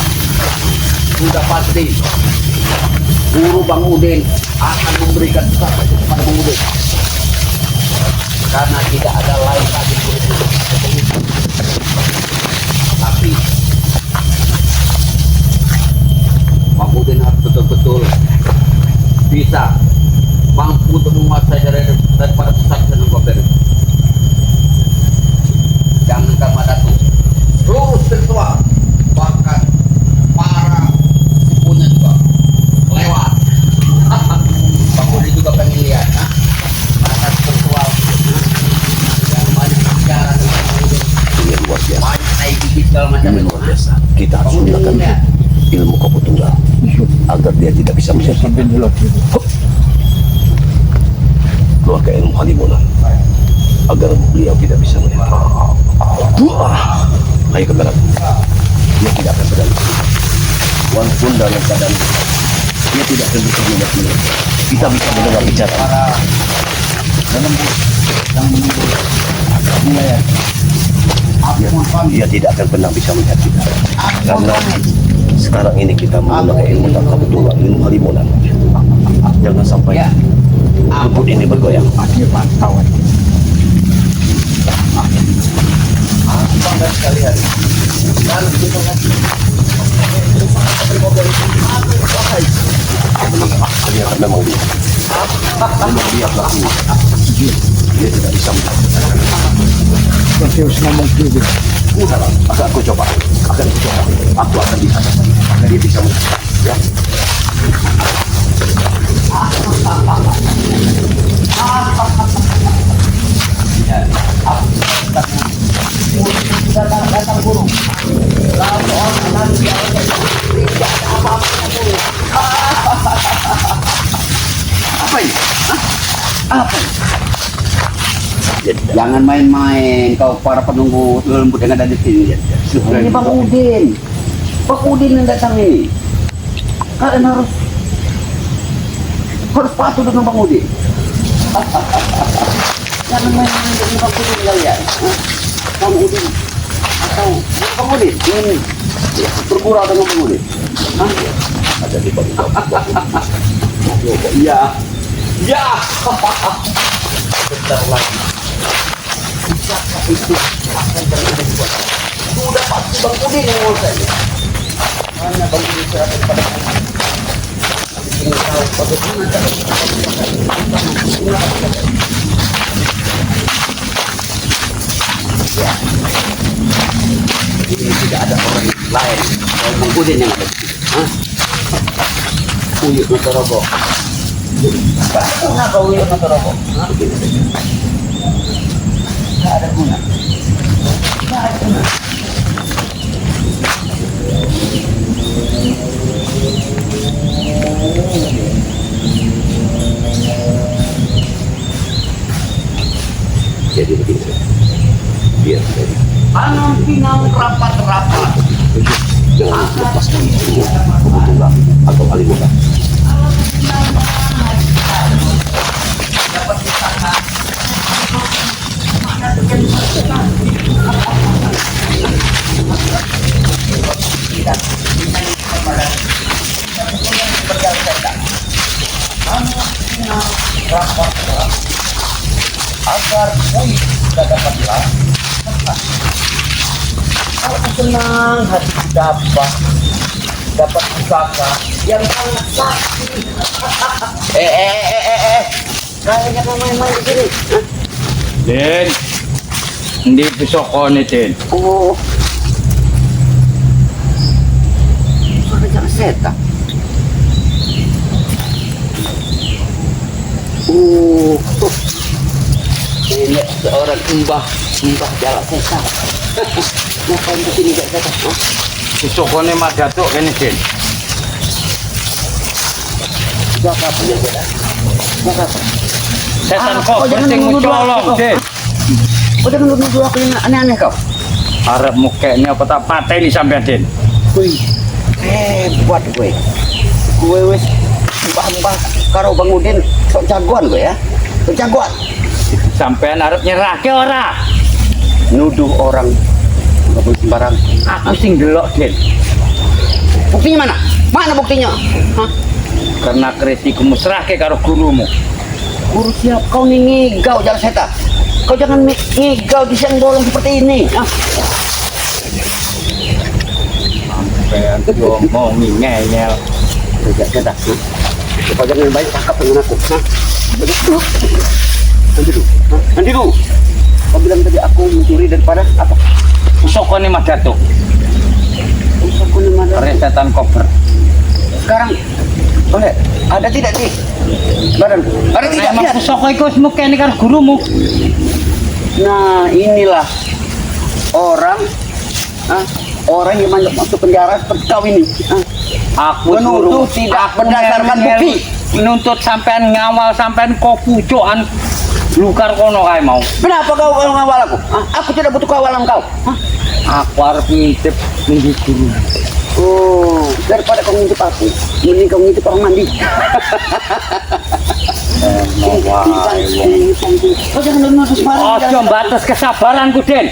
sudah pasti guru Bang Udin akan memberikan pusaka itu kepada Bang Udin, karena tidak ada lain lagi guru. Tapi Bang Udin harus betul-betul bisa mampu untuk menguasai daripada pusaka dan gober. Jangankan Madatu, seluruh spiritual, bahkan para punya juga lewat. Bang Udin juga pengen lihat, para spiritual yang banyak bicara dengan Bang Udin, Ini luar biasa. banyak naik gigi segala macam. Ini luar biasa. Kita harus menggunakan ilmu kopo tunggal agar dia tidak bisa melihat Sampai dulu. keluarga ilmu halimunan agar beliau tidak bisa melihat. Ayo ke belakang. Dia tidak akan berani. Walaupun dalam keadaan dia tidak akan bisa melihat. Kita bisa mendengar bicara. Dia tidak akan pernah bisa melihat kita. Karena sekarang ini kita menggunakan ilmu tangkap tunggal, ilmu halimunan. Jangan sampai rumput ini bergoyang. Akhir pantau. Bangga sekalian. Dan kita Ternyata memang dia. Memang dia pelakunya. Dia tidak bisa melakukan. Terus ngomong gitu. Akan aku coba. Aku akan lihat. Akan dia bisa melakukan. Ya. Apa ini? Apa ini? Jangan main-main kau para penunggu lembut yang ada di sini. Ini Bang Udin. Bang Udin yang datang ini. Kalian harus patuh dengan Bang Udin. Jangan main-main dengan Bang Udin kalian. Bang Udin atau Bang Udin ini bergurau dengan Bang Udin. Ada di Bang Udin. Iya. Ya. Bentar lagi. Siapa itu akan terjadi buat saya? Sudah pasti Bang Udin yang mau saya. Mana Bang Udin serahkan kepada saya? Ingin tahu bagaimana cara ya. Ini tidak ada orang lain. Bang Udin yang ada di sini. Uyuk Notorogo. Kenapa Uyuk Notorogo? Tidak ada guna. Tidak ada guna. Jadi begini. Biar jadi. Tanam pinang rapat-rapat. Jangan lepaskan itu. Kebetulan atau kali muda. Dapat ditanam. Agar puisi kita dapat hilang. Aku senang hati dapat pusaka yang sangat sakti. Kayaknya kamu main-main di sini. Den, hindi pisoko ni Den. Oh, suara jangan setan. Ini seorang mbah jalan setan. Ngapain begini gak setan? Pisoko ni Madatuk kene Den. Jaga apa ya setan? Jaga apa? Setan kok berting colong Den. Udah nuduh aku yang aneh-aneh kau. Arep mukene apa tak pateni sampean Den. Wih, hebat gue. Gue wis mbah-mbah karo Bang Udin sok jagoan gue ya. Sok jagoan. Sampean arep nyerahke ora? Nuduh orang nggak boleh sembarang. Aku sing delok Den. Buktinya mana? Mana buktinya? Hah? Karena kresiku musrahke karo gurumu. Guru siap kau nih ngigau jalan setan. Kau jangan ngigau di siang bolong seperti ini. Ah. Sampean ngomong ngeyel. Tidak setan. Kau jangan baik cakap dengan aku. Nah, nanti dulu. Kau bilang tadi aku mencuri daripada apa? Pusoko ni Madatuk. Aku nih mana? Setan koper. Sekarang boleh ada tidak di badan? Ada tidak? Emang Lihat. pusoko iku wis mukene karo gurumu. Nah inilah orang, orang yang masuk penjara seperti kau ini. Aku Menuduh suruh- tidak aku berdasarkan ngel- bukti. Menuntut sampean ngawal sampean kok pucukan lukar kono kae mau. Kenapa kau ngawal aku? Aku tidak butuh kawalan kau. Aku arep ngintip nunggu guru. Oh, daripada kau ngintip aku, mending kau ngintip orang mandi. Kau jangan nuduh sembarangan. Ojo batas kesabaranku, Den.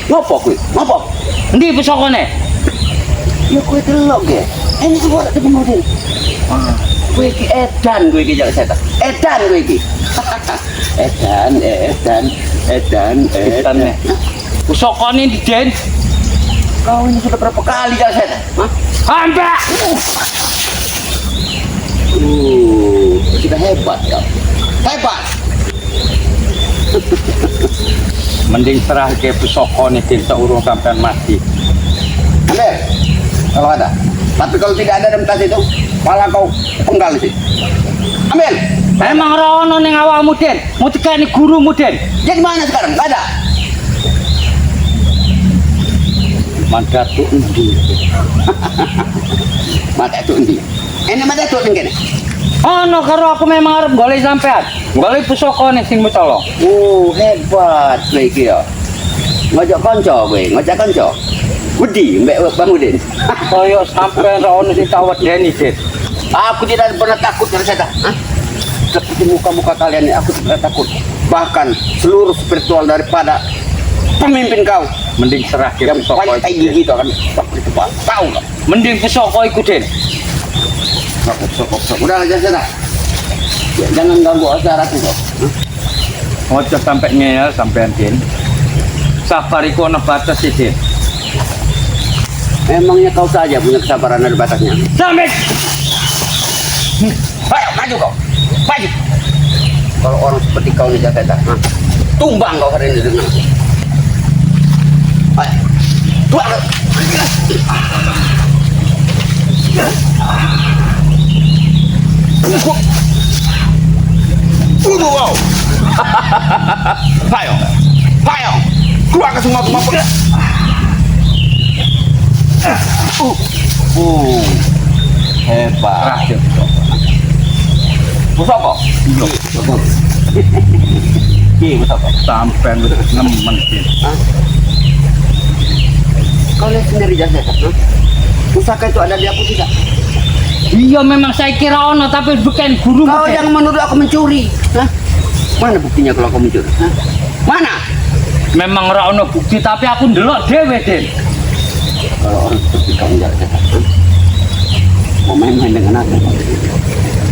Ngopo kuwi? Ngopo? Endi pusokone? Ya kuwi delok ge. Ini semua ada kemudian. Kuwi iki edan kuwi iki jalan setan. Edan kuwi iki. Edan. Pusokone ndi, Den? Kau ini sudah berapa kali jalan setan? Hah? Ambak. Sudah hebat kau. Hebat. Mending serah ke pusoko nih tim seurung sampean mati. Ambil. Kalau ada. Tapi kalau tidak ada dalam tas itu, malah kau penggal sih. Ambil. Emang rono ning awakmu Den, mau tekani gurumu Den. Jadi mana sekarang? Nggak ada. Mada tuh endi? Mata itu endi. Ini mata itu tinggi. Ono karo aku memang arep golek sampean. Golek pusokone sing mutolo. Oh, hebat kowe iki ya. Ngajak kanca kowe, ngajak kanca. Budi mbek Bang Udin. Kaya sampean ra ono sing tak wedeni Den. Aku tidak pernah takut dengan setan. Seperti muka-muka kalian ini, aku tidak takut. Bahkan seluruh spiritual daripada pemimpin kau. Mending serah ke Yang pusoko. paling tai gigi itu akan seperti itu, Pak. Tahu nggak? Mending pusoko iku Den. Udah aja setan. Ya, jangan ganggu acara itu. Ojo sampai ngeyel sampean Den. Sabar iku ono batas sih Den. Memangnya kau saja punya kesabaran ada batasnya. Sampai Ayo, maju kau. Maju. Kalau orang seperti kau nih setan, tumbang kau hari ini dengan aku. Ayo. Dua. Tunggu kau. Ayo. Ayo. Keluarkan semua kemampuan. Hebat. Pusoko. Iya, pusoko. sampean wis nemen Den. Kau lihat sendiri jasa. Pusaka itu ada di aku tidak. Iya memang saya kira ono tapi bukan guru. Kau yang menuduh aku mencuri. Hah? Mana buktinya kalau kau mencuri? Hah? Mana? Memang ora ono bukti tapi aku ndelok dhewe Den. Kalau orang seperti kau enggak jasa. Mau main-main dengan aku.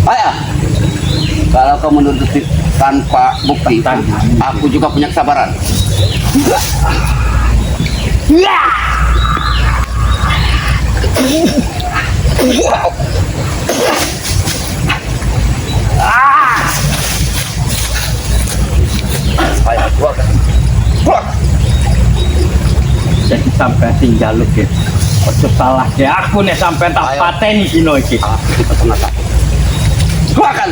Ayo. Kalau kau menuduh tanpa bukti, aku juga punya kesabaran. Ayo, keluar. Keluar. Jadi sampai tinggal lu gitu. Ojo salah ke aku nih sampai tak Ayo. pateni dino iki. Aku tidak pernah takut. Keluarkan.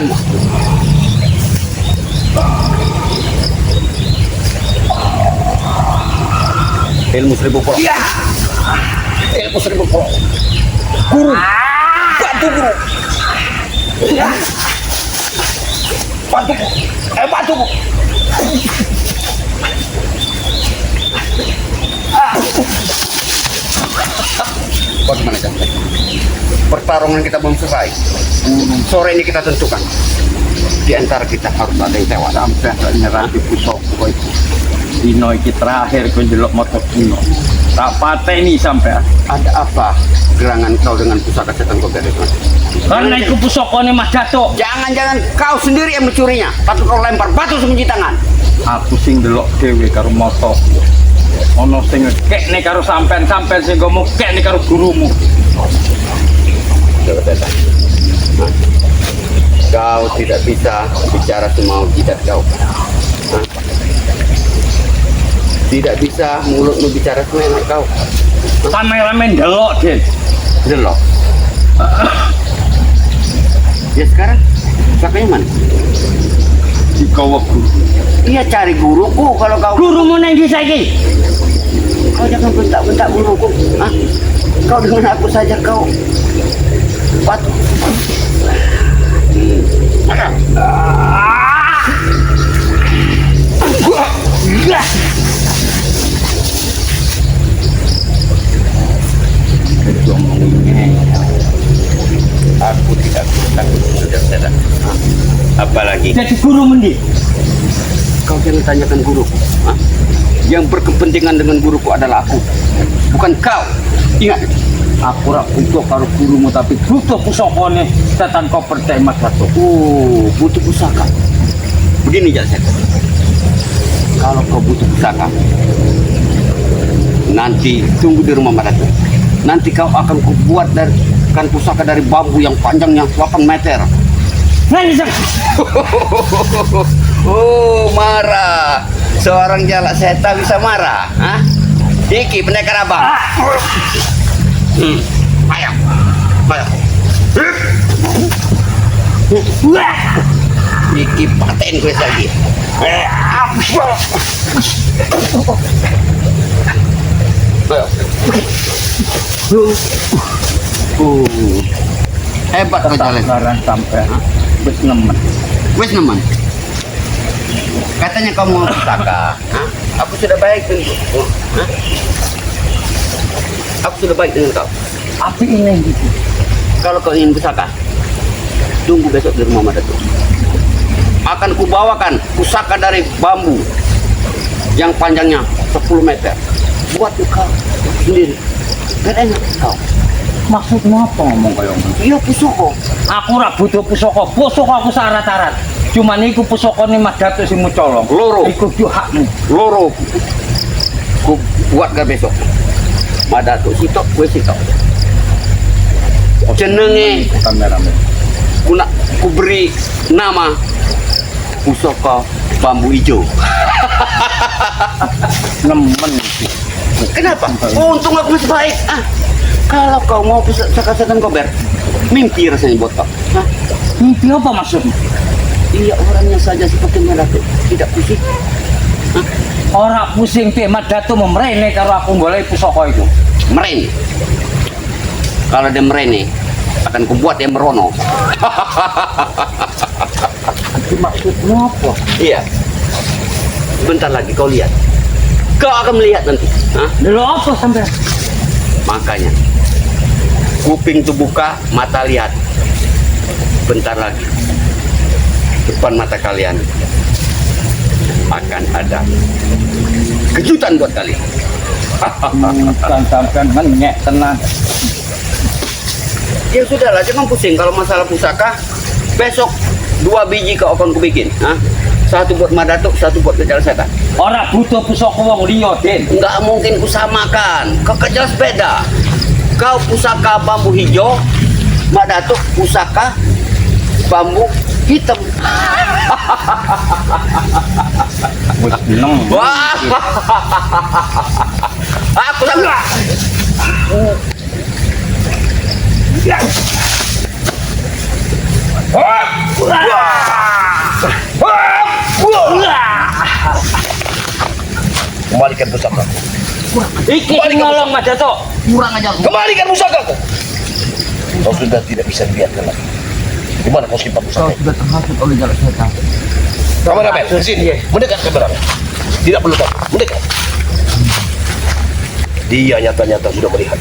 Ilmu seribu pulau. Iya. Ilmu seribu pulau. Guru. Bantu guru. Ya. Bantu. Bantu. Bagaimana Jantan? Pertarungan kita belum selesai. Sore ini kita tentukan. Di antara kita harus ada yang tewas. Sampai nyerah di pusoko itu. Dino iki terakhir ku ndelok motor dino. Tak pateni sampai. Ada apa gerangan kau dengan pusaka setan gober itu? Karena iku pusokone Mas Datuk. Jangan-jangan kau sendiri yang mencurinya, tapi kau lempar batu semenci tangan. Aku sing ndelok dhewe karo motor. Ono sing ngekekne karo sampean sing go mukekne karo gurumu. Coba setan. Kau tidak bisa bicara semau jidat kau. Hah? Tidak bisa mulutmu bicara semau kau. Rame-rame ndelok, Den. Delok. Ya sekarang pusakanya mana? Di kowo guru. Iya cari guruku kalau kau. Gurumu nang ndi saiki? Kau jangan bentak-bentak guruku. Hah? Kau dengan aku saja kau. Batu. Aku tidak takut sudah sedang. Apalagi Jadi guru mendi? kau jangan tanyakan guruku. Hah? Yang berkepentingan dengan guruku adalah aku, bukan kau. Ingat. Aku rak butuh karo gurumu tapi butuh pusokone setan kau percaya Mas Datuk. Oh, butuh pusaka. Begini Jaset. Kalau kau butuh pusaka, nanti tunggu di rumah Madatu. Nanti kau akan kubuat dari pusaka dari bambu yang panjangnya 8 meter. Nani Jang? Oh, marah. Seorang jalak setan bisa marah. Hah? Iki pendekar abang. Ayo. Ayo. Iki paten gue lagi. Hebat kau jalan. Barang sampai wis nemen. Wes nemen. Katanya kau mau pustaka. Hah? Aku sudah baik dengan kau. Hah? Aku sudah baik dengan kau. Api ini gitu. Kalau kau ingin pusaka, tunggu besok di rumah Madatuk. Akan kubawakan pusaka dari bambu yang panjangnya 10 meter. Buat kau sendiri. Gak enak kau. Maksudmu apa ngomong kayak ngono? Iya pusaka. Aku ora butuh pusaka. Pusaka aku syarat-syarat. Cuman iku pusakane Mas Datuk sing mucolong. Loro. Iku yo hakmu. Loro. Ku buat gak besok. Madatuk sitok, gue sitok. Jenenge Kameramen. ku beri nama pusaka bambu hijau. Nemen iki. Kenapa? Untung aku masih baik. Kalau kau mau pusaka setan gober, mimpi rasanya buat kau. Hah? Mimpi apa maksudmu? Iya, orangnya saja seperti Madatuk, tidak pusing. Ora pusing teh Mas Datuk memrene karo aku golek pusaka itu. Merene. Kalau dia merene, akan kubuat dia merono. Itu maksudmu apa? Iya. Bentar lagi kau lihat. Kau akan melihat nanti. Hah? Lho apa sampai? Makanya kuping tuh buka, mata lihat. Bentar lagi depan mata kalian akan ada kejutan buat kalian. Bukan sampean menyek tenang. Ya sudahlah, jangan pusing kalau masalah pusaka. Besok 2 biji kau akan kubikin. Hah? 1 buat Madatuk, 1 buat kejar setan. Ora butuh pusaka wong liya, Den. Nggak mungkin kusamakan. Kau kejar beda. Kau pusaka bambu hijau, Madatuk pusaka bambu hitam. Seneng. Wah, aku sama. Kembalikan pusaka. Iki ngolong Mas Datuk. Kurang ajar. Kembalikan pusakaku. Kau sudah tidak bisa dibiarkan lagi. Di mana kau simpan pusaka? Sudah terhasut oleh jalak setan. Kameramen, di sini. Mendekat kameramen. Tidak perlu takut. Mendekat. Dia nyata-nyata sudah melihat.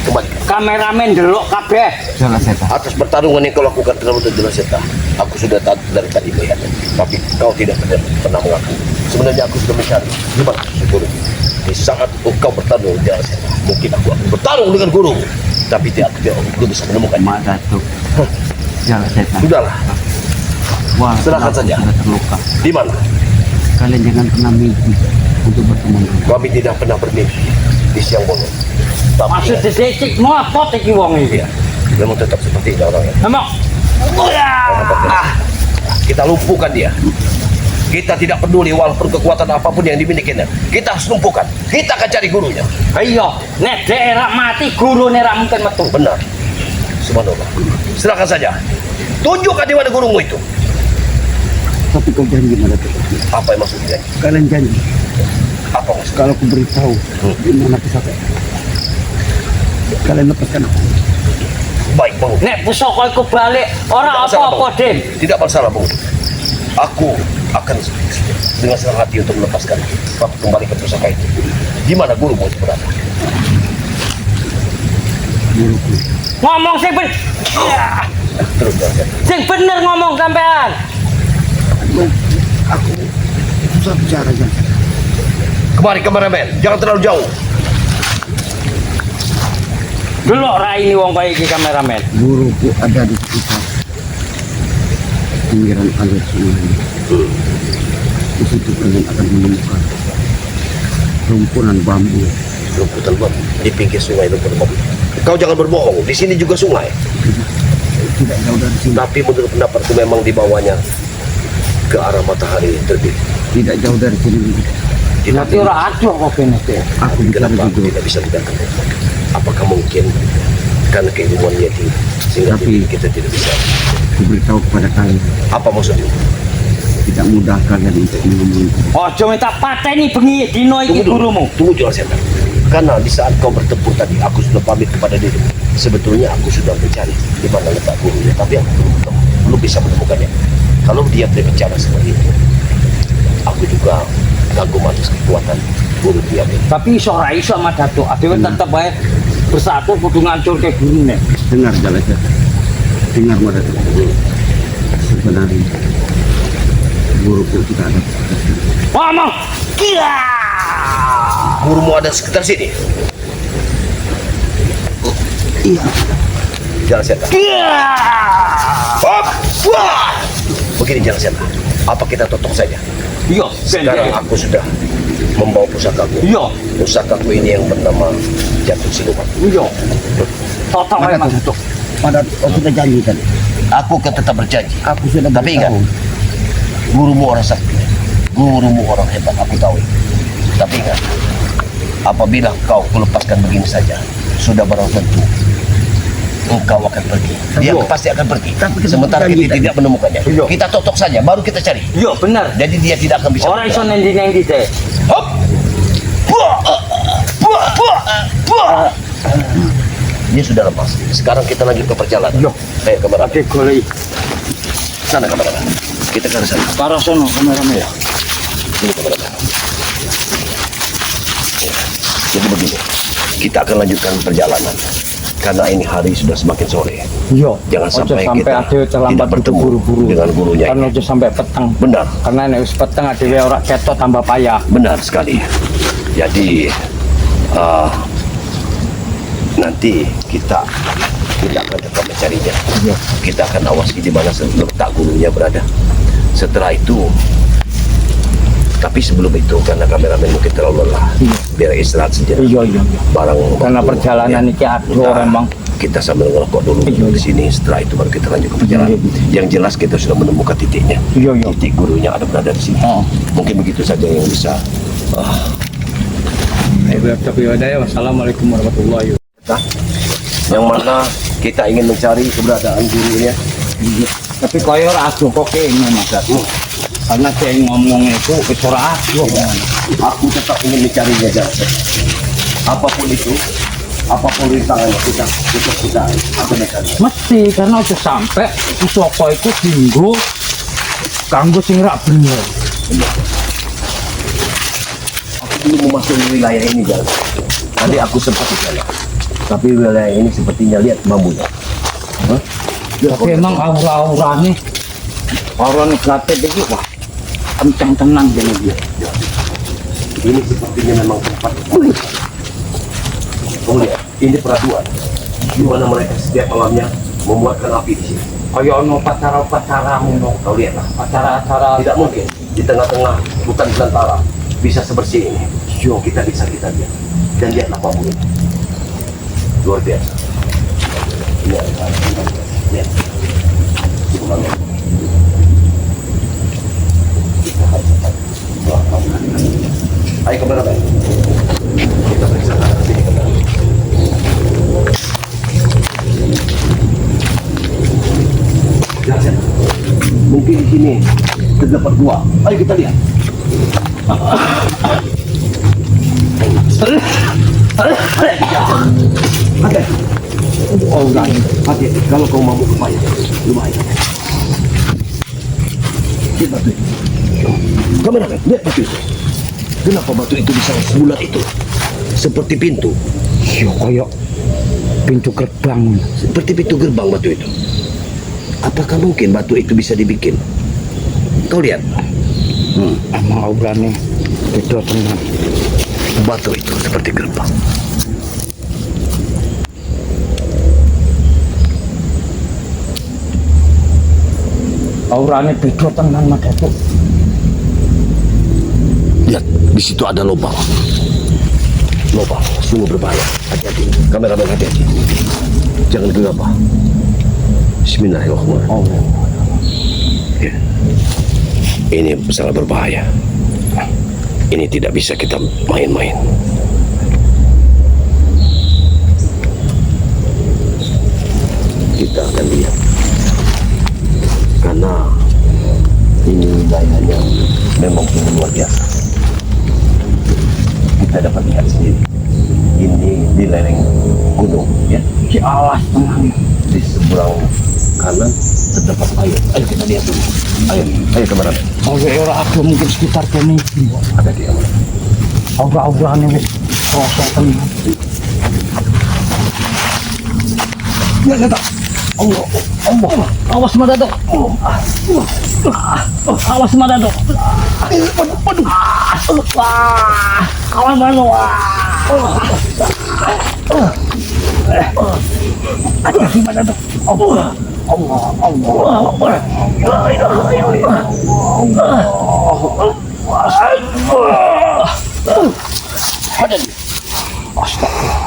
Kembalikan. Kameramen delok kabeh. Jalak setan. Atas pertarungan yang kau lakukan terhadap Jalak Setan, aku sudah dari tadi melihatnya. Tapi kau tidak pernah mengaku. Sebenarnya aku sudah mencari. Di mana guru? Di saat kau bertarung dengan Jalak Setan, mungkin aku akan bertarung dengan guru. Tapi tidak bisa menemukan. Mas Datuk. Jalak setan. Sudahlah, Wah, serahkan saja. Sudah terluka. Di mana? Kalian jangan pernah mimpi untuk bertemu. Kami tidak pernah bermimpi di siang bolong. Tapi Maksud dedek mau apa iki wong iki? iya, memang tetap seperti ini orangnya. Emang. Kita lumpuhkan dia. Kita tidak peduli walaupun kekuatan apapun yang dimilikinya. Kita harus lumpuhkan. Kita akan cari gurunya. Iya, nek dhek rak mati gurune rak mungkin metu. Benar. Subhanallah. Serahkan saja. Tunjukkan di mana gurumu itu. Tapi kau janji Madatuk. Apa yang maksudnya? Kalian janji Apa maksudnya? kalau aku beritahu di mana pusaka, kalian lepaskan aku. Baik, Bang. Nek pusaka iku balik ora Tidak masalah, apa-apa, Bang. Den. Tidak masalah, Bang. Aku akan dengan senang hati untuk melepaskan kembali ke pusaka itu. Di mana gurumu itu berada? Ngomong sing bener. Terus terus. Sing bener ngomong sampean. Aku susah bicara jangan. Kemari kameramen, jangan terlalu jauh. Delok ra ini wong kaya iki kameramen. Guruku ada di sekitar pinggiran alir sungai ini. Di situ kalian akan menemukan rumpunan bambu. Lumputan bambu di pinggir sungai lumputan bambu. Kau jangan berbohong, di sini juga sungai. tidak jauh dari sini. Tapi menurut pendapatku memang di bawahnya ke arah matahari terbit. Tidak jauh dari sini. Berarti orang aduh kok kene teh. Aku bicara Kenapa aku jujur. tidak bisa mendatang? Apakah mungkin karena keilmuannya tinggi sehingga Tapi- kita tidak bisa? Kuberitahu kepada kalian, Apa maksudnya? tidak mudah kalian untuk menemui. Ojo minta pateni bengi dino iki gurumu. Tunggu jual setan. Karena di saat kau bertempur tadi, aku sudah pamit kepada dirimu. Sebetulnya aku sudah mencari di mana letak gurunya, tapi aku belum ketemu, belum bisa menemukannya. Kalau dia berbicara seperti itu, aku juga kagum atas kekuatan guru dia. Tapi iso ra iso sama Datuk. Adewe tetep bae bersatu kudu ngancur ke gurune. Dengar Jalasa, dengar mereka. Sebenarnya guruku tidak ada. Ngomong. Kia. Gurumu ada sekitar sini. Iya, Jalan setan. Kia. Hop! Wah! Begini jalan setan. Apa kita totok saja? Iya, Sekarang pendek. aku sudah membawa pusakaku. Iya, Pusakaku ini yang bernama Jatuh Siluman. iya. Totok ae Mas Datuk. pada aku sudah janji tadi. Aku akan tetap berjanji. Aku sudah Tapi ingat, beritahu. gurumu orang sakti, gurumu orang hebat, aku tahu. Tapi ingat, apabila kau kulepaskan begini saja, sudah barang tentu engkau akan pergi. Dia Iya. pasti akan pergi. Tapi kita Sementara janji kita tadi. tidak menemukannya. Iya. Kita totok saja, baru kita cari. Iya, bener. Jadi dia tidak akan bisa. Orang iso nendi-nendi teh. Hop! Buah! Buah! Buah! Buah! Dia sudah lepas. Sekarang kita lanjut ke perjalanan. Iya. Ayo kamera. Ade golek Sana kamera. Kita ke arah sana. para sono kameramen. Ini kamera. Ya. Jadi begini, kita akan lanjutkan perjalanan. Karena ini hari sudah semakin sore. Iya. Jangan Ojo sampai sampai kita adewe terlambat tidak bertemu buru-buru dengan gurunya Kan ini. ojo sampai peteng. Benar, Karena nek wis peteng adewe ora ketok tambah payah. benar sekali. Jadi nanti kita akan tetap mencarinya. Iya. Kita akan awasi di mana letak gurunya berada. Setelah itu, tapi sebelum itu karena kameramen mungkin terlalu lelah, biar istirahat sejenak. Iya, iya, iya. Barang Karena waktu, perjalanan ya. iki aduh Kita- memang. Kita sambil ngerokok dulu Iya, di iya. sini. Setelah itu baru kita lanjut ke perjalanan. Yang jelas kita sudah menemukan titiknya. Iya, iya. Titik gurunya ada berada di sini. Oh. Mungkin begitu saja yang bisa. Tapi ya, wassalamualaikum warahmatullahi wabarakatuh. Yang mana kita ingin mencari keberadaan gurunya. Tapi kaya ora aduh kok kene Mas Datuk. Karena dia ngomong itu wis ora aduh. Aku tetap ingin mencarinya Jalsa. Apapun itu, apapun rintangannya kita akan mencari. Mesti karena aja sampai Pusaka itu dinggo kanggo sing rak bener. Aku belum memasuki wilayah ini Jalsa. Tadi aku sempat di sana. Tapi wilayah ini sepertinya lihat bambunya. Hah? Tapi emang aura-aurane gatet iki wah kencang tenang jane dia. Ini sepertinya memang tempat. Kamu lihat, ini peraduan. Di mana mereka setiap malamnya membuatkan api di sini. Kaya ono upacara-upacara ngono. Kau lihatlah. Acara-acara Tidak mungkin di tengah-tengah hutan belantara bisa sebersih ini. Kita bisa kita lihat. Dan lihatlah bambu ini. Luar biasa. Ini ada. Lihat. Itu bangun. Kita harus cepat melakukan. Ayo ke mana, Pak? Kita periksa sini ke mana. Lihat. Mungkin di sini terdapat gua. Ayo kita lihat. Hati. Oh, enggak. Hati. Kalau kau mampu lumayan. Lumayan. Lihat batu itu. Kameramen, lihat batu itu. Kenapa batu itu bisa sebulat itu? Seperti pintu. yo kaya pintu gerbang. Seperti pintu gerbang batu itu. Apakah mungkin batu itu bisa dibikin? Kau lihat. Emang aurane beda tenan. Batu itu seperti gerbang. Aurane beda tenan Mas Datuk. Lihat, di situ ada lubang. Lubang, sungguh berbahaya. Hati-hati, kameramen hati-hati. Jangan gegabah. Bismillahirrahmanirrahim. Ya. Ini sangat berbahaya. Ini tidak bisa kita main-main. Kita akan lihat. Karena ini wilayahnya memang luar biasa. Kita dapat lihat sendiri. Ini di lereng gunung, ya. Di alas tenang. Di seberang kanan terdapat air. Ayo kita lihat dulu. Ayo kemana? Oke, ora ada mungkin sekitar kene iki. Ada di mana? Aura-aurane wis krasa tenang. Ya, tak. Allah. Awas Madado. Awas Madado. Waduh. Awas Madado. Hati-hati Madado. Allah.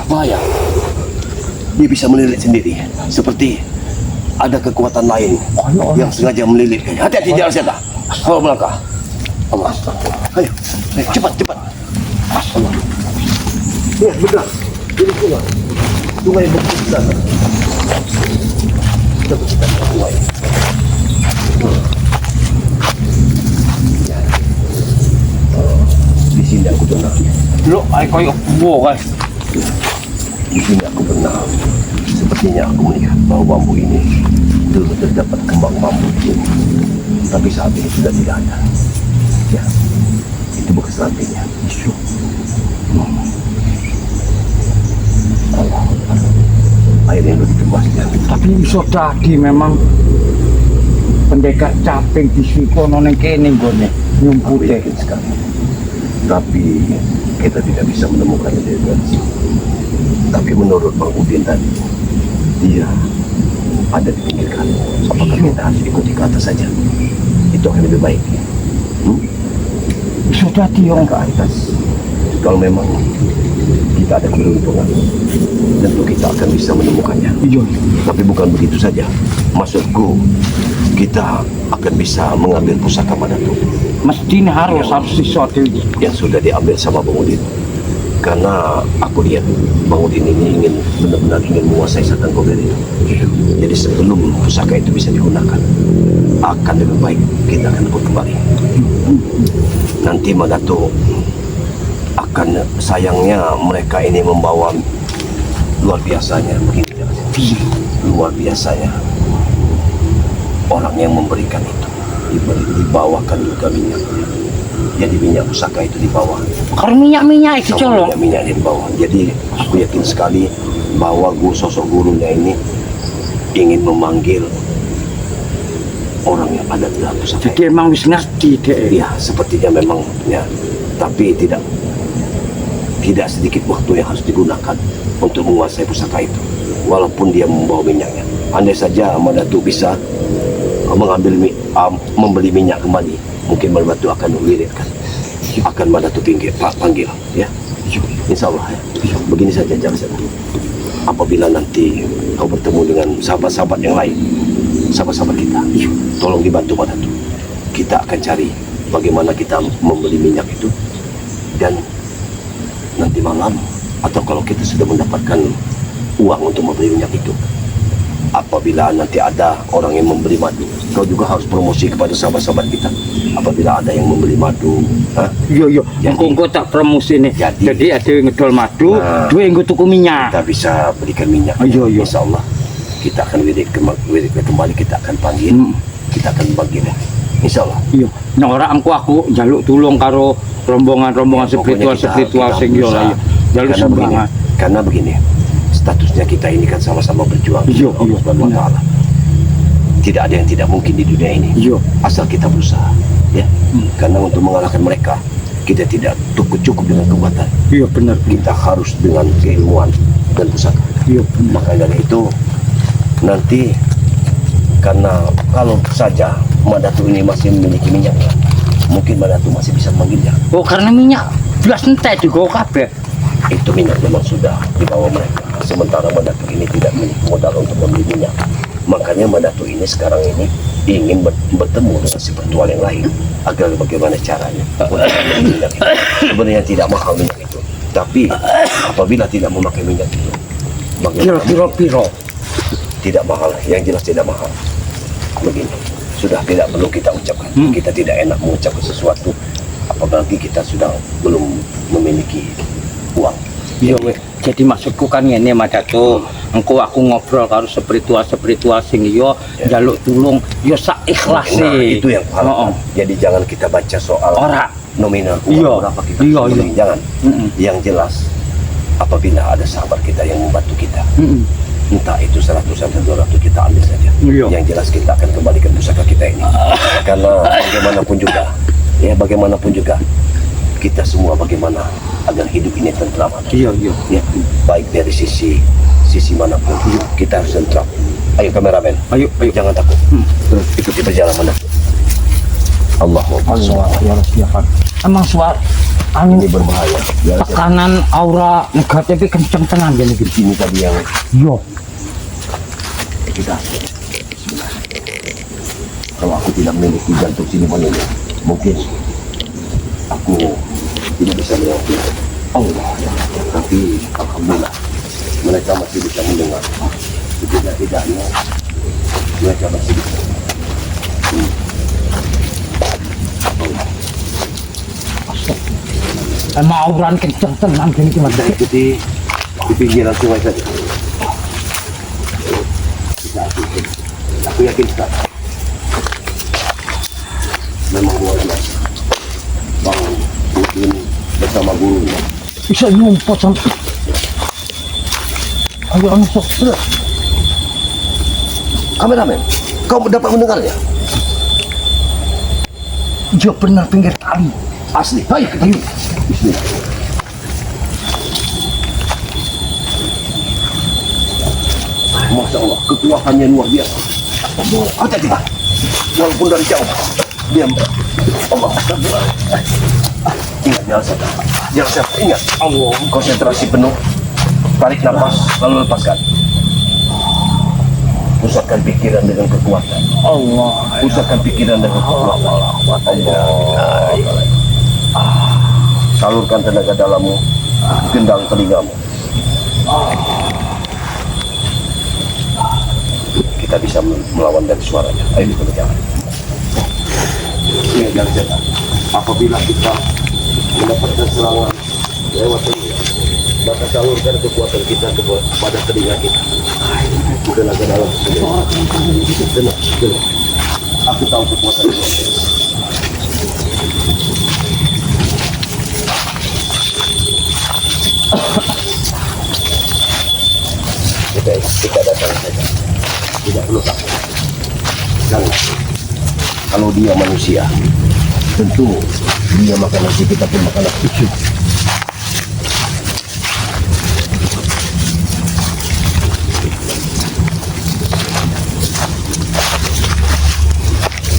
Bahaya. Dia bisa melilit sendiri. Seperti ada kekuatan lain yang sengaja melilit. Hati-hati jalan setan. Kalau melangkah. Allah. Ayo, cepat. Allah. Ya, benar. Ini sungai. Sungai besar. Kita sungai. Di sini aku tenang. Lo ay koyo buo guys. Di sini aku berenang. Sepertinya aku melihat bahwa bambu ini dulu terdapat kembang bambu di sini. Tapi saat ini sudah tidak ada. Ya, itu bekas lantainya. Allah, air yang begitu luasnya. Tapi iso dadi memang pendekar caping disukono ning kene nggone Aku nyumpute. yakin sekali. Tapi kita tidak bisa menemukannya dari sini. Tapi menurut Bang Udin tadi, dia ada di pinggir kali. Apakah kita harus ikuti ke atas saja? Itu akan lebih baik. Iso dadi yo. Ke atas. Kalau memang kita ada keberuntungan, tentu kita akan bisa menemukannya. Iya. Tapi bukan begitu saja. Maksudku, kita akan bisa mengambil pusaka Madatu Mesti harus iso dadi. yang sudah diambil sama Bang Udin. Karena aku lihat Bang Udin ini benar-benar ingin menguasai Setan Gober itu. Jadi sebelum pusaka itu bisa digunakan, akan lebih baik kita akan ikut kembali. Nanti Madatu akan, sayangnya mereka ini membawa luar biasanya begini. Luar biasanya orang yang memberikan itu dibawakan juga minyaknya. Jadi minyak pusaka itu dibawa. Karo minyak-minyak iki Sama colong. minyak di bawah. Jadi aku yakin sekali bahwa sosok gurunya ini ingin memanggil orang yang ada di dalam pusaka. Jadi emang wis ngerti dek. Ya, sepertinya memang ya. Tapi tidak sedikit waktu yang harus digunakan untuk menguasai pusaka itu. Walaupun dia membawa minyaknya. Andai saja Madatu bisa membeli minyak kembali, mungkin Madatu akan meliritkan. Akan Madatu panggil, ya. Insya Allah, ya. Begini saja jangan sedih. Apabila nanti kau bertemu dengan sahabat-sahabat yang lain, sahabat-sahabat kita, tolong dibantu Madatu. Kita akan cari bagaimana kita membeli minyak itu, dan nanti malam atau kalau kita sudah mendapatkan uang untuk membeli minyak itu, apabila nanti ada orang yang membeli madu, kau juga harus promosi kepada sahabat-sahabat kita. Apabila ada yang membeli madu, Iya. Jadi- Engko tak promosi nih. Jadi- Jadi ada yang ngedol madu, Nah. dua yang tuku minyak. kita bisa berikan minyak. Iya. Insya Allah kita akan wirid kembali, kita akan panggil, kita akan bagi. Insya Allah. Iya. Nah ora aku njaluk tulung karo rombongan-rombongan Ya, pokoknya spiritual kita sing yo berusaha. lah ya. Jaluk sumbangan. Karena begini, statusnya kita ini kan sama-sama berjuang. Iya, Allah Subhanahu wa Ta'ala. Tidak ada yang tidak mungkin di dunia ini. Iya. Asal kita berusaha, ya. Karena untuk mengalahkan mereka, kita tidak cukup dengan kekuatan. Iya benar. Kita harus dengan keilmuan dan pusaka. Iya benar. Maka dari itu nanti, karena kalau saja Madatu ini masih memiliki minyaknya, mungkin Madatu masih bisa memanggilnya. Oh karena minyak belas entek digo kabeh. Itu minyak memang sudah dibawa mereka. Sementara Madatu ini tidak memiliki modal untuk membeli minyak. Makanya Mbak Datuk ini sekarang ini ingin bertemu dengan spiritual yang lain agar bagaimana caranya untuk minyak itu. Sebenarnya tidak mahal minyak itu, tapi apabila tidak memakai minyak itu, bagaimana? Piro. Tidak mahal, yang jelas tidak mahal. Begini, sudah tidak perlu kita ucapkan. Kita tidak enak mengucapkan sesuatu, apalagi kita sudah belum memiliki uang. Iya weh. Jadi maksudku kan ini Mas Datuk, engko aku ngobrol karo spiritual sing yo njaluk tulung yo sak ikhlase. Nah, itu yang paling. Jadi jangan kita baca soal Ora nominal Iya. uang berapa kita Iya, beri. iya. Jangan. Yang jelas apabila ada sahabat kita yang membantu kita, entah itu 100 atau 200 kita ambil saja. Iya. Yang jelas kita akan kembalikan pusaka kita ini. Karena bagaimanapun juga kita semua bagaimana agar hidup ini tentram. Iya. Ya, baik dari sisi manapun kita harus tentram. Ayo kameramen, Ayo. jangan takut. Terus ikuti perjalanan. Allahumma sholli. Ya siapkan. Emang suara Ini berbahaya. Ya, tekanan aura negatif kenceng tenan gini gitu. ini tadi yang Yo. kita. Kalau aku tidak memiliki jantung siluman ini, mungkin aku tidak bisa melewati Allah. Tapi alhamdulillah mereka masih bisa mendengar. Tidak-tidaknya mereka masih bisa. Emang auran kenceng tenan gini cuma Kita ikuti di pinggiran sungai saja. Aku yakin sekali. Memang luar biasa. Bang Udin bersama gurunya. bisa nyumput sampai. Ayo sok. Kameramen, kau dapat mendengarnya? Dia benar pinggir kali. Asli. Hai, ayo. Bismillah. Masya Allah, kekuatannya luar biasa. Hati-hati, walaupun dari jauh. Diam. Allah, astagfirullah. Ingat, jangan sampai. Ingat. Allah, konsentrasi penuh. Tarik nafas, lalu lepaskan. Pusatkan pikiran dengan kekuatan. Allah. Pusatkan pikiran dengan kekuatan. Allah. Salurkan tenaga dalammu, gendang telingamu. Kita bisa melawan dari suaranya. Ayo kita berjalan. Ini jangan jatuh. Apabila kita mendapatkan serangan lewat telinga, maka salurkan kekuatan kita kepada telinga kita. Tenaga dalam sendiri. Tenang. Aku tahu kekuatan itu. Kita datang saja. Tidak perlu takut. Jangan. Kalau dia manusia, tentu dia makan nasi, kita pun makan nasi.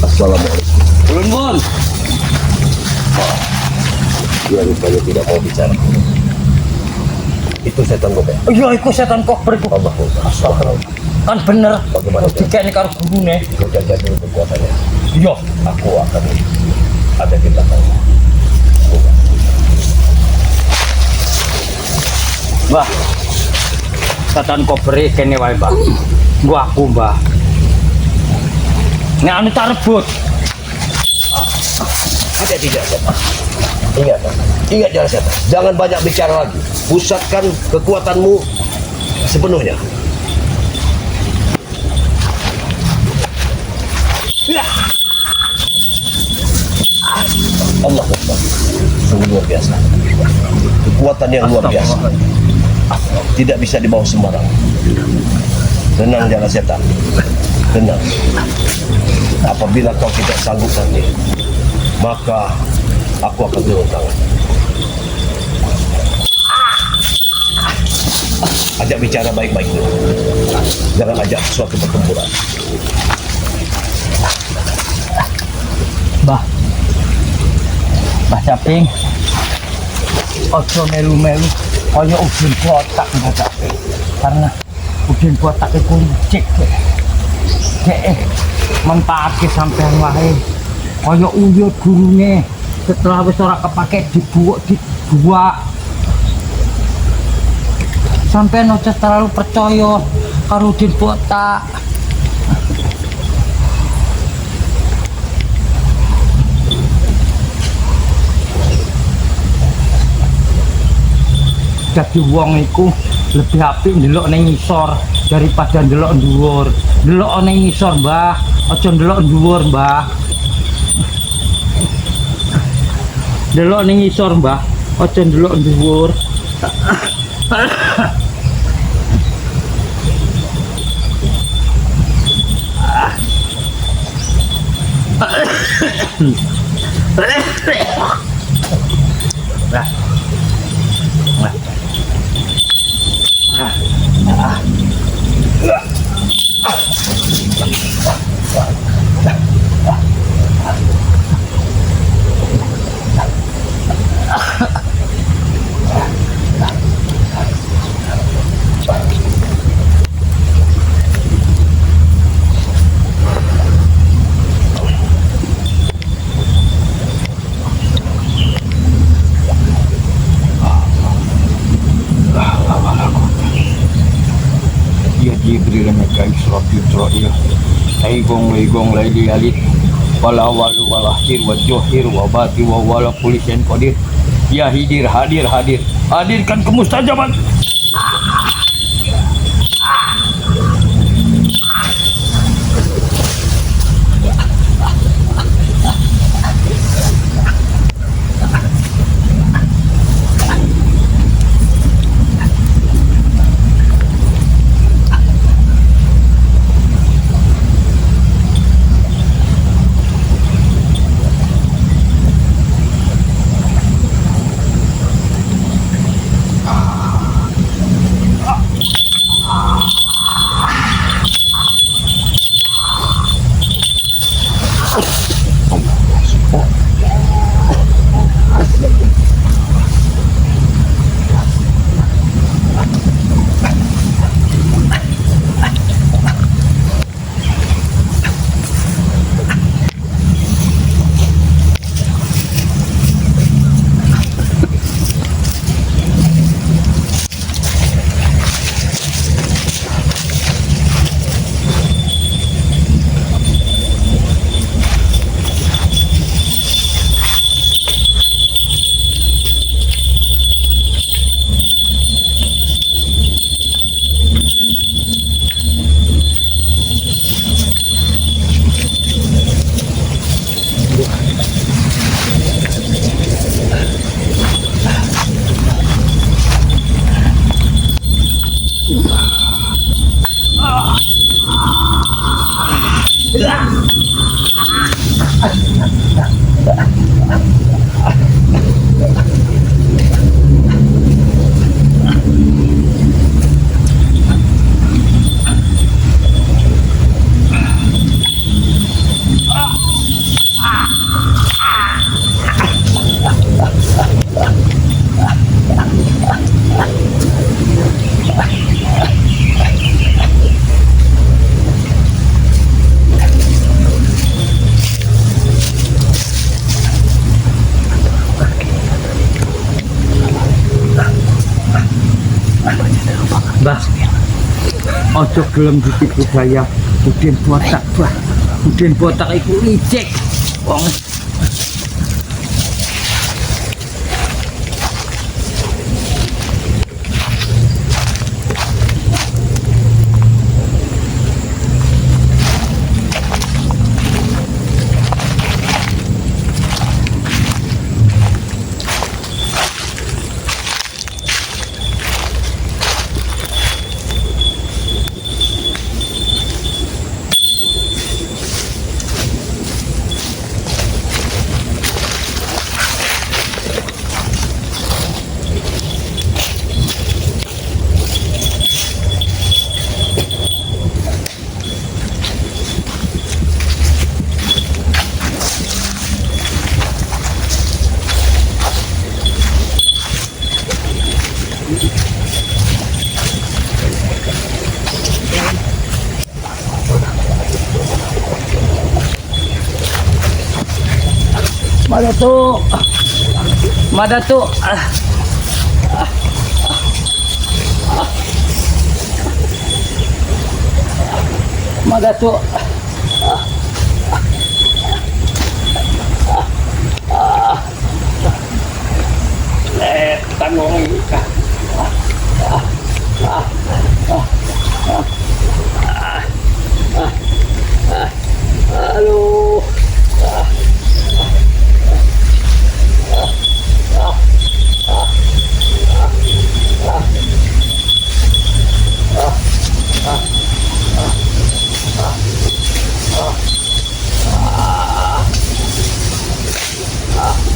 Assalamualaikum. Ulun. Dia rupanya tidak mau bicara. Itu setan gope. Iya, iku setan kok beriku. Allah Astagfirullah. Kan bener. Bagaimana Dikene karo gurune. Kau jaga dulu kekuatannya. Iya. Aku akan ada di belakangnya. Mbah. Setan kok beri kene wae, Mbah. Gua aku, Mbah. Nek anu tak rebut. Tidak setan. Ingat jangan setan. Jangan banyak bicara lagi. Pusatkan kekuatanmu sepenuhnya. Allah Akbar. Sungguh luar biasa. Kekuatan yang luar biasa. Tidak bisa dibawa sembarang. Tenang jangan setan. Tenang. Apabila kau tidak sanggup nanti, maka aku akan turun tangan. Ajak bicara baik-baik dulu. Jangan ajak suatu pertempuran. Mbah Caping. Ojo melu-melu kaya udin botak Mbah Caping. Karena udin botak iku licik. mentake sampean wae kaya uyut gurune setelah wis ora kepake dibuak sampean aja terlalu percaya karo Din Botak. Jadi wong iku lebih apik ndelok ning ngisor daripada ndelok dhuwur. Ndelok ning ngisor, Mbah, aja ndelok dhuwur, Mbah. Ndelok ning ngisor, Mbah, aja ndelok dhuwur. Nah. Ya Jibril maka Israfil Israil Aigong laili alit wala walu wala akhir wa johir wa bati wa wala kulisen qadir. Ya hidir hadirkan kemustajaban. Mbah, ojo gelem ditipu gaya Udin Botak, Mbah. Udin Botak iku licik. Wong Madatuk. Madatuk. Madatuk. Tanggung. Halo.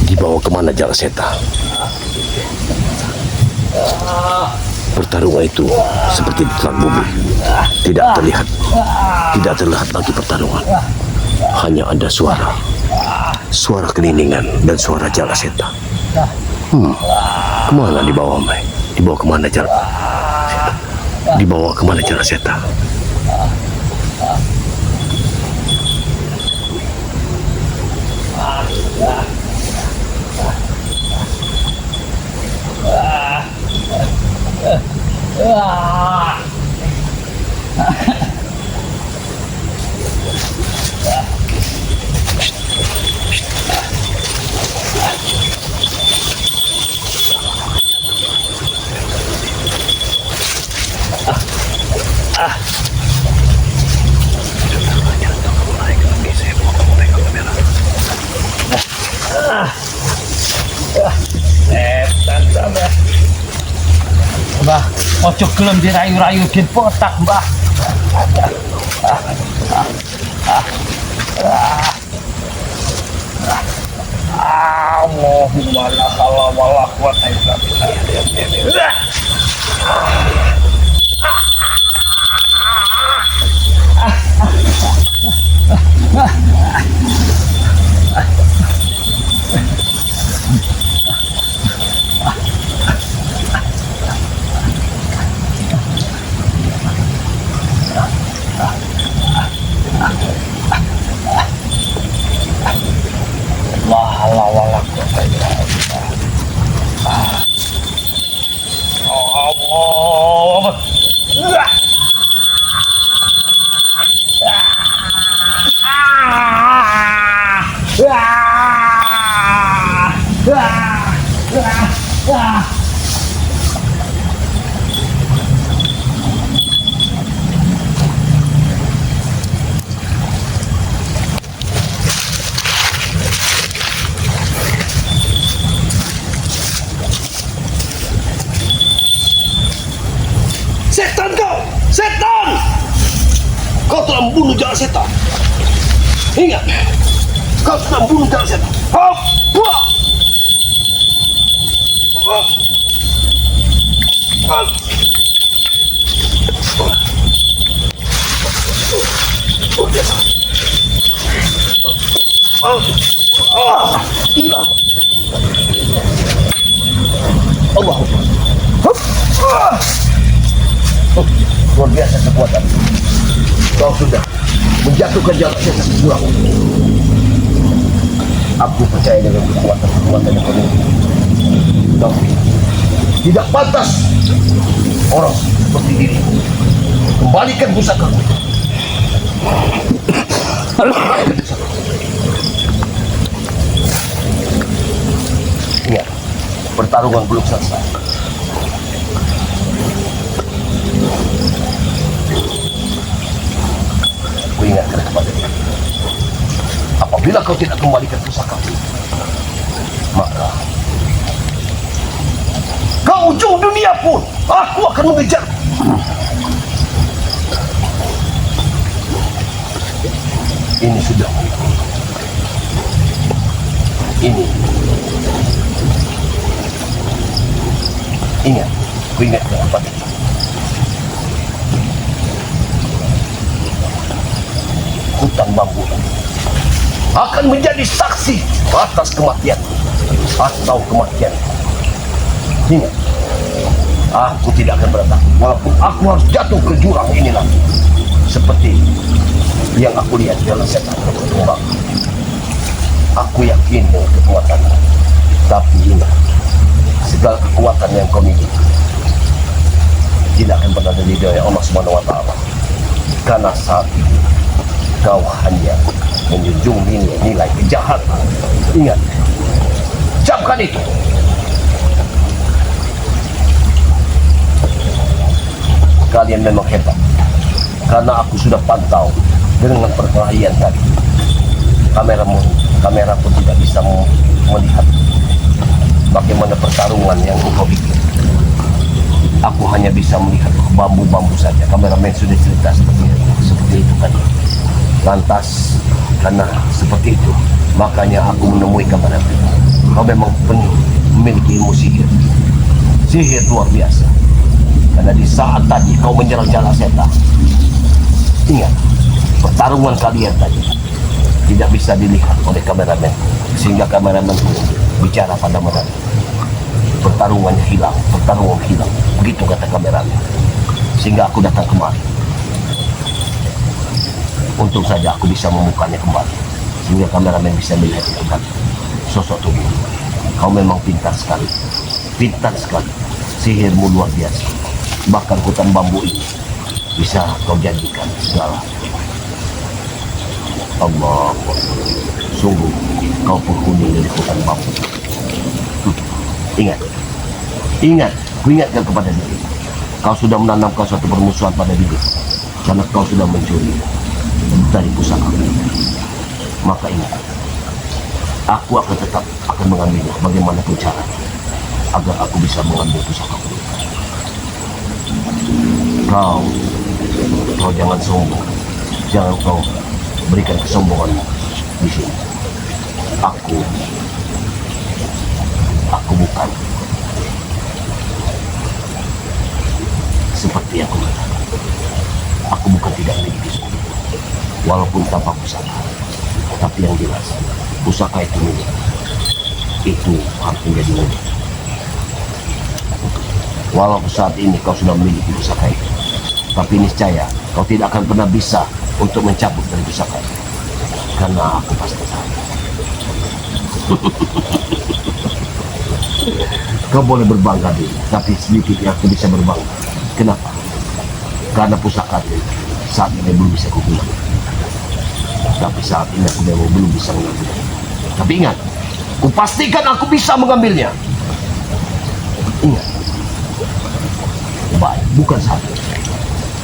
Dibawa kemana Jalaseta? Pertarungan itu seperti di telan bumi. Tidak terlihat. Tidak terlihat lagi pertarungan. Hanya ada suara. Suara keliningan dan suara Jalaseta. Kemana dibawa, Mai? Dibawa kemana Jalaseta? Dibawa kemana Jalaseta? Mbah, ojo gelem dirayu-rayu di potak, Mbah. Allahumma la haula wala quwwata illa billah. La haula wala quwwata illa billah. Allah. Setan kau! Setan! Kau telah membunuh Jalaseta. Ingat, kau telah membunuh Jalaseta. Apa? Luar biasa kekuatan. Kau sudah menjatuhkan Jalaseta sekurang. Aku percaya dengan kekuatan yang kau miliki. Kau tidak pantas orang seperti diri. Kembalikan pusakaku. Ingat, pertarungan belum selesai. Aku ingatkan kepadanya, apabila kau tidak kembalikan pusakaku, maka ke ujung dunia pun aku akan mengejar. Ini sudah ini. Ingat, aku ingatkan kepadanya. Hutan bambu akan menjadi saksi atas kematian atau kematian. Ingat, aku tidak akan berontak walaupun aku harus jatuh ke jurang ini lagi, seperti yang aku lihat dalam setan berkembang. Aku yakin dengan kekuatanmu. Tapi ingat, segala kekuatan yang kau miliki tidak akan pernah diridhoi Allah Subhanahu wa taala. Karena saat ini kau hanya menjunjung nilai kejahatan. Ingat, camkan itu. Kalian memang hebat, karena aku sudah pantau dengan perkelahian tadi. Kamera pun tidak bisa melihat bagaimana pertarungan yang kau bikin. Aku hanya bisa melihat bambu-bambu saja. Kameramen sudah cerita seperti itu kan. Lantas karena seperti itu, makanya aku menemui kameramen. Kau memang penuh memiliki ilmu sihir luar biasa. Karena di saat tadi kau menyerang jala setan, ingat, pertarungan kalian tadi tidak bisa dilihat oleh kameramen, sehingga kameramen bicara pada mereka. Pertarungannya hilang, begitu kata kameramen. Sehingga aku datang kemari. Untung saja aku bisa membukanya kembali, sehingga kameramen bisa melihat kembali sosok tubuh. Kau memang pintar sekali, sihirmu luar biasa. Bahkan hutan bambu ini bisa kau jadikan segala. Allah, sungguh kau penghuni dari hutan bambu. Ingat, ku ingatkan kepada diri. Kau sudah menanamkan suatu permusuhan pada diri, karena kau sudah mencuri dari pusaka. Maka ingat, aku akan tetap mengambilnya bagaimanapun cara, agar aku bisa mengambil pusaka. Kau jangan sombong, jangan kau berikan kesombonganmu di sini. Aku bukan seperti aku katakan. Aku bukan tidak memiliki sombong, walaupun tanpa pusaka. Tapi yang jelas, pusaka itu milik. Itu harus menjadi milik. Walaupun saat ini kau sudah memiliki pusaka itu, tapi niscaya kau tidak akan pernah bisa untuk mencabut dari pusaka itu. Karena aku pasti tahu. Kau boleh berbangga diri, tapi sedikit yang aku bisa berbangga. Kenapa? Karena pusaka itu saat ini belum bisa kugunakan. Tapi saat ini aku memang belum bisa mengambilnya. Tapi ingat, kupastikan aku bisa mengambilnya. Ingat, baik, bukan satu.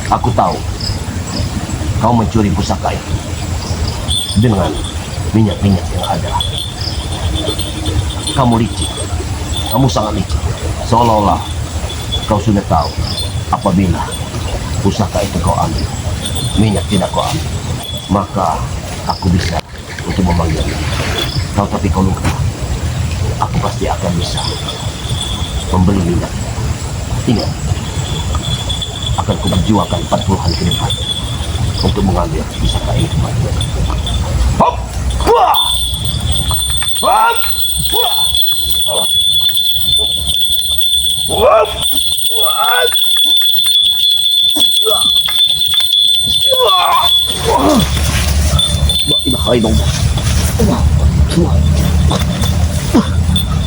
Aku tahu kau mencuri pusaka itu dengan minyak-minyak yang ada. Kamu licik, kamu sangat licik. Seolah-olah kau sudah tahu apabila pusaka itu kau ambil, minyak tidak kau ambil, maka aku bisa untuk memanggilnya. Tapi kau lupa, aku pasti akan bisa membeli minyak. Ingat, akan ku berjuangkan 40 hari ke depan untuk mengambil pusaka ini kembali. Hop! Wah! Hop! Wah! Hop! Wah!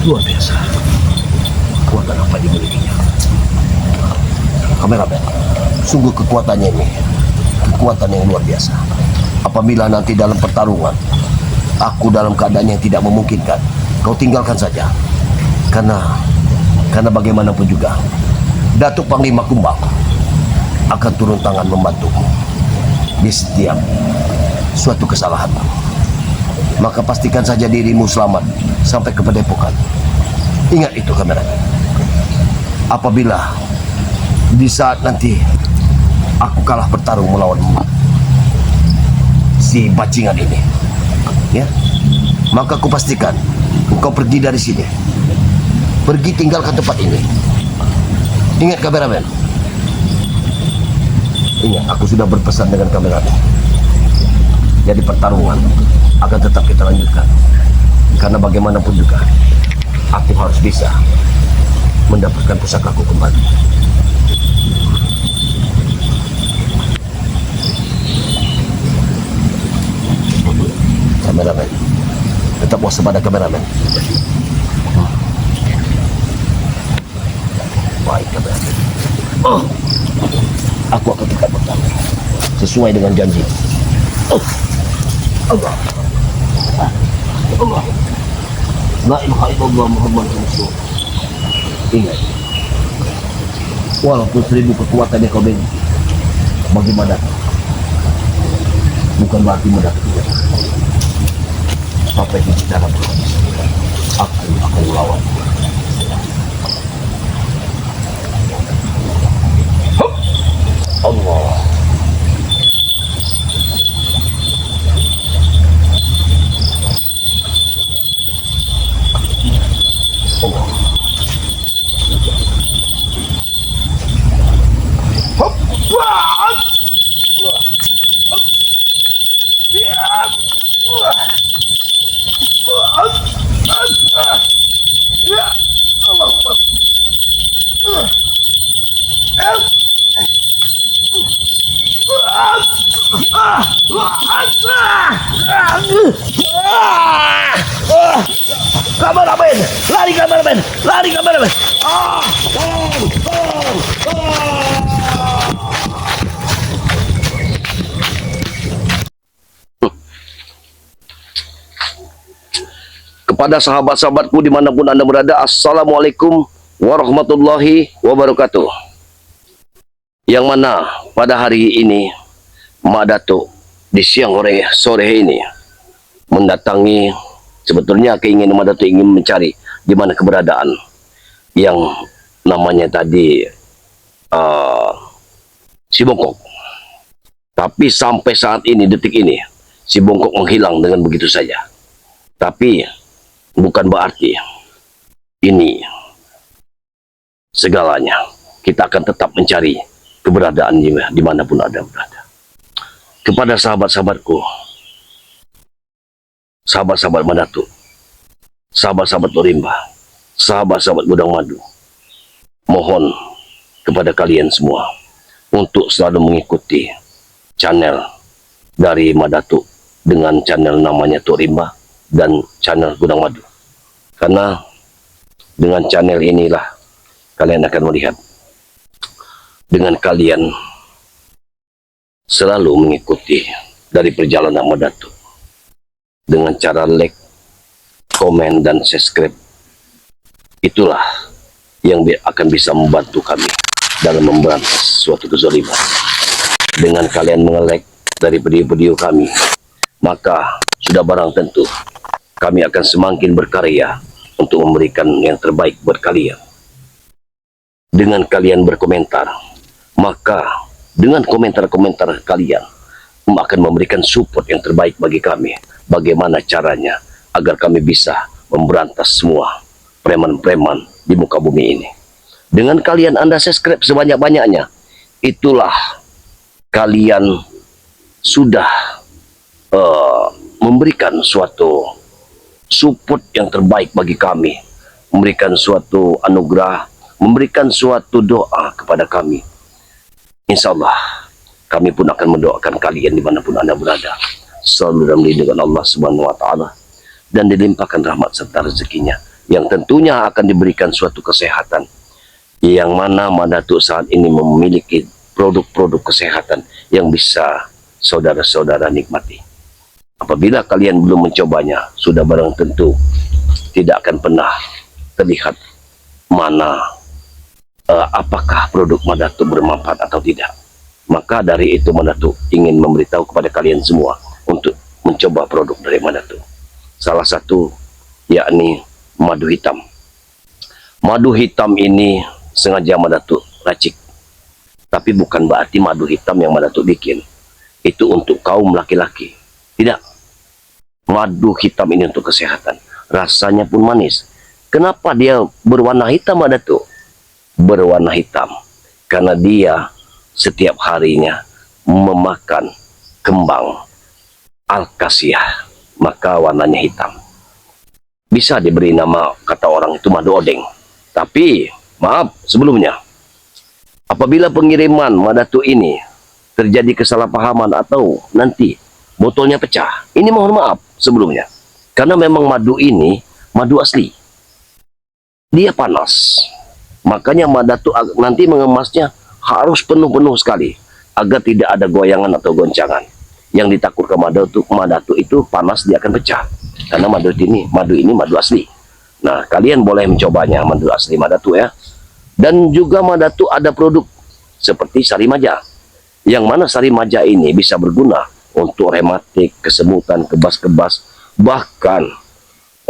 Luar biasa. Kekuatan apa dimilikinya? Kameramen, sungguh kekuatannya ini kekuatan yang luar biasa. Apabila nanti dalam pertarungan aku dalam keadaan yang tidak memungkinkan, kau tinggalkan saja. Karena bagaimanapun juga Datuk Panglima Kumbang akan turun tangan membantumu di setiap suatu kesalahanmu. Maka pastikan saja dirimu selamat sampai ke Padepokan. Ingat itu, kameramen. Apabila di saat nanti aku kalah bertarung melawan si bajingan ini, ya, maka aku pastikan engkau pergi dari sini, pergi tinggalkan tempat ini. Ingat, kameramen. Ingat, aku sudah berpesan dengan kameramen. Jadi pertarungan akan tetap kita lanjutkan, karena bagaimanapun juga aku harus bisa mendapatkan pusakaku kembali. Kameramen, Tetap waspada kameramen. Baik kameramen. Aku akan tetap bertahan sesuai dengan janji. Allah. Allah. La ilaha illallah Muhammad Rasulullah. Ingat, walaupun 1000 kekuatan yang kau miliki, bagi Madatu bukan berarti Madatu tidak. Sampai di dalam aku akan melawan. Allah. Kameramen, lari kameramen, lari kameramen. Kepada sahabat-sahabatku dimanapun Anda berada, Assalamualaikum warahmatullahi wabarakatuh. Yang mana pada hari ini Mak Datuk di siang sore ini mendatangi, sebetulnya keinginan Mak Datuk ingin mencari di mana keberadaan yang namanya tadi si Bongkok. Tapi sampai saat ini, detik ini, si Bongkok menghilang dengan begitu saja. Tapi bukan berarti ini segalanya. Kita akan tetap mencari keberadaan dimanapun ada berada. Kepada sahabat-sahabatku, sahabat-sahabat Madatu, sahabat-sahabat Torimba, sahabat-sahabat Gudang Madu, mohon kepada kalian semua untuk selalu mengikuti channel dari Madatu dengan channel namanya Torimba dan channel Gudang Madu. Karena dengan channel inilah kalian akan melihat, dengan kalian selalu mengikuti dari perjalanan Madatu dengan cara like, komen, dan subscribe. Itulah yang akan bisa membantu kami dalam memberantas suatu kezaliman. Dengan kalian nge-like dari video-video kami, maka sudah barang tentu kami akan semakin berkarya untuk memberikan yang terbaik buat kalian. Dengan kalian berkomentar, maka dengan komentar-komentar kalian akan memberikan support yang terbaik bagi kami. Bagaimana caranya agar kami bisa memberantas semua preman-preman di muka bumi ini. Dengan kalian Anda subscribe sebanyak-banyaknya, itulah kalian sudah memberikan suatu support yang terbaik bagi kami, memberikan suatu anugerah, memberikan suatu doa kepada kami. Insya Allah kami pun akan mendoakan kalian dimanapun Anda berada, selalu dalam lindungan Allah Subhanahu Wa Taala, dan dilimpahkan rahmat serta rezekinya, yang tentunya akan diberikan suatu kesehatan, yang mana Madatu saat ini memiliki produk-produk kesehatan yang bisa saudara-saudara nikmati. Apabila kalian belum mencobanya, sudah barang tentu tidak akan pernah terlihat mana apakah produk Madatu bermanfaat atau tidak. Maka dari itu Madatu ingin memberitahu kepada kalian semua untuk mencoba produk dari Madatu. Salah satu yakni madu hitam. Madu hitam ini sengaja Madatu racik. Tapi bukan berarti madu hitam yang Madatu bikin itu untuk kaum laki-laki. Tidak. Madu hitam ini untuk kesehatan. Rasanya pun manis. Kenapa dia berwarna hitam Madatu? Berwarna hitam karena dia setiap harinya memakan kembang alkasiah, maka warnanya hitam. Bisa diberi nama, kata orang itu, madu odeng. Tapi maaf sebelumnya, apabila pengiriman Madatu ini terjadi kesalahpahaman atau nanti botolnya pecah, ini mohon maaf sebelumnya. Karena memang madu ini madu asli. Dia panas. Makanya Madatu nanti mengemasnya harus penuh-penuh sekali agar tidak ada goyangan atau goncangan. Yang ditakutkan Madatu itu panas dia akan pecah. Karena madu ini madu asli. Nah, kalian boleh mencobanya madu asli Madatu ya. Dan juga Madatu ada produk seperti sari maja. Yang mana sari maja ini bisa berguna untuk rematik, kesemutan, kebas-kebas, bahkan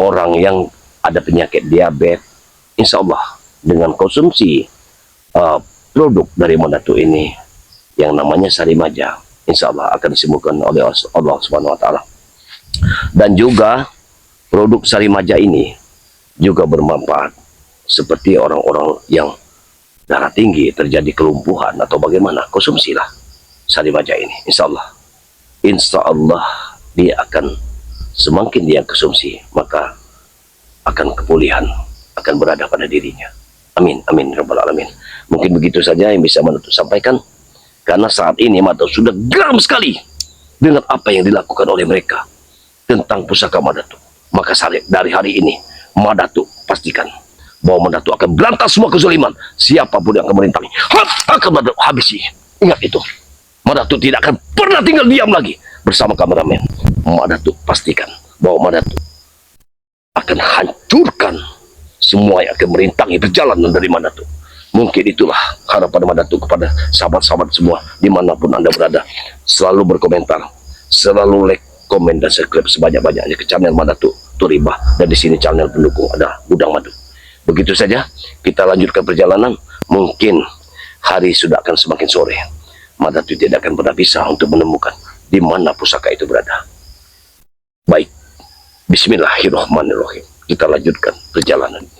orang yang ada penyakit diabetes, insya Allah dengan konsumsi produk dari Madatu ini yang namanya sari maja, insya Allah akan disembuhkan oleh Allah Subhanahu Wa Taala. Dan juga produk sari maja ini juga bermanfaat seperti orang-orang yang darah tinggi, terjadi kelumpuhan atau bagaimana, konsumsilah sari maja ini, insya Allah dia akan semakin dia konsumsi maka akan kepulihan akan berada pada dirinya. Amin, amin, rabbal alamin. Mungkin begitu saja yang bisa Madatu sampaikan, karena saat ini Madatu sudah geram sekali dengan apa yang dilakukan oleh mereka tentang pusaka Madatu. Maka dari hari ini Madatu pastikan bahwa Madatu akan berantas semua kezaliman. Siapapun yang akan merintangi akan Madatu habisi. Ingat itu, Madatu tidak akan pernah tinggal diam lagi. Bersama kameramen, Madatu pastikan bahwa Madatu akan hancurkan semua yang akan merintangi perjalanan dari Madatu. Mungkin itulah harapan Madatu kepada sahabat-sahabat semua dimanapun Anda berada. Selalu berkomentar, selalu like, komen, dan subscribe sebanyak-banyaknya ke channel Madatu Turibah. Dan di sini channel pendukung ada Gudang Madu. Begitu saja, kita lanjutkan perjalanan. Mungkin hari sudah akan semakin sore. Madatu tidak akan pernah bisa untuk menemukan di mana pusaka itu berada. Baik, bismillahirrahmanirrahim. Kita lanjutkan perjalanan ini.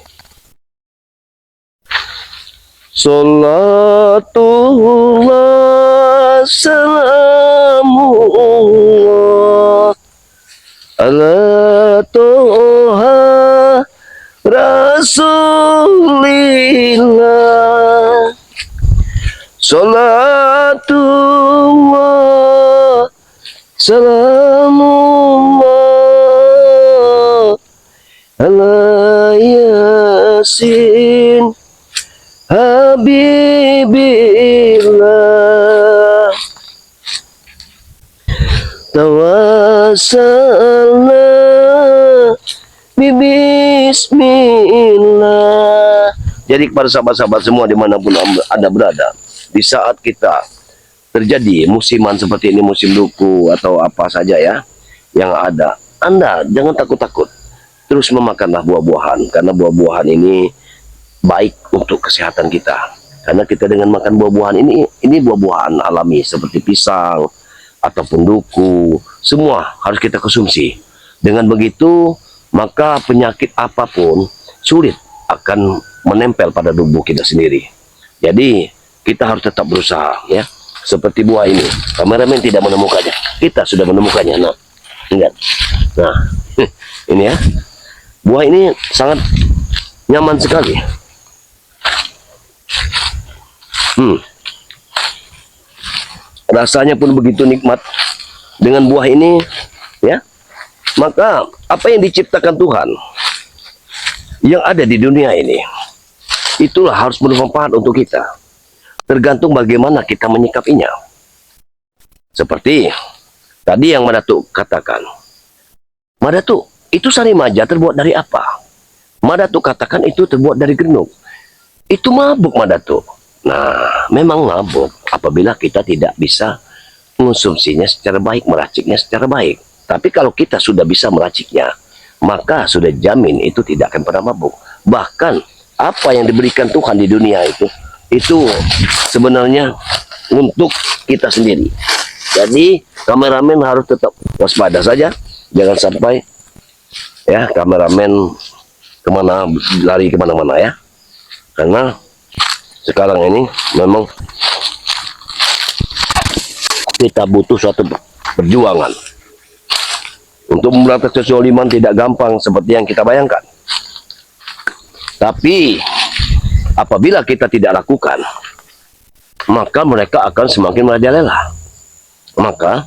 Salatullah salamullah ala toha rasulillah. Salatullah salamullah ala yasin habibillah. Tawassalna bismillah. Jadi kepada sahabat-sahabat semua dimanapun Anda berada, di saat kita terjadi musiman seperti ini, musim duku atau apa saja ya yang ada, Anda jangan takut-takut, terus memakanlah buah-buahan, karena buah-buahan ini baik untuk kesehatan kita. Karena kita dengan makan buah-buahan ini buah-buahan alami seperti pisang ataupun duku, semua harus kita konsumsi. Dengan begitu maka penyakit apapun sulit akan menempel pada tubuh kita sendiri. Jadi kita harus tetap berusaha ya. Seperti buah ini, kameramen tidak menemukannya, kita sudah menemukannya. Nah, ingat. Nah, ini ya, buah ini sangat nyaman sekali. Rasanya pun begitu nikmat dengan buah ini ya. Maka apa yang diciptakan Tuhan yang ada di dunia ini, itulah harus bermanfaat untuk kita. Tergantung bagaimana kita menyikapinya. Seperti tadi yang Madatu katakan, Madatu itu sari maja terbuat dari apa? Madatu katakan itu terbuat dari genuk. Itu mabuk Madatu. Nah, memang mabuk apabila kita tidak bisa mengonsumsinya secara baik, meraciknya secara baik. Tapi kalau kita sudah bisa meraciknya, maka sudah jamin itu tidak akan pernah mabuk. Bahkan apa yang diberikan Tuhan di dunia itu sebenarnya untuk kita sendiri. Jadi kameramen harus tetap waspada saja, jangan sampai ya kameramen lari kemana-mana ya. Karena sekarang ini memang kita butuh suatu perjuangan untuk memberantas kezaliman. Tidak gampang seperti yang kita bayangkan. Tapi apabila kita tidak lakukan, maka mereka akan semakin merajalela. Maka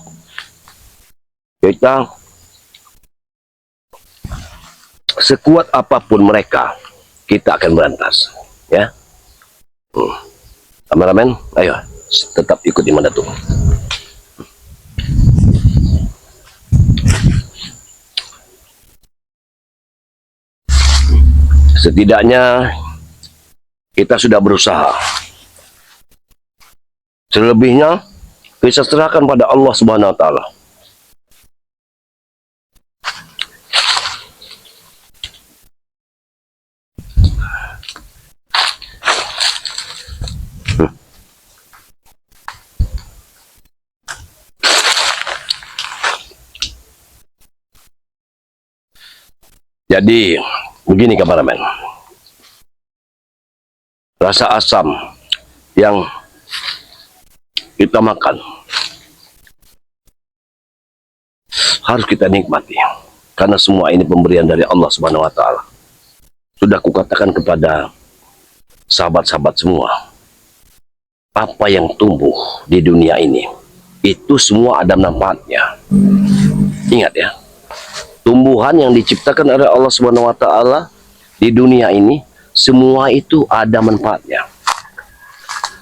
kita sekuat apapun mereka, kita akan berantas. Ya. Kameramen, ayo tetap ikuti Mandatuk. Setidaknya kita sudah berusaha. Selebihnya kita serahkan pada Allah Subhanahu wa taala. Jadi, begini kameramen. Rasa asam yang kita makan harus kita nikmati. Karena semua ini pemberian dari Allah Subhanahu wa taala. Sudah kukatakan kepada sahabat-sahabat semua, apa yang tumbuh di dunia ini, itu semua ada manfaatnya. Ingat ya. Tumbuhan yang diciptakan oleh Allah Subhanahu wa taala di dunia ini semua itu ada manfaatnya.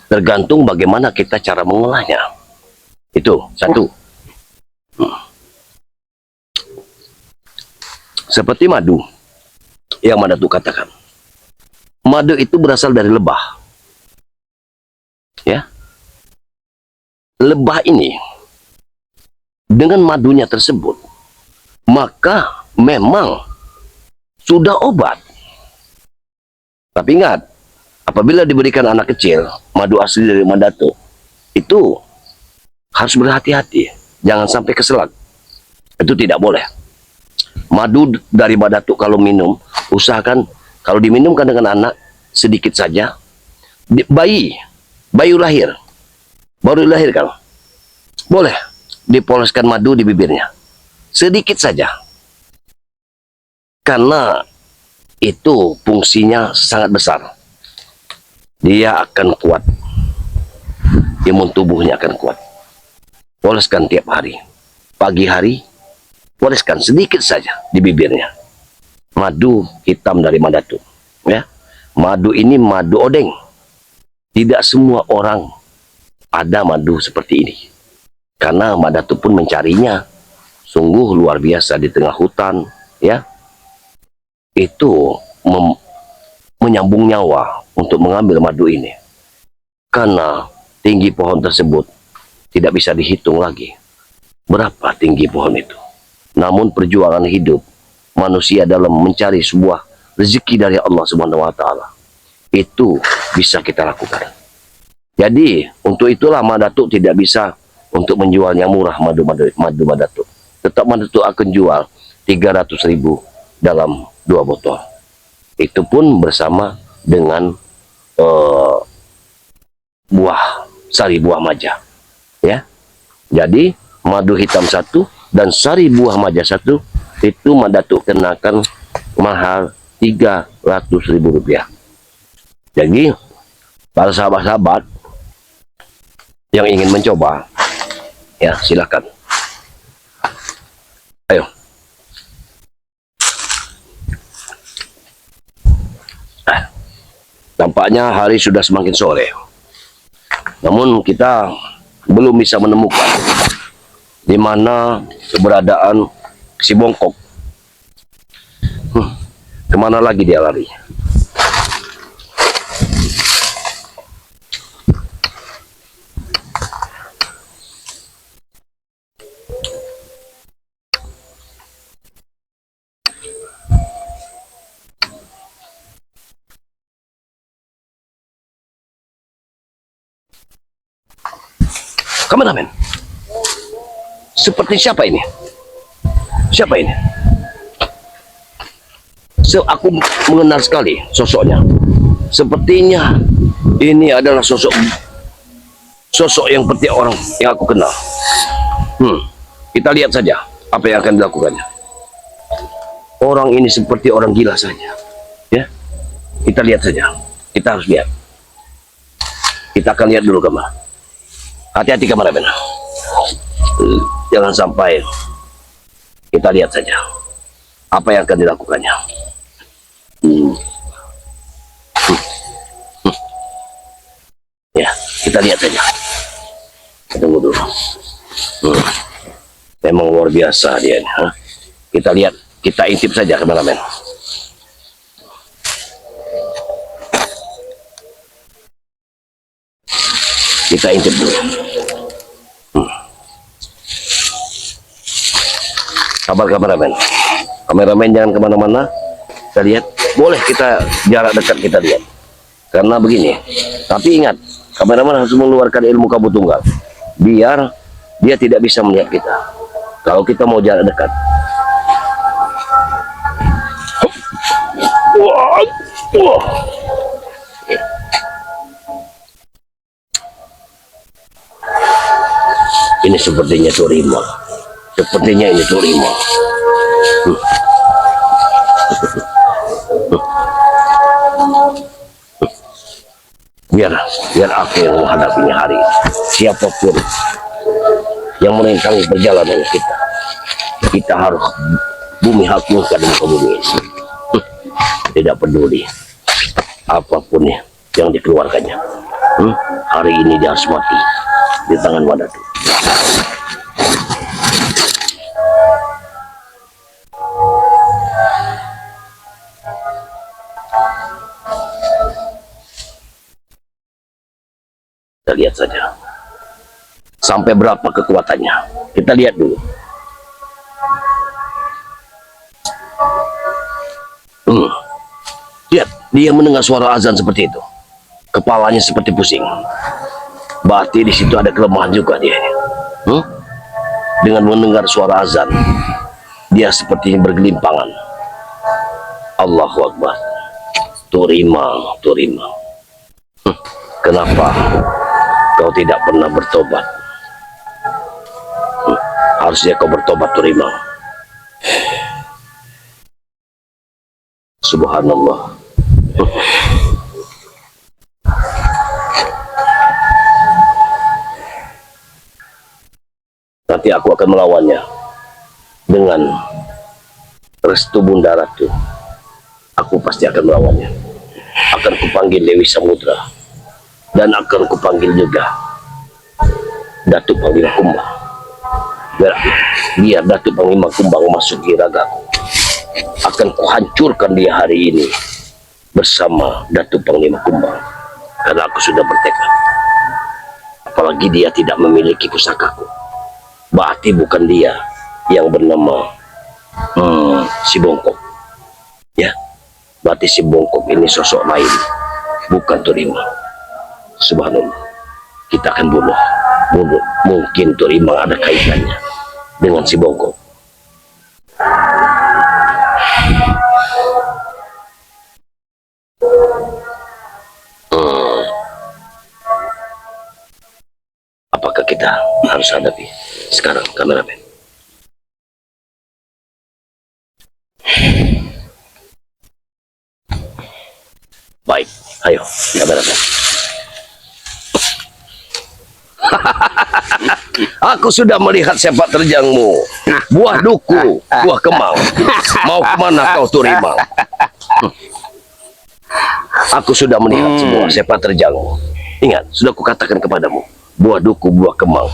Tergantung bagaimana kita cara mengolahnya. Itu satu. Seperti madu yang Mandatuk katakan. Madu itu berasal dari lebah. Ya. Lebah ini dengan madunya tersebut maka memang sudah obat. Tapi ingat, apabila diberikan anak kecil madu asli dari Mandatuk, itu harus berhati-hati, jangan sampai keselak. Itu tidak boleh. Madu dari Mandatuk kalau minum, usahakan kalau diminumkan dengan anak sedikit saja. Bayi lahir, baru dilahirkan, boleh dipoleskan madu di bibirnya. Sedikit saja. Karena itu fungsinya sangat besar. Dia akan kuat. Imun tubuhnya akan kuat. Poleskan tiap hari. Pagi hari, poleskan sedikit saja di bibirnya. Madu hitam dari Mandatuk. Ya. Madu ini madu odeng. Tidak semua orang ada madu seperti ini. Karena Mandatuk pun mencarinya. Sungguh luar biasa di tengah hutan, ya. Itu menyambung nyawa untuk mengambil madu ini. Karena tinggi pohon tersebut tidak bisa dihitung lagi. Berapa tinggi pohon itu. Namun perjuangan hidup manusia dalam mencari sebuah rezeki dari Allah Subhanahu wa taala itu bisa kita lakukan. Jadi, untuk itulah Mandatuk tidak bisa untuk menjual yang murah madu Mandatuk. Tetap Mandatuk akan jual 300.000 dalam 2 botol. Itu pun bersama dengan sari buah maja. Ya. Jadi madu hitam 1 dan sari buah maja 1 itu Mandatuk kenakan mahal 300.000 rupiah. Jadi para sahabat-sahabat yang ingin mencoba, ya silakan. Ayo. Tampaknya hari sudah semakin sore. Namun kita belum bisa menemukan di mana keberadaan si bongkok. Kemana lagi dia lari? Kameramen, seperti siapa ini? Siapa ini? Aku mengenal sekali sosoknya. Sepertinya ini adalah sosok yang seperti orang yang aku kenal. Kita lihat saja apa yang akan dilakukannya. Orang ini seperti orang gila saja. Ya, kita lihat saja. Kita harus lihat. Kita akan lihat dulu kamera. Hati-hati kameramen. Jangan sampai kita lihat saja. apa yang akan dilakukannya. Ya, kita lihat saja. Tunggu dulu. Memang luar biasa dia ini. Kita lihat, kita intip saja kameramen. Kita intip dulu. Sabar kameramen. Kameramen jangan kemana-mana. Kita lihat. Boleh kita jarak dekat kita lihat. Karena begini. Tapi ingat, kameramen harus mengeluarkan ilmu kabut tunggal. Biar dia tidak bisa melihat kita. Kalau kita mau jarak dekat. Wah. Ini sepertinya Turima. Sepertinya ini Turima. Biar aku yang menghadapinya hari ini. Siapapun yang merentangi perjalanan kita harus bumi hakimkan di muka bumi ini. Tidak peduli apapun yang dikeluarkannya. Hari ini dia harus mati di tangan Wadatu. Kita lihat saja sampai berapa kekuatannya. Kita lihat dulu. Lihat, dia mendengar suara azan seperti itu. Kepalanya seperti pusing. Berarti di situ ada kelemahan juga dia. Dengan mendengar suara azan, dia seperti bergelimpangan. Allahu Akbar. Turima. Kenapa kau tidak pernah bertobat? Harusnya kau bertobat, Turima. Subhanallah. Nanti aku akan melawannya dengan restu Bunda Ratu. Aku pasti akan melawannya. Akan kupanggil Dewi Samudra dan akan kupanggil juga Datuk Panglima Kumbang. Biar Datuk Panglima Kumbang masuki ragaku. Akan kuhancurkan dia hari ini bersama Datuk Panglima Kumbang. Karena aku sudah bertekad. Apalagi dia tidak memiliki pusakaku. Berarti bukan dia yang bernama si Bongkok. Ya, berarti si Bongkok ini sosok lain, bukan Turima. Subhanallah. Kita akan bunuh. Mungkin Turima ada kaitannya dengan si Bongkok. Apakah kita harus hadapi sekarang, kameramen? Baik, ayo kameramen. Aku sudah melihat sepak terjangmu. Buah duku, buah kemang. Mau kemana kau, Turima? Aku sudah melihat semua sepak terjangmu. Ingat, sudah kukatakan kepadamu. Buah duku, buah kemang.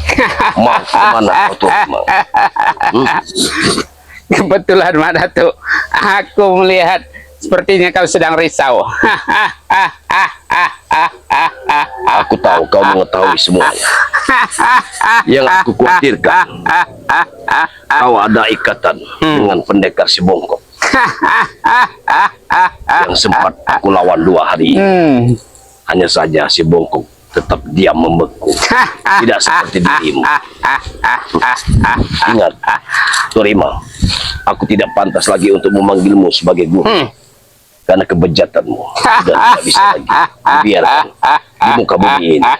Mau kemana kau, Turima? Kebetulan, Mak Datuk, aku melihat sepertinya kau sedang risau. Aku tahu kau mengetahui semuanya. Yang aku khawatirkan, kau ada ikatan dengan pendekar si Bongkok yang sempat aku lawan 2 hari. Hanya saja si Bongkok tetap diam membeku, tidak seperti dirimu. Ingat, Turima, aku tidak pantas lagi untuk memanggilmu sebagai guru. Karena kebejatanmu sudah tidak bisa lagi dibiarkan di muka bumi ini.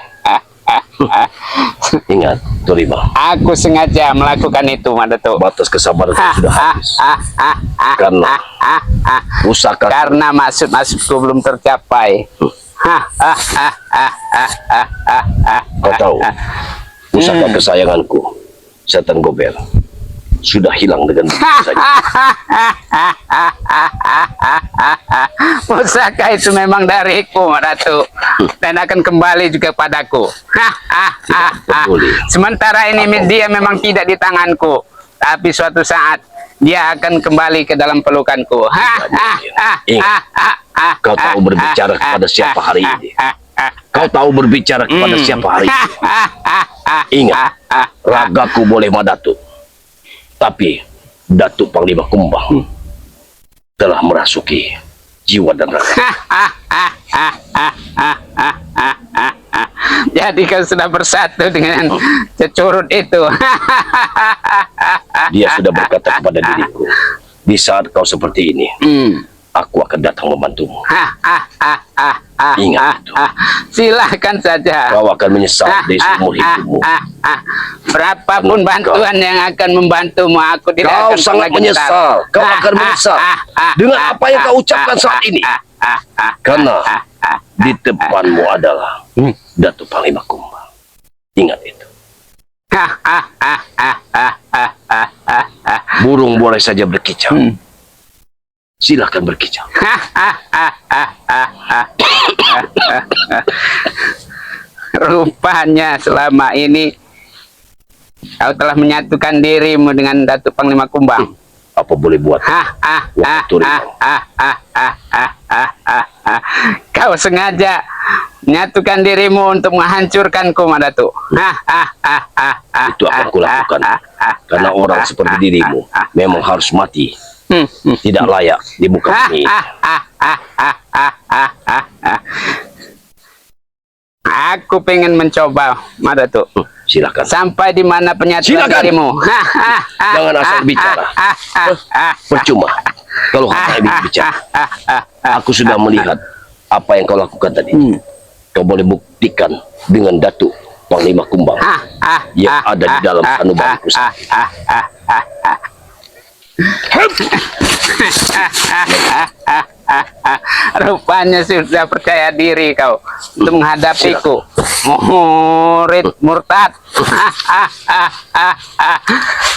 Ingat, Turima, Aku sengaja melakukan itu, Mak Datuk. batas kesabaran sudah habis. Karena pusaka Karena maksud-maksudku belum tercapai. kau tahu, pusaka kesayanganku, Setan Gober, sudah hilang dengan begitu saja. Pusaka itu memang dariku, Ratu, dan akan kembali juga padaku. Boleh. Sementara ini dia memang tidak di tanganku, tapi suatu saat dia akan kembali ke dalam pelukanku. Kau tahu berbicara kepada siapa hari ini? Kau tahu berbicara kepada siapa hari ini? Ingat, ragaku boleh Madatu, tapi Datuk Panglima Kumbang telah merasuki jiwa dan raga. Jadi kau sudah bersatu dengan cecurut itu. Dia sudah berkata kepada diriku, di saat kau seperti ini, aku akan datang membantumu. Ingat itu. Silahkan saja. Kau akan menyesal di seumur hidupmu. Berapapun bantuan yang akan membantumu, aku tidak Kau akan sangat pernah gentar. menyesal. Kau akan menyesal dengan apa yang kau ucapkan saat ini. Karena di depanmu adalah Datuk Panglima Kumbang. Ingat itu. Burung boleh saja berkicau. Silahkan berkicau. Rupanya selama ini kau telah menyatukan dirimu dengan Datuk Panglima Kumbang. Apa boleh buat? Kau sengaja menyatukan dirimu untuk menghancurkanku, Madatu. Itu akan kulakukan. Karena orang seperti dirimu memang harus mati. Tidak layak di muka bumi. Aku pengen mencoba, Madatu. Silakan. Sampai di mana penyatuan Silakan. dirimu. Jangan asal bicara. Percuma. Kalau hanya bicara. Aku sudah melihat apa yang kau lakukan tadi. Kau boleh buktikan dengan Datuk Panglima Kumbang yang ada di dalam sanubari pusat. Rupanya sudah percaya diri kau untuk menghadapiku, murid murtad.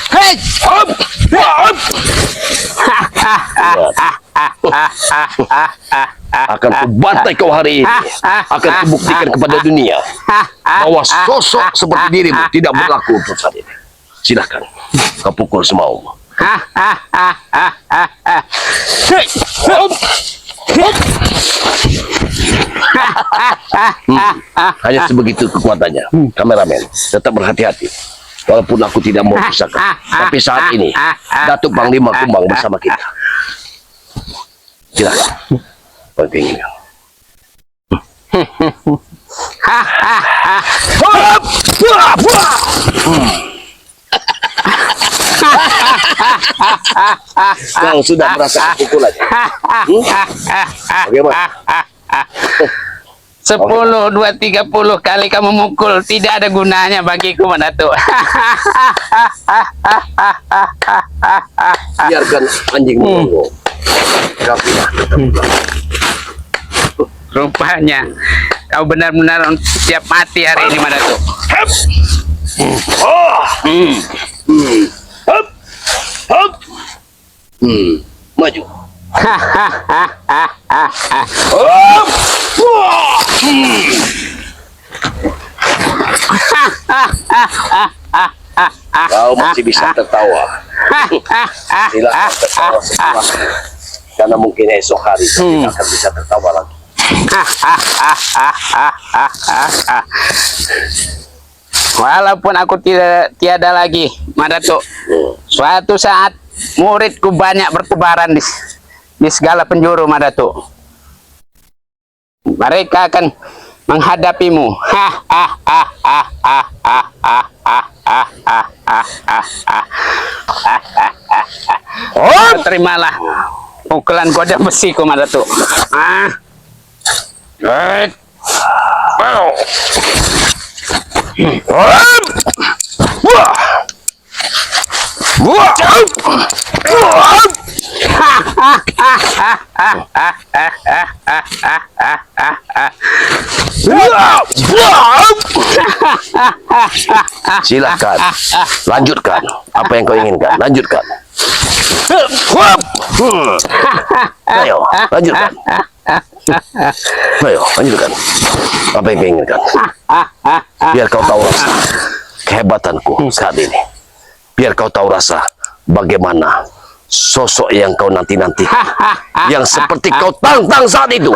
Hei! Akan kubantai kau hari ini. Akan kubuktikan kepada dunia bahwa sosok seperti dirimu tidak berlaku untuk saat ini. Silakan, kau pukul semaumu. Hanya sebegitu kekuatannya. Kameramen, tetap berhati-hati. Walaupun aku tidak mau pusaka, tapi saat ini Datuk Panglima Kumbang bersama kita. Silakan. Penting. Kau sudah merasa pukulannya. Bagaimana? 10, 2, 30 kali kamu mukul tidak ada gunanya bagiku, Madatu. Biarkan anjing menggongong. Kau tidak tetap pulang. Rupanya kau benar-benar siap mati hari ini, Madatu. Maju. Kau masih bisa tertawa. Silakan tertawa setelah, karena mungkin esok hari kau tidak akan bisa tertawa lagi. Walaupun aku tiada lagi, Madatu, suatu saat muridku banyak bertebaran di segala penjuru, Madatu. Mereka akan menghadapimu. Terimalah pukulan godam besiku, Madatu. Silakan, lanjutkan apa yang kau inginkan. Lanjutkan. Ayo, lanjutkan. Ayo, lanjutkan. Apa yang kau inginkan? Biar kau tahu rasa kehebatanku saat ini. Biar kau tahu rasa bagaimana sosok yang kau nanti-nanti, yang seperti kau tantang saat itu.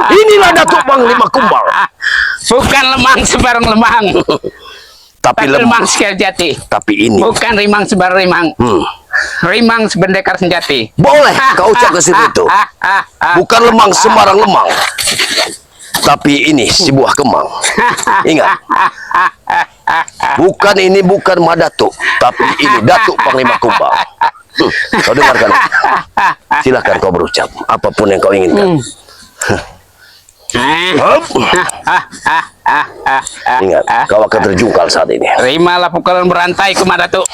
Inilah Datuk Panglima Kumbal. Bukan lemang sebarang lemang, Tapi lemang lemah. sejati. Tapi ini Bukan rimang sebarang rimang, rimang sebendekar senjati. boleh kau ucap ke situ itu. Bukan lemang sembarang lemang. Tapi ini sebuah kemang. Ingat. Bukan Madatuk, tapi ini Datuk Panglima Kumbal. Kau dengarkan. Silakan kau berucap apapun yang kau inginkan. Ingat, kau akan terjungkal saat ini. Terimalah pukulan berantai ke Madatuk.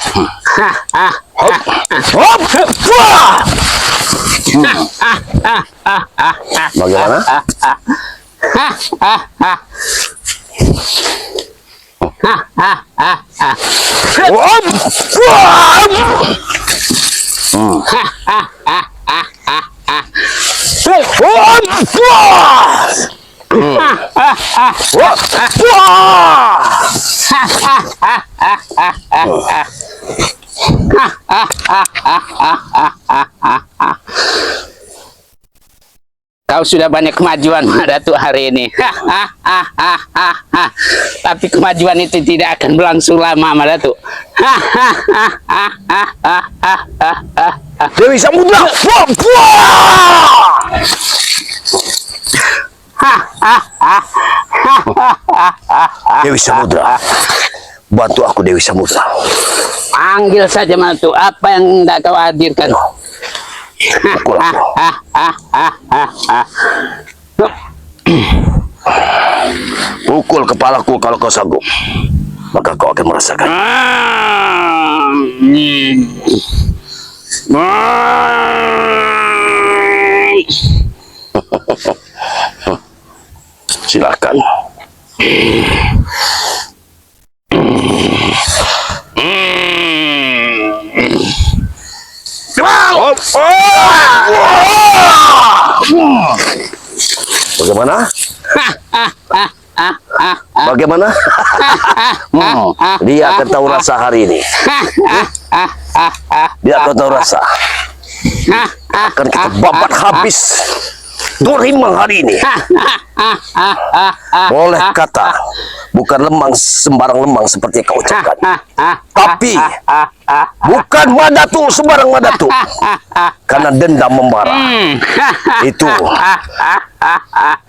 Bagaimana? Kau sudah banyak kemajuan Datuk hari ini. Tapi kemajuan itu tidak akan berlangsung lama Datuk. Dewi Samudra. Dewi Samudra. Bantu aku Dewi Samudra. Panggil saja Datuk, apa yang hendak kau hadirkan? Pukul aku. Pukul kepalaku kalau kau sanggup. Maka kau akan merasakan. Silakan. Bagaimana? Bagaimana? Dia akan tahu rasa hari ini. Dia akan tahu rasa. Akan kita babat habis Dorimang hari ini. Boleh kata bukan lemang sembarang lemang seperti kau ucapkan, tapi bukan Madatuk sembarang Madatuk, karena dendam membara itu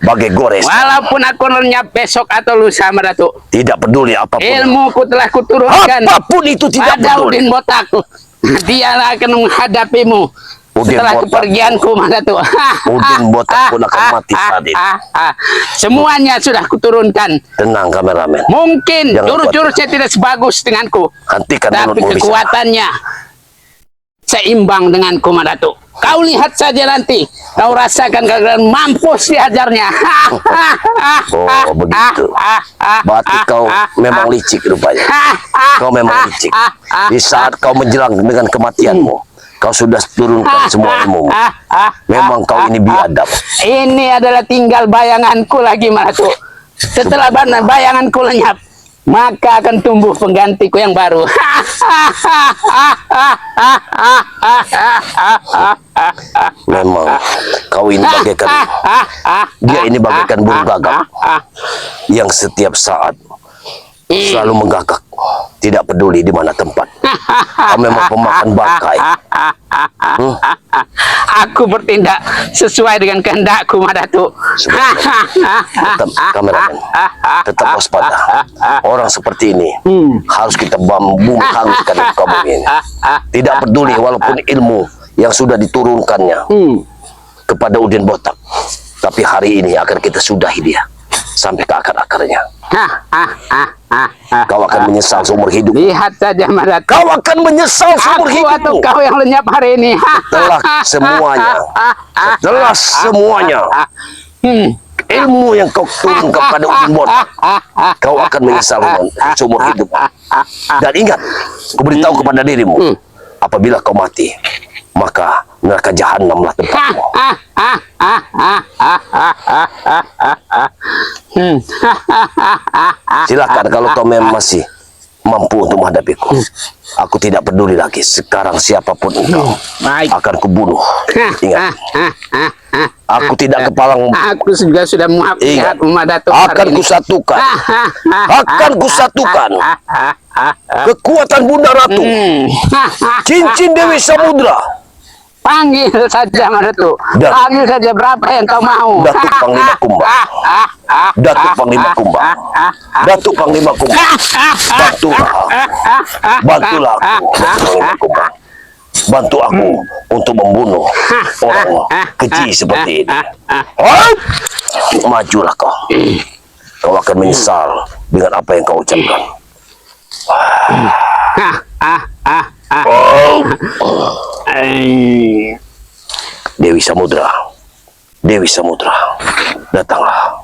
bagai gores. Walaupun aku lenyap besok atau lusa Madatuk, Tidak peduli apapun. ilmuku telah kuturunkan Apapun itu tidak pada peduli. Udin Botak. Dialah akan menghadapimu Udin setelah Botak. kepergianku Madatuk. Udin Botak pun akan mati saat ini. Semuanya sudah kuturunkan. Tenang kameramen. Mungkin Jangan jurus-jurusnya tidak sebagus denganku, Hentikan tapi mulutmu bisa. kekuatannya seimbang denganku Madatuk. Kau lihat saja nanti, kau rasakan kegagalan mampus dihajarnya. Oh begitu. Berarti kau memang licik rupanya. Kau memang licik. Di saat kau menjelang dengan kematianmu, kau sudah turunkan semua ilmu. Memang kau ini biadab. Ini adalah tinggal bayanganku lagi Madatuk. Setelah bayanganku lenyap, maka akan tumbuh penggantiku yang baru. Memang kau ini bagaikan, dia ini bagaikan burung gagak yang setiap saat selalu menggagak, tidak peduli di mana tempat. Kau memang pemakan bangkai. Aku bertindak sesuai dengan kehendakku Madatuk. Tetap kameramen, tetap waspada. Orang seperti ini harus kita bungkangkan di muka bumi ini. Tidak peduli walaupun ilmu yang sudah diturunkannya kepada Udin Botak, tapi hari ini akan kita sudahi dia. sampai ke akar-akarnya. Hah, hah, hah, hah, hah. Kau akan menyesal seumur hidup. Lihat saja Madatuk. Kau akan menyesal seumur Aku atau hidupmu. kau yang lenyap hari ini? Setelah semuanya, setelah semuanya, ilmu yang kau turun kepada Udin Botak, kau akan menyesal seumur hidup. Dan ingat, ku beritahu kepada dirimu, apabila kau mati, maka neraka jahanamlah tempatmu. Silakan kalau kau memang masih mampu untuk menghadapiku. Aku tidak peduli lagi. Sekarang siapapun engkau Baik. akan kubunuh. Ingat, aku tidak kepalang. Aku juga sudah Ingat, melihat Madatuk akan kusatukan. Akan kusatukan kekuatan Bunda Ratu, cincin Dewi Samudra, Panggil saja Madatuk. Dan- Panggil saja berapa yang kau mau. Datuk Panglima Kumbang. Datuk Panglima Kumbang. Datuk Panglima Kumbang. Bantulah. Bantulah aku, Datuk Panglima Kumbang. Bantu aku untuk membunuh orang keji seperti ini. Majulah kau. Kau akan menyesal dengan apa yang kau ucapkan. Dewi Samudra. Dewi Samudra. Datanglah.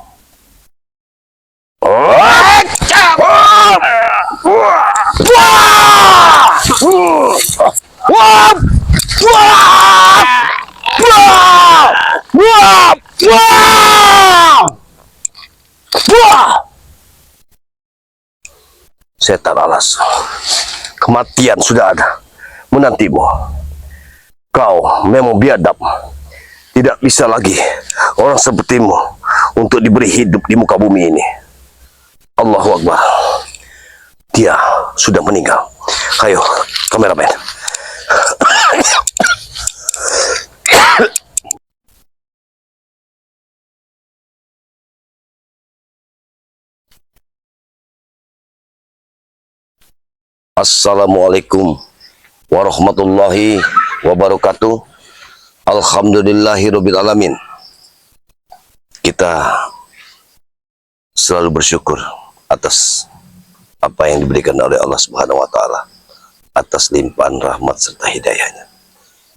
Setan alas, kematian sudah ada menantimu. Kau memang biadab. Tidak bisa lagi orang sepertimu untuk diberi hidup di muka bumi ini. Allahu Akbar. Dia sudah meninggal. Ayo, kameramen. Assalamualaikum warahmatullahi wabarakatuh. Alhamdulillahirabbil alamin. Kita selalu bersyukur atas apa yang diberikan oleh Allah Subhanahu wa taala, atas limpahan rahmat serta hidayahnya.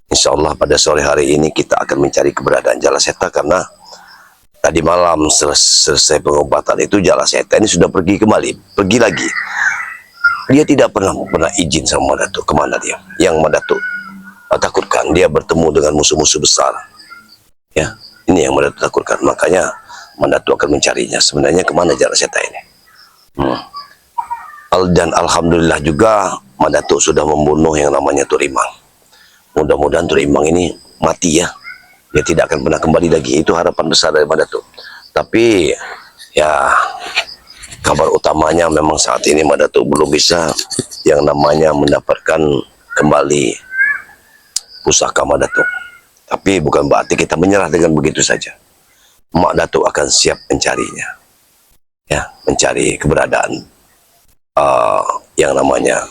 Insyaallah pada sore hari ini kita akan mencari keberadaan Jalaseta, karena tadi malam selesai pengobatan itu Jalaseta ini sudah pergi kembali, pergi lagi. Dia tidak pernah izin sama Madatuk. Kemana dia? Yang Madatuk takutkan dia bertemu dengan musuh-musuh besar. Ya, ini yang Madatuk takutkan. Makanya Madatuk akan mencarinya. Sebenarnya kemana Jalaseta ini? Dan alhamdulillah juga Madatuk sudah membunuh yang namanya Turimang. Mudah-mudahan Turimang ini mati ya. Dia tidak akan pernah kembali lagi. Itu harapan besar dari Madatuk. Tapi ya, kabar utamanya memang saat ini Madatuk belum bisa yang namanya mendapatkan kembali pusaka Madatuk. Tapi bukan berarti kita menyerah dengan begitu saja. Mak Datuk akan siap mencarinya. Ya, mencari keberadaan yang namanya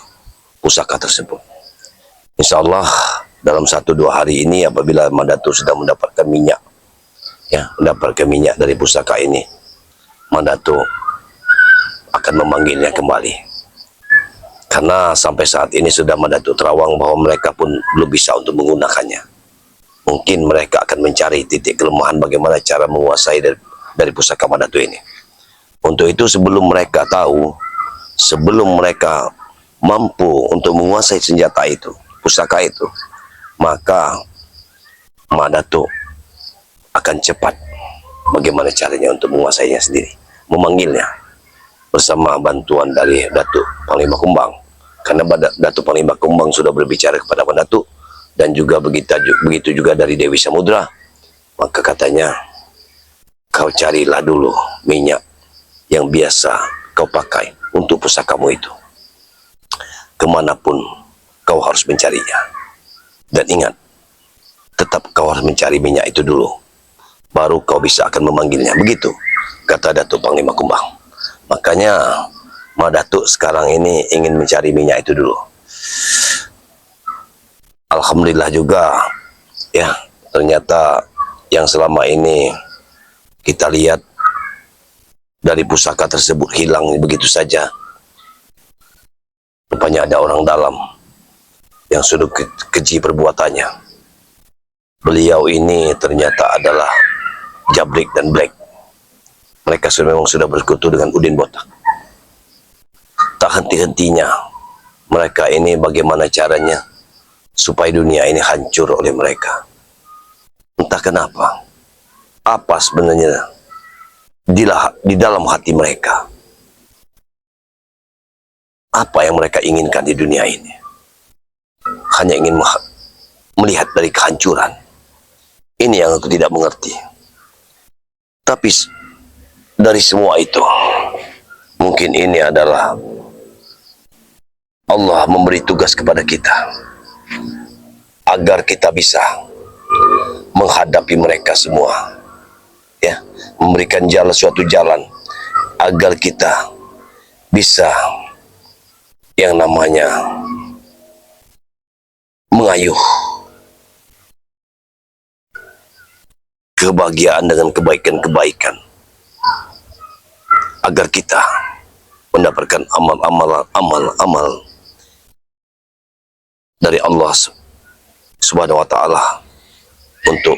pusaka tersebut. Insya Allah dalam 1-2 hari ini apabila Mak Datuk sudah mendapatkan minyak, ya, mendapatkan minyak dari pusaka ini, Mak Datuk akan memanggilnya kembali. Karena sampai saat ini sudah Madatuk terawang bahwa mereka pun belum bisa untuk menggunakannya. Mungkin mereka akan mencari titik kelemahan bagaimana cara menguasai dari pusaka Madatuk ini. Untuk itu sebelum mereka tahu, sebelum mereka mampu untuk menguasai senjata itu, pusaka itu, maka Madatuk akan cepat bagaimana caranya untuk menguasainya sendiri, memanggilnya bersama bantuan dari Datuk Panglima Kumbang. Karena Datuk Panglima Kumbang sudah berbicara kepada Datuk, dan juga begitu juga dari Dewi Samudra. Maka katanya, kau carilah dulu minyak yang biasa kau pakai untuk pusakamu itu. Kemanapun kau harus mencarinya. Dan ingat, tetap kau harus mencari minyak itu dulu, baru kau bisa akan memanggilnya. Begitu kata Datuk Panglima Kumbang. Makanya Mak Datuk sekarang ini ingin mencari minyak itu dulu. Alhamdulillah juga ya, ternyata yang selama ini kita lihat dari pusaka tersebut hilang begitu saja. Rupanya ada orang dalam yang sudah keji perbuatannya. Beliau ini ternyata adalah Jabrik dan Black. Mereka memang sudah bersekutu dengan Udin Botak. Tak henti-hentinya mereka ini bagaimana caranya supaya dunia ini hancur oleh mereka. Entah kenapa, apa sebenarnya di dalam hati mereka, apa yang mereka inginkan di dunia ini. Hanya ingin melihat dari kehancuran. Ini yang aku tidak mengerti. Tapi dari semua itu, mungkin ini adalah Allah memberi tugas kepada kita agar kita bisa menghadapi mereka semua, ya, memberikan suatu jalan agar kita bisa yang namanya mengayuh kebahagiaan dengan kebaikan-kebaikan, agar kita mendapatkan amal dari Allah Subhanahu wa Ta'ala untuk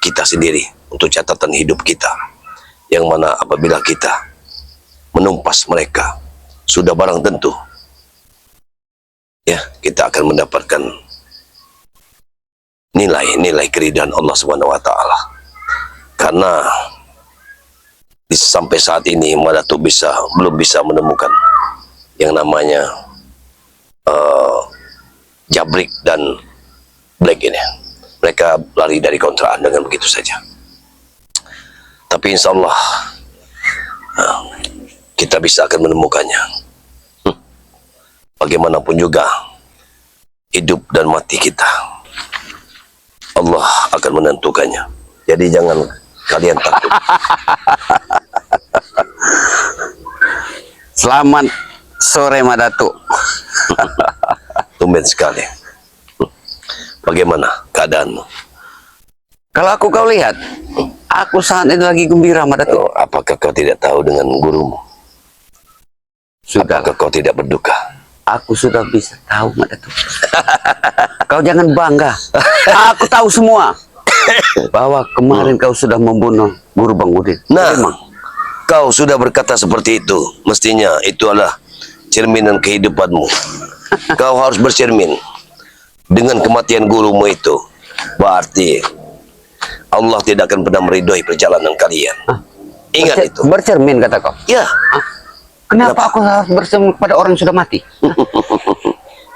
kita sendiri, untuk catatan hidup kita, yang mana apabila kita menumpas mereka sudah barang tentu, ya, kita akan mendapatkan nilai-nilai keridhaan Allah Subhanahu wa Ta'ala. Karena sampai saat ini Madatuk belum bisa menemukan yang namanya Jabrik dan Black ini. Mereka lari dari kontraan dengan begitu saja. Tapi insya Allah kita bisa akan menemukannya. Bagaimanapun juga hidup dan mati kita, Allah akan menentukannya. Jadi jangan kalian takut. Selamat sore Madatuk. Tumben sekali. Bagaimana keadaanmu? Kalau kau lihat, aku saat ini lagi gembira Madatuk. Apakah kau tidak tahu dengan gurumu? Sudah. Apakah kau tidak berduka? Aku sudah bisa tahu Madatuk. Kau jangan bangga. Aku tahu semua. Bahwa kemarin kau sudah membunuh Guru Bang Udin. Nah, memang kau sudah berkata seperti itu. Mestinya itu adalah cerminan kehidupanmu. Kau harus bercermin dengan kematian gurumu itu. Berarti Allah tidak akan pernah meridhoi perjalanan kalian. Ingat itu. Bercermin kata kau. Ya. Kenapa aku harus bercermin kepada orang yang sudah mati?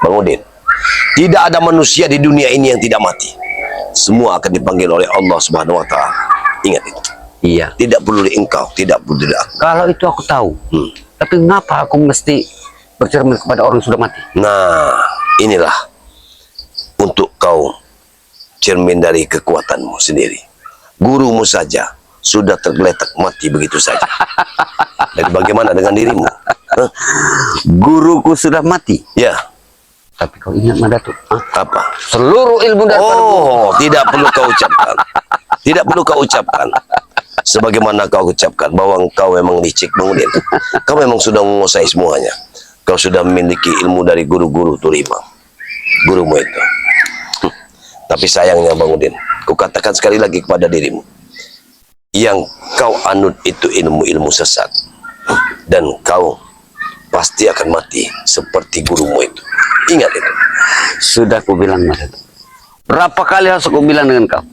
Bang Udin, tidak ada manusia di dunia ini yang tidak mati. Semua akan dipanggil oleh Allah Subhanahu wa Ta'ala. Ingat itu. Iya. Tidak perlu engkau, tidak perlu aku. Kalau itu aku tahu. Tapi mengapa aku mesti bercermin kepada orang yang sudah mati? Nah, inilah untuk kau cermin dari kekuatanmu sendiri. Gurumu saja sudah tergeletak mati begitu saja. Dan bagaimana dengan dirimu? Hah? Guruku sudah mati. Ya. Tapi kau ingat Madatuk? Apa? Seluruh ilmu daripada Oh, tidak perlu kau ucapkan. Tidak perlu kau ucapkan. Sebagaimana kau ucapkan bahwa kau memang licik, Bang Udin. Kau memang sudah menguasai semuanya. Kau sudah memiliki ilmu dari guru-guru Tulima. Gurumu itu. Tapi sayangnya Bang Udin, ku katakan sekali lagi kepada dirimu, yang kau anut itu ilmu-ilmu sesat, dan kau pasti akan mati seperti gurumu itu. Ingat itu. Sudah aku bilang Madatuk. Berapa kali harus aku bilang dengan kau?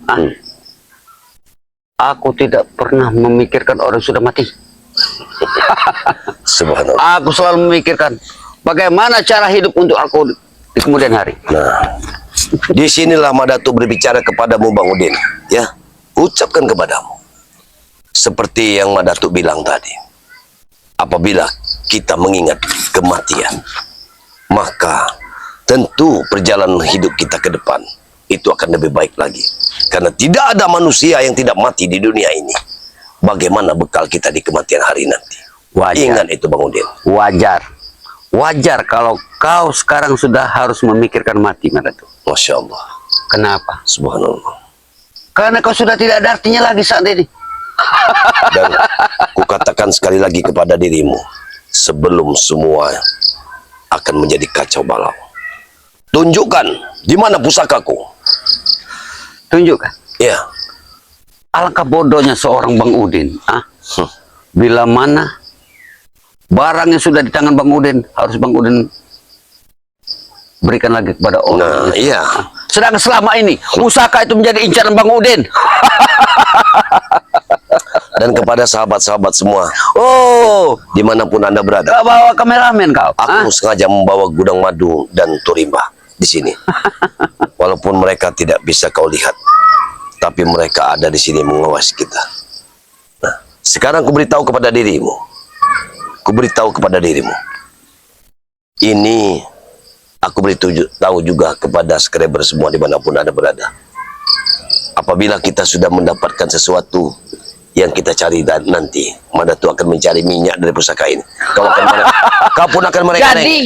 Aku tidak pernah memikirkan orang yang sudah mati. Subhanallah. Aku selalu memikirkan bagaimana cara hidup untuk aku di kemudian hari. Nah, disinilah Madatuk berbicara kepadamu Bang Udin, ya, ucapkan kepadamu seperti yang Madatuk bilang tadi. Apabila kita mengingat kematian, maka tentu perjalanan hidup kita ke depan itu akan lebih baik lagi. Karena tidak ada manusia yang tidak mati di dunia ini. Bagaimana bekal kita di kematian hari nanti? Wajar. Ingat itu Bang Udin. Wajar. Wajar kalau kau sekarang sudah harus memikirkan mati Madatuk. Masya Allah. Kenapa? Subhanallah. Karena kau sudah tidak ada artinya lagi saat ini. Dan kukatakan sekali lagi kepada dirimu, sebelum semua akan menjadi kacau balau, tunjukkan di mana pusakaku. Tunjukkan. Ya, Alangkah bodohnya seorang Bang Udin. Bila mana barang yang sudah di tangan Bang Udin, harus Bang Udin berikan lagi kepada orang. nah iya. Sedangkan selama ini pusaka itu menjadi incaran Bang Udin. Dan kepada sahabat-sahabat semua, Oh, dimanapun Anda berada, gak bawa kameramen kau? aku sengaja membawa gudang madu dan turimba di sini. Walaupun mereka tidak bisa kau lihat, tapi mereka ada di sini mengawasi kita. Nah, sekarang ku beritahu kepada dirimu. Ini aku beritahu juga kepada subscriber semua dimanapun Anda berada. Apabila kita sudah mendapatkan sesuatu yang kita cari dan nanti, Madatu akan mencari minyak dari pusaka ini. Kau pun akan merengek. Jadi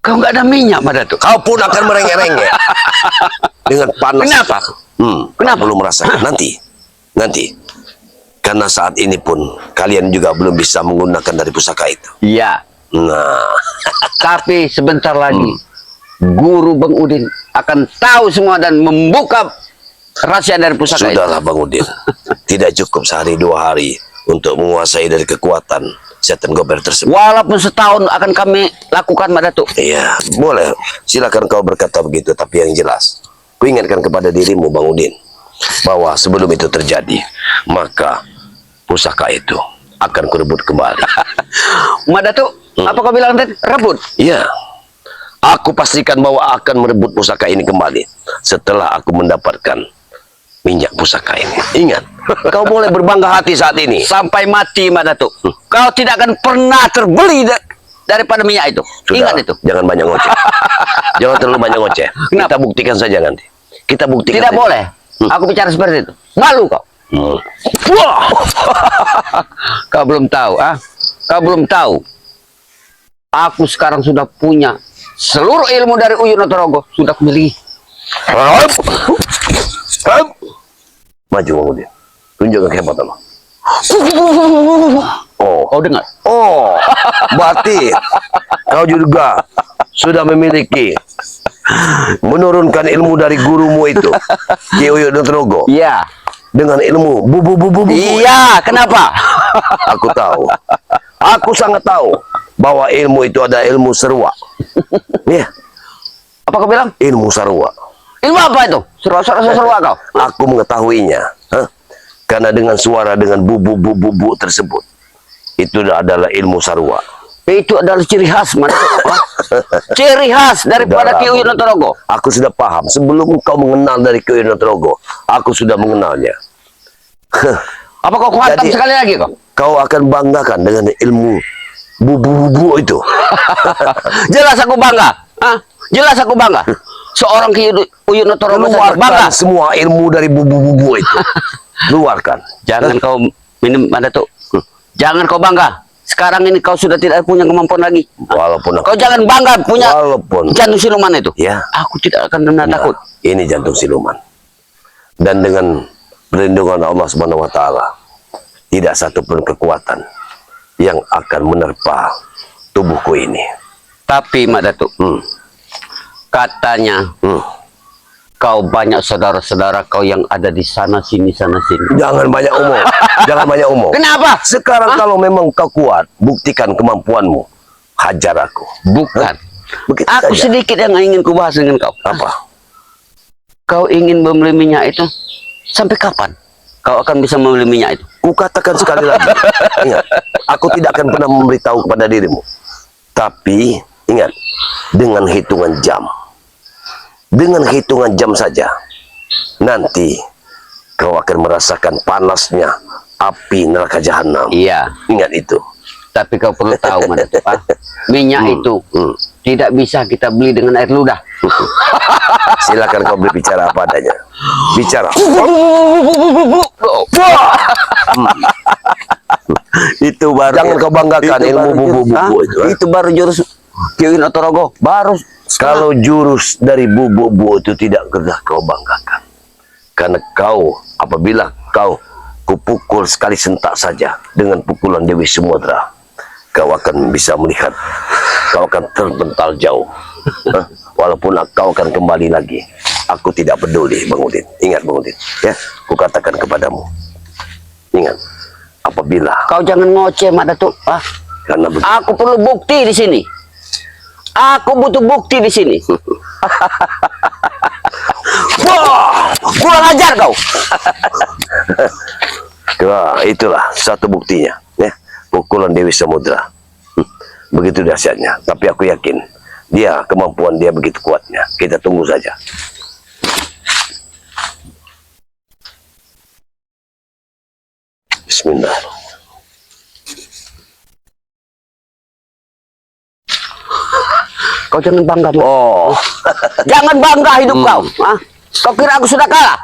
kau nggak ada minyak, Madatu? Kau pun akan merengek-rengek dengan panas. Kenapa? Kenapa? Belum merasakan nanti. Karena saat ini pun kalian juga belum bisa menggunakan dari pusaka itu. Iya. Nah, Tapi sebentar lagi guru Bang Udin akan tahu semua dan membuka rahasia dari pusaka itu. sudahlah Bang Udin. Tidak cukup sehari 2 hari untuk menguasai dari kekuatan setan gober tersebut. Walaupun setahun akan kami lakukan, Madatu. Iya, boleh. Silakan kau berkata begitu, tapi yang jelas, ku ingatkan kepada dirimu Bang Udin, bahwa sebelum itu terjadi, maka pusaka itu akan kurebut kembali. Madatu, apa kau bilang tadi? Rebut? Iya, aku pastikan bahwa akan merebut pusaka ini kembali setelah aku mendapatkan minyak pusaka ini. Ingat, kau boleh berbangga hati saat ini. Sampai mati, Madatu. Kau tidak akan pernah terbeli daripada minyak itu. Sudah, Ingat itu. jangan banyak ngoceh. Jangan terlalu banyak ngoceh. Kenapa? Kita buktikan saja nanti. Kita buktikan. Tidak saja. boleh. Aku bicara seperti itu. Malu kau. Wah. Kau belum tahu, Kau belum tahu. Aku sekarang sudah punya seluruh ilmu dari Uyun Notorogo. Sudah milih. Maju Bang Udin. Tunjukkan kehebatanmu. Oh, Kau dengar? oh, berarti kau juga sudah memiliki menurunkan ilmu dari gurumu itu, Ki Uyun Notorogo, Iya. dengan ilmu bubu. Iya, kenapa? Aku tahu. Aku sangat tahu bahwa ilmu itu ada ilmu sarwa. Ya, Apa kau bilang? ilmu sarwa. Ilmu apa itu? Seru kau. Aku mengetahuinya. Karena dengan suara dengan bubu tersebut, itu adalah ilmu sarwa. Itu adalah ciri khas, Madatu. Ciri khas daripada Ki Uyun Notorogo. Aku sudah paham. Sebelum kau mengenal dari Ki Uyun Notorogo, aku sudah mengenalnya. Apa kau kuantam Jadi- sekali lagi kau? Kau akan banggakan dengan ilmu bubu itu. Jelas aku bangga. Jelas aku bangga. Seorang Ki Uyun Notorogo saja bangga. Keluarkan semua ilmu dari bubu itu. Keluarkan. Jangan kau minum, Madatu. Jangan kau bangga. Sekarang ini kau sudah tidak punya kemampuan lagi. Walaupun Kau jangan bangga punya Walaupun jantung siluman itu. Ya. Aku tidak akan pernah takut. Ini jantung siluman. Dan dengan perlindungan Allah Subhanahu wa taala, tidak satu pun kekuatan yang akan menerpa tubuhku ini. Tapi Madatu, katanya kau banyak saudara-saudara kau yang ada di sana sini. Jangan banyak omong. Jangan banyak omong. Kenapa? Sekarang kalau memang kau kuat, buktikan kemampuanmu. Hajar aku. Bukan. Begitu Aku saja. sedikit yang ingin kubahas dengan kau. Apa? Kau ingin membeli minyak itu sampai kapan? Kau akan bisa membeli minyak itu? Kukatakan sekali lagi. Ingat, aku tidak akan pernah memberitahu kepada dirimu. Tapi ingat, dengan hitungan jam. Dengan hitungan jam saja, nanti kau akan merasakan panasnya api neraka jahanam. Iya. Ingat itu. Tapi kau perlu tahu, Madatu, minyak itu tidak bisa kita beli dengan air ludah. Silakan kau berbicara apa adanya. Bicara. Itu baru. Jangan kau banggakan ilmu bubu-bubu itu. Itu baru jurus Ki Uyun Notorogo. Baru Kalau jurus dari bubu itu tidak pernah kau banggakan. Karena apabila kau kupukul sekali sentak saja dengan pukulan Dewi Samudra, kau akan bisa melihat, kau akan terbental jauh. Walaupun kau akan kembali lagi, aku tidak peduli, Bang Udin. Ingat, Bang Udin, ya, kukatakan kepadamu, ingat, apabila Kau jangan ngoceh, Mak Datuk. karena begitu, Aku perlu bukti di sini. Aku butuh bukti di sini. Wah, kurang ajar kau. wah, itulah satu buktinya, ya, pukulan Dewi Samudra. Begitu dahsyatnya, tapi aku yakin kemampuan dia begitu kuatnya. Kita tunggu saja. Bismillah. Kau jangan bangga. Oh, Jangan bangga hidup kau. Kau kira aku sudah kalah?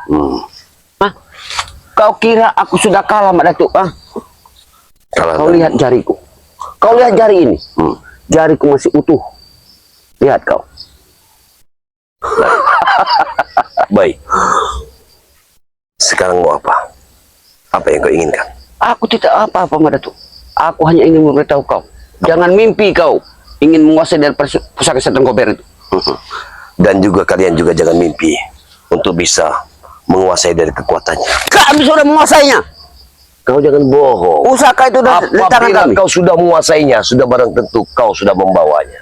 Kau kira aku sudah kalah, Mak Datuk? kalah Kau lihat jariku. Kau lihat jari ini. Jariku masih utuh. Lihat kau. Baik. Sekarang mau apa? Apa yang kau inginkan? Aku tidak apa-apa, Mak Datuk. Aku hanya ingin memberitahu kau. Jangan mimpi kau ingin menguasai dari pusaka Setan Gober itu. Dan juga kalian juga jangan mimpi untuk bisa menguasai dari kekuatannya. Kami sudah menguasainya. Kau jangan bohong. Pusaka itu udah di tangan Apabila kami. kau sudah menguasainya, sudah barang tentu kau sudah membawanya.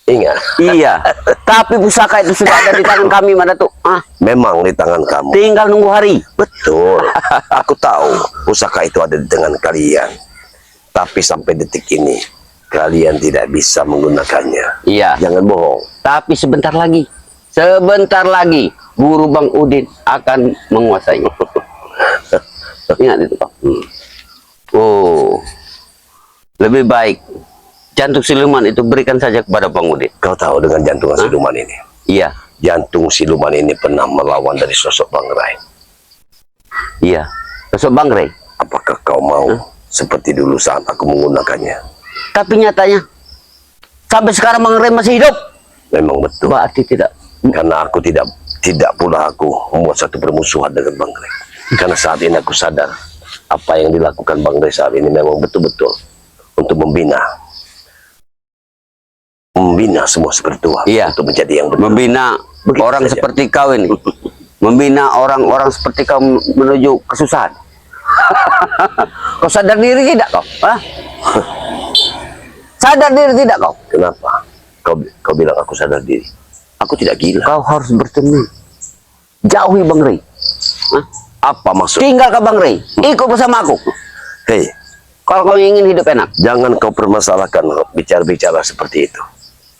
Ingat, Iya. Tapi pusaka itu sudah ada di tangan kami, Mak Datuk. memang di tangan kamu. Tinggal nunggu hari. Betul. Aku tahu pusaka itu ada di tangan kalian. Tapi sampai detik ini kalian tidak bisa menggunakannya. Iya. Jangan bohong. Tapi sebentar lagi, Guru Bang Udin akan menguasainya. Ingat itu, Pak. Oh, lebih baik jantung siluman itu berikan saja kepada Bang Udin. Kau tahu dengan jantung siluman ini. Iya, Jantung siluman ini pernah melawan dari sosok Bang Rai. iya. Sosok Bang Rey. Apakah kau mau seperti dulu saat aku menggunakannya? Tapi nyatanya sampai sekarang Bang Rey masih hidup. Memang betul. Berarti tidak. Karena aku tidak pula aku membuat satu permusuhan dengan Bang Rai. Karena saat ini aku sadar apa yang dilakukan Bang Rai saat ini memang betul-betul untuk membina semua spiritual. Iya. Untuk menjadi yang benar. Membina Begitu orang saja. seperti kau ini. Membina orang-orang seperti kau menuju kesusahan. Kau sadar diri tidak kau? Sadar diri tidak kau? Kenapa? Kau bilang aku sadar diri. Aku tidak gila. Kau harus bertemu. Jauhi Bang Rey. Apa maksud? Tinggal ke Bang Rey. Ikut bersama aku. Hei, Kalau kau ingin hidup enak. jangan kau permasalahkan bicara-bicara seperti itu.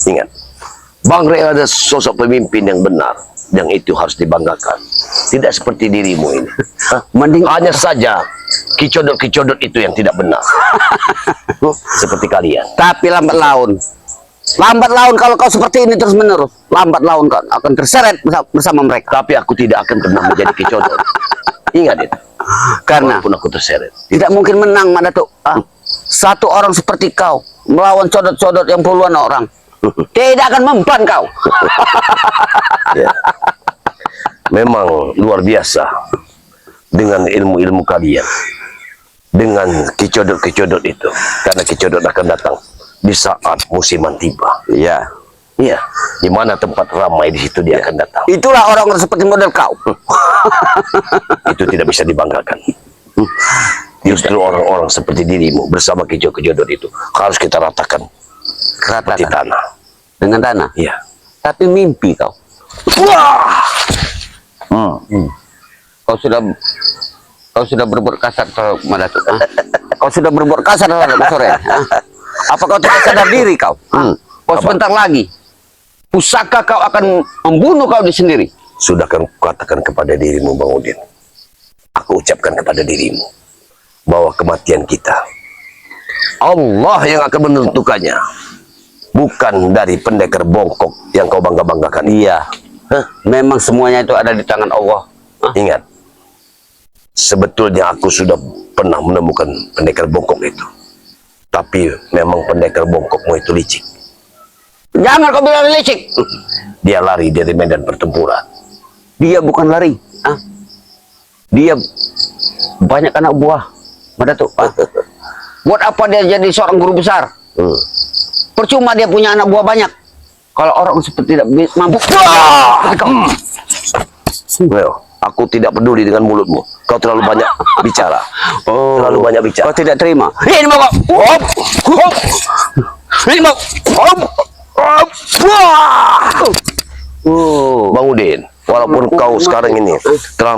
Ingat, Bang Ray ada sosok pemimpin yang benar, yang itu harus dibanggakan. Tidak seperti dirimu ini. Mending Hanya saja kicodot-kicodot itu yang tidak benar. Seperti kalian. tapi lambat laun. Lambat laun kalau kau seperti ini terus menerus. Lambat laun kau akan terseret bersama mereka. Tapi aku tidak akan pernah menjadi kicodot. Ingat itu. Karena Walaupun aku terseret. tidak mungkin menang, Mak Datuk. Satu orang seperti kau melawan codot-codot yang puluhan orang. Tidak akan mempan kau. Ya. Memang luar biasa dengan ilmu-ilmu kalian, dengan kicodot-kicodot itu, karena kicodot akan datang di saat musiman tiba. Iya. Iya, di mana tempat ramai di situ dia akan datang. Itulah orang-orang seperti model kau. Itu tidak bisa dibanggakan. Justru orang-orang seperti dirimu bersama kicodot itu harus kita ratakan seperti tanah. Dengan tanah. Iya. Tapi mimpi kau. Wah, Kau sudah berbuat kasar terhadap Mak Datuk. Kau sudah berbuat kasar terhadap Mas Sore. Apa kau tidak sadar diri kau? Kau sebentar lagi pusaka kau akan membunuh kau sendiri. sudah kan katakan kepada dirimu, Bang Udin. Aku ucapkan kepada dirimu bahwa kematian kita Allah yang akan menentukannya, bukan dari pendekar bongkok yang kau bangga-banggakan. Iya. Memang semuanya itu ada di tangan Allah. Ingat, sebetulnya aku sudah pernah menemukan pendekar bongkok itu, tapi memang pendekar bongkokmu itu licik. Jangan kau bilang licik. Dia lari dari medan pertempuran. Dia bukan lari. dia banyak anak buah. Madatuk. Buat apa dia jadi seorang guru besar? Percuma dia punya anak buah banyak. Kalau orang seperti tidak mampu. Well, aku tidak peduli dengan mulutmu. Kau terlalu banyak bicara. Terlalu banyak bicara. Kau tidak terima. Ini mau kau. Hop. Hop. Ini mau. Hop. Hop. Bang Udin, walaupun kau sekarang ini telah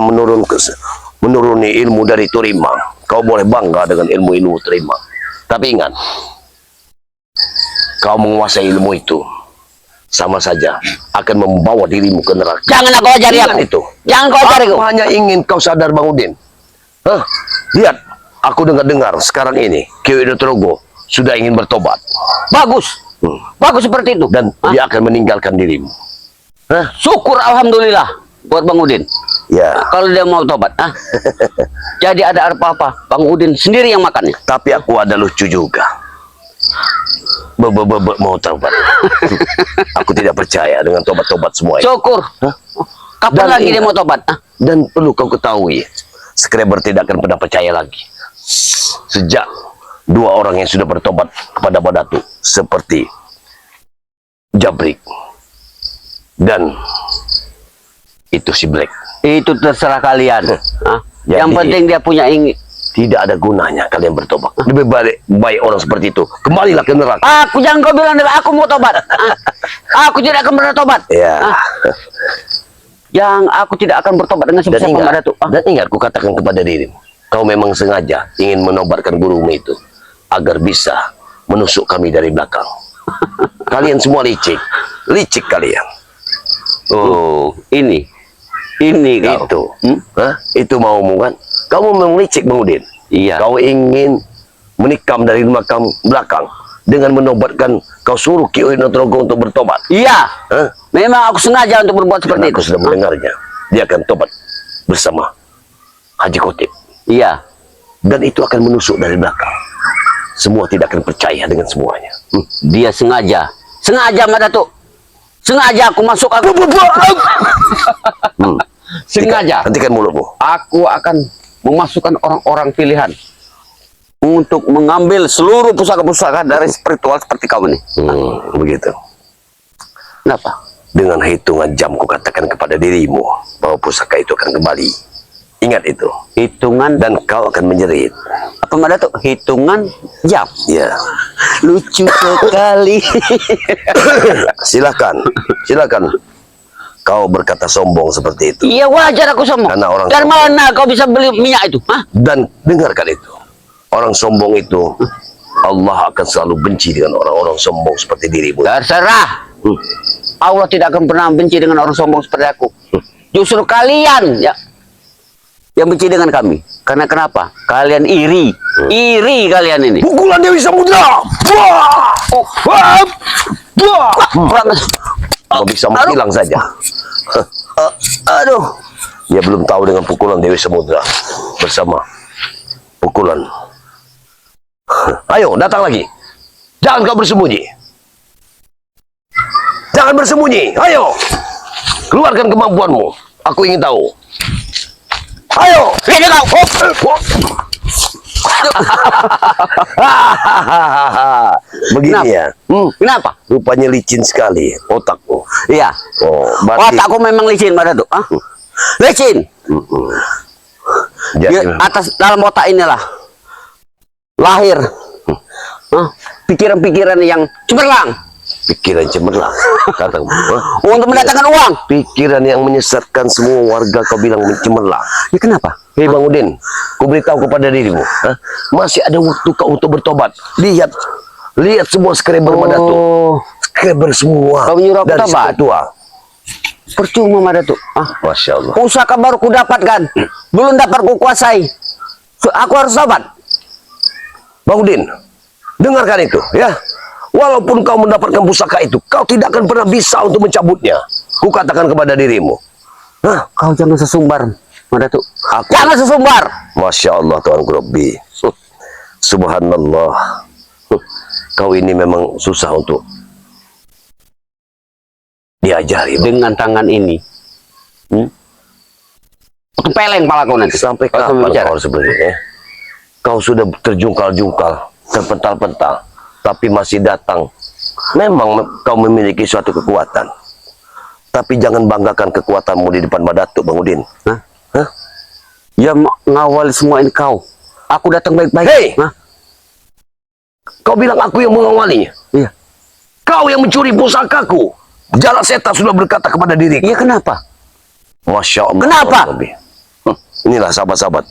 menuruni ilmu dari Turima, kau boleh bangga dengan ilmu-ilmu Turima. Tapi ingat, kau menguasai ilmu itu sama saja akan membawa dirimu ke neraka. Jangan kau ajari aku. Itu. Jangan kau ajari aku. Aku hanya ingin kau sadar, Bang Udin. Lihat, aku dengar-dengar sekarang ini Ki Widotrogo sudah ingin bertobat. Bagus. Bagus seperti itu. Dan dia akan meninggalkan dirimu. Syukur alhamdulillah buat Bang Udin. Ya. Kalau dia mau tobat, jadi ada apa-apa, Bang Udin sendiri yang makannya. Tapi aku ada lucu juga. Mau tobat. Aku tidak percaya dengan tobat-tobat semua itu. Syukur. Kapan Dan lagi dia ingat, mau tobat? Dan perlu kau ketahui, Scrabber tidak akan pernah percaya lagi. Sejak dua orang yang sudah bertobat kepada Badatu, seperti Jabrik dan itu si Black. Itu terserah kalian. Jadi, yang penting dia punya ingin. tidak ada gunanya kalian bertobat. Lebih baik orang seperti itu kembalilah ke neraka. Aku jangan kau bilang aku mau tobat. Aku tidak akan pernah tobat. Ya. Yang aku tidak akan bertobat dengan Dan siapa-siapa ingat, Madatuk. dan ingat, ku katakan kepada dirimu, kau memang sengaja ingin menobatkan gurumu itu agar bisa menusuk kami dari belakang. Kalian semua licik, licik kalian. Oh, ini kau. Itu maumu kan? Kamu memang licik, Bang Udin. Iya. Kau ingin menikam dari belakang dengan menobatkan, kau suruh Ki Widotrogo untuk bertobat. Iya. Memang aku sengaja untuk berbuat seperti Aku itu. sudah mendengarnya. Dia akan tobat bersama Haji Khotib. Iya. Dan itu akan menusuk dari belakang. Semua tidak akan percaya dengan semuanya. Dia sengaja Madatuk. Sengaja aku masuk sengaja. Hentikan mulutmu. Aku akan memasukkan orang-orang pilihan untuk mengambil seluruh pusaka-pusaka dari spiritual seperti kamu ini. Begitu. Kenapa? Dengan hitungan jam ku katakan kepada dirimu bahwa pusaka itu akan kembali. Ingat itu. Hitungan Dan kau akan menjerit. apa Madatuk? Hitungan jam. Ya. Lucu sekali. Silakan. Kau berkata sombong seperti itu. Iya, wajar aku sombong. Karena orang Dari sombong. mana kau bisa beli minyak itu? Dan dengarkan itu. Orang sombong itu, Allah akan selalu benci dengan orang-orang sombong seperti dirimu. Terserah. Allah tidak akan pernah benci dengan orang sombong seperti aku. Justru kalian yang benci dengan kami. Karena kenapa? Kalian iri. Iri kalian ini. Pukulan Dewi Samudra. Kau bisa menghilang saja. Aduh. Dia belum tahu dengan pukulan Dewi Samudra bersama pukulan. Ayo, datang lagi. Jangan kau bersembunyi. Jangan bersembunyi. Ayo. Keluarkan kemampuanmu. Aku ingin tahu. Ayo. Ini kau. Begini ya. Kenapa? Rupanya licin sekali otakmu. Iya. Oh, berarti Otakku memang licin Madatuk. Licin. jadi, Atas dalam otak inilah lahir pikiran-pikiran yang cemerlang pikiran cemerlang katamu. untuk mendatangkan uang. Pikiran yang menyesatkan semua warga kau bilang cemerlang. Ya kenapa? Hei Bang Udin, ku beritahu kepada dirimu, masih ada waktu kau untuk bertobat. Lihat semua Scrabber Madatuk. Scrabber semua. Kau menyuruh aku dari tobat? tua. Percuma Madatuk. Masya Allah. Pusaka baru ku dapatkan, belum dapat ku kuasai. Aku harus tobat. Bang Udin, dengarkan itu ya. Walaupun kau mendapatkan pusaka itu, kau tidak akan pernah bisa untuk mencabutnya. Ku katakan kepada dirimu. Kau jangan sesumbar Madatuk. Aku- Jangan sesumbar. Masya Allah Tuanku Rabbi. Subhanallah. Kau ini memang susah untuk diajari. Dengan tangan ini Aku peleng kepala kau nanti. Sampai Kalau kapan bicara. kau sebenarnya? Kau sudah terjungkal-jungkal, terpental-pental, tapi masih datang. Memang kau memiliki suatu kekuatan. Tapi jangan banggakan kekuatanmu di depan Madatuk, Bang Udin. Hah? Hah? Ya ngawal semua ini kau. Aku datang baik-baik. Hei! Hah? Kau bilang aku yang mengawalinya. Iya. Kau yang mencuri pusakaku. Jalan setan sudah berkata kepada diriku. Iya kenapa? Masya Allah. Kenapa? Inilah sahabat-sahabat.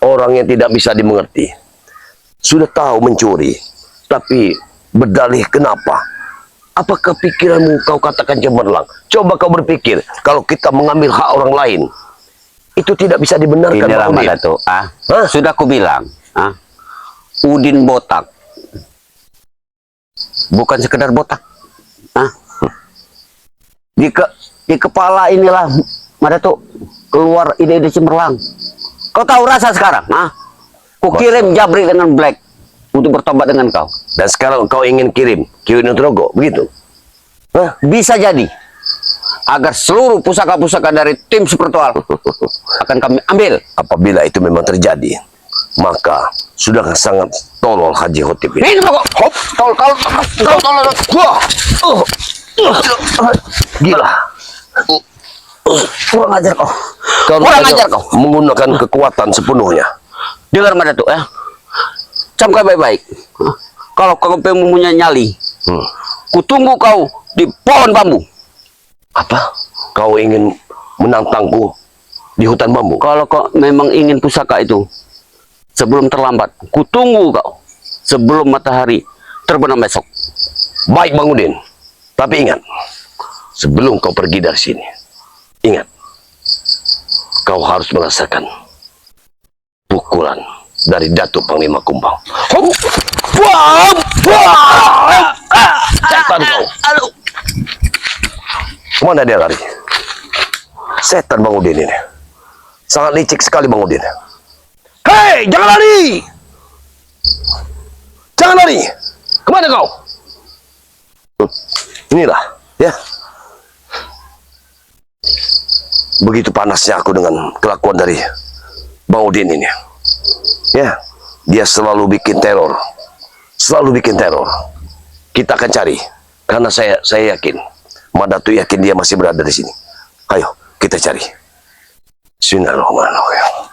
Orang yang tidak bisa dimengerti. Sudah tahu mencuri. Tapi berdalih kenapa? Apakah pikiranmu kau katakan cemerlang? Coba kau berpikir. Kalau kita mengambil hak orang lain. Itu tidak bisa dibenarkan. Inilah Bang Udin. Madatuk. Hah? Sudah aku bilang. Udin botak. Bukan sekedar botak. Di kepala inilah Madatuk keluar ide-ide cemerlang. Kau tahu rasa sekarang? Ku kirim Jabri dengan Black untuk bertobat dengan kau. Dan sekarang kau ingin kirim Kiwi Nutrogo, begitu? Bisa jadi. Agar seluruh pusaka-pusaka dari tim Supertual akan kami ambil. Apabila itu memang terjadi, maka sudah sangat tolol Haji Hotip ini. Ini kok. Hop, tol. Wah! Gila. Kurang ajar kau. Kau Kurang hanya ajar kau. menggunakan kekuatan sepenuhnya. Dengar Madatuk ya. Camkan baik-baik. Kalau kau mempunyai nyali, kutunggu kau di pohon bambu. Apa? Kau ingin menantangku di hutan bambu? Kalau kau memang ingin pusaka itu, sebelum terlambat, kutunggu kau sebelum matahari terbenam besok. Baik Bang Udin. Tapi ingat, sebelum kau pergi dari sini, ingat, kau harus merasakan pukulan dari Datuk Panglima Kumbang. Setan kau. Kemana dia lari? Setan Bang Udin ini. Sangat licik sekali Bang Udin. Hei, jangan lari! Jangan lari! Kemana kau? Inilah, ya. Begitu panasnya aku dengan kelakuan dari Bang Udin ini. Ya, dia selalu bikin teror. Selalu bikin teror. Kita akan cari. Karena saya yakin. Madatuk yakin dia masih berada di sini. Ayo, kita cari. Bismillahirrahmanirrahim.